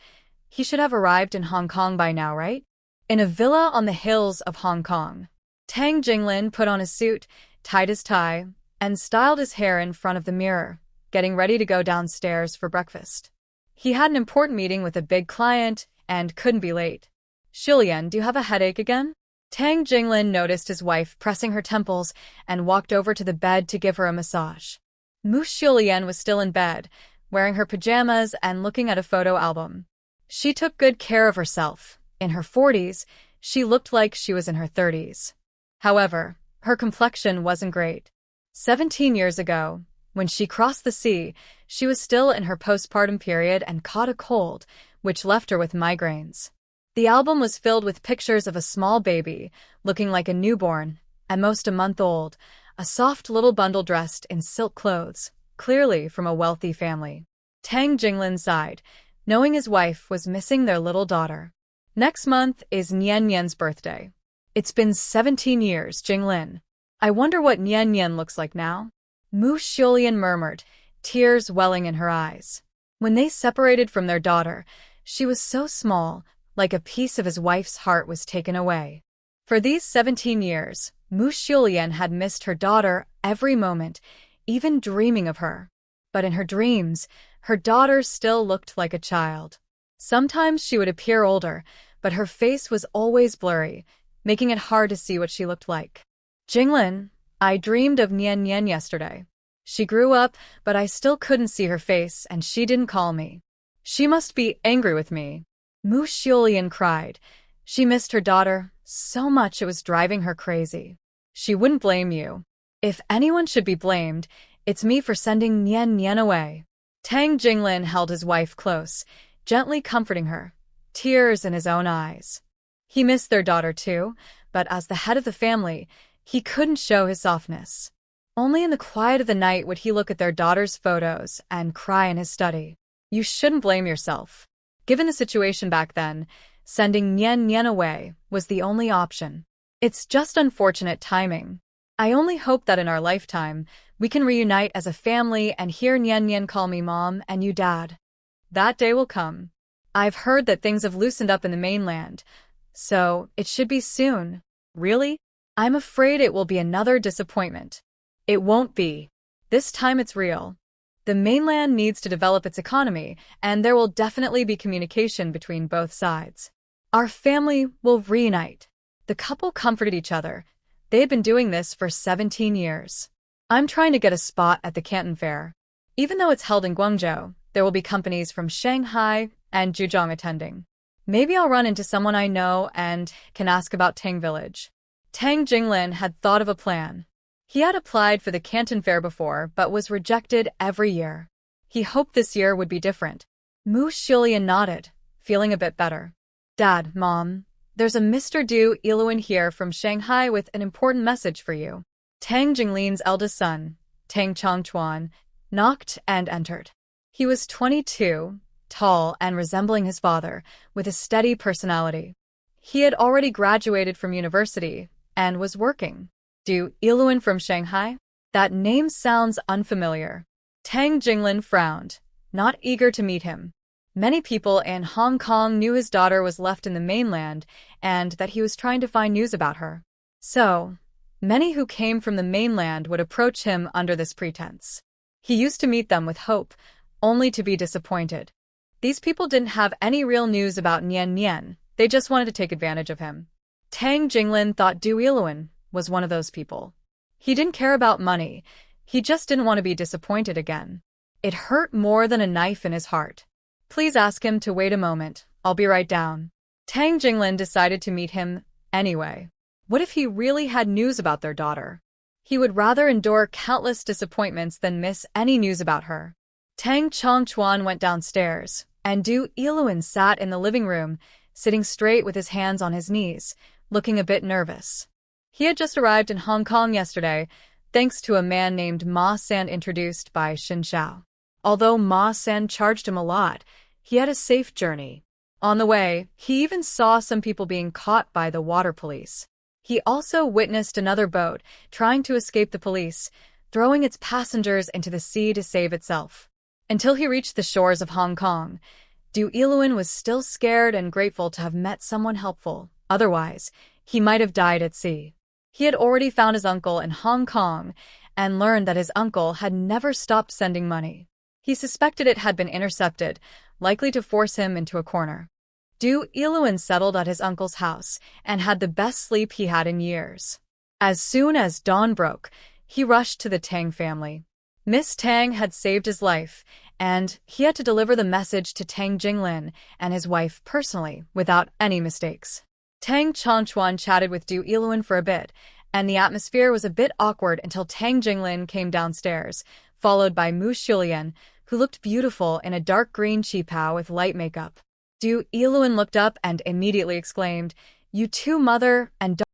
He should have arrived in Hong Kong by now, right? In a villa on the hills of Hong Kong. Tang Jinglin put on a suit, tied his tie, and styled his hair in front of the mirror, getting ready to go downstairs for breakfast. He had an important meeting with a big client and couldn't be late. Shilian, do you have a headache again? Tang Jinglin noticed his wife pressing her temples and walked over to the bed to give her a massage. Mu Shilian was still in bed, wearing her pajamas and looking at a photo album. She took good care of herself. In her 40s, she looked like she was in her 30s. However, her complexion wasn't great. 17 years ago, when she crossed the sea, she was still in her postpartum period and caught a cold, which left her with migraines. The album was filled with pictures of a small baby, looking like a newborn, at most a month old, a soft little bundle dressed in silk clothes, clearly from a wealthy family. Tang Jinglin sighed, knowing his wife was missing their little daughter. Next month is Nian's birthday. It's been 17 years, Jinglin. I wonder what Nian looks like now? Mu Shilian murmured, tears welling in her eyes. When they separated from their daughter, she was so small, like a piece of his wife's heart was taken away. For these 17 years, Mu Shilian had missed her daughter every moment, even dreaming of her. But in her dreams, her daughter still looked like a child. Sometimes she would appear older, but her face was always blurry, making it hard to see what she looked like. Jinglin, I dreamed of Nian yesterday. She grew up, but I still couldn't see her face, and she didn't call me. She must be angry with me. Mu Shilian cried. She missed her daughter so much it was driving her crazy. She wouldn't blame you. If anyone should be blamed, it's me for sending Nian away. Tang Jinglin held his wife close, gently comforting her, tears in his own eyes. He missed their daughter too, but as the head of the family, he couldn't show his softness. Only in the quiet of the night would he look at their daughter's photos and cry in his study. You shouldn't blame yourself. Given the situation back then, sending Nian away was the only option. It's just unfortunate timing. I only hope that in our lifetime, we can reunite as a family and hear Nian call me mom and you dad. That day will come. I've heard that things have loosened up in the mainland, so it should be soon. Really? I'm afraid it will be another disappointment. It won't be. This time it's real. The mainland needs to develop its economy, and there will definitely be communication between both sides. Our family will reunite. The couple comforted each other. They had been doing this for 17 years. I'm trying to get a spot at the Canton Fair. Even though it's held in Guangzhou, there will be companies from Shanghai and Zhejiang attending. Maybe I'll run into someone I know and can ask about Tang Village. Tang Jinglin had thought of a plan. He had applied for the Canton Fair before, but was rejected every year. He hoped this year would be different. Mu Shilian nodded, feeling a bit better. Dad, Mom, there's a Mr. Du Yiluan here from Shanghai with an important message for you. Tang Jinglin's eldest son, Tang Chongchuan, knocked and entered. He was 22, tall and resembling his father, with a steady personality. He had already graduated from university and was working. Du Yiluan from Shanghai? That name sounds unfamiliar. Tang Jinglin frowned, not eager to meet him. Many people in Hong Kong knew his daughter was left in the mainland and that he was trying to find news about her. So, many who came from the mainland would approach him under this pretense. He used to meet them with hope, only to be disappointed. These people didn't have any real news about Nian. They just wanted to take advantage of him. Tang Jinglin thought Du Yiluan was one of those people. He didn't care about money. He just didn't want to be disappointed again. It hurt more than a knife in his heart. Please ask him to wait a moment. I'll be right down. Tang Jinglin decided to meet him anyway. What if he really had news about their daughter? He would rather endure countless disappointments than miss any news about her. Tang Chongquan went downstairs, and Du Yiluan sat in the living room, sitting straight with his hands on his knees, looking a bit nervous. He had just arrived in Hong Kong yesterday, thanks to a man named Ma San introduced by Xin Xiao. Although Ma San charged him a lot, he had a safe journey. On the way, he even saw some people being caught by the water police. He also witnessed another boat trying to escape the police, throwing its passengers into the sea to save itself. Until he reached the shores of Hong Kong, Du Yiluan was still scared and grateful to have met someone helpful. Otherwise, he might have died at sea. He had already found his uncle in Hong Kong and learned that his uncle had never stopped sending money. He suspected it had been intercepted, likely to force him into a corner. Du Yiluan settled at his uncle's house and had the best sleep he had in years. As soon as dawn broke, he rushed to the Tang family. Miss Tang had saved his life, and he had to deliver the message to Tang Jinglin and his wife personally, without any mistakes. Tang Chongquan chatted with Du Yiluan for a bit, and the atmosphere was a bit awkward until Tang Jinglin came downstairs, followed by Mu Shulian, who looked beautiful in a dark green qipao with light makeup. Du Yiluan looked up and immediately exclaimed, "You too, mother and daughter."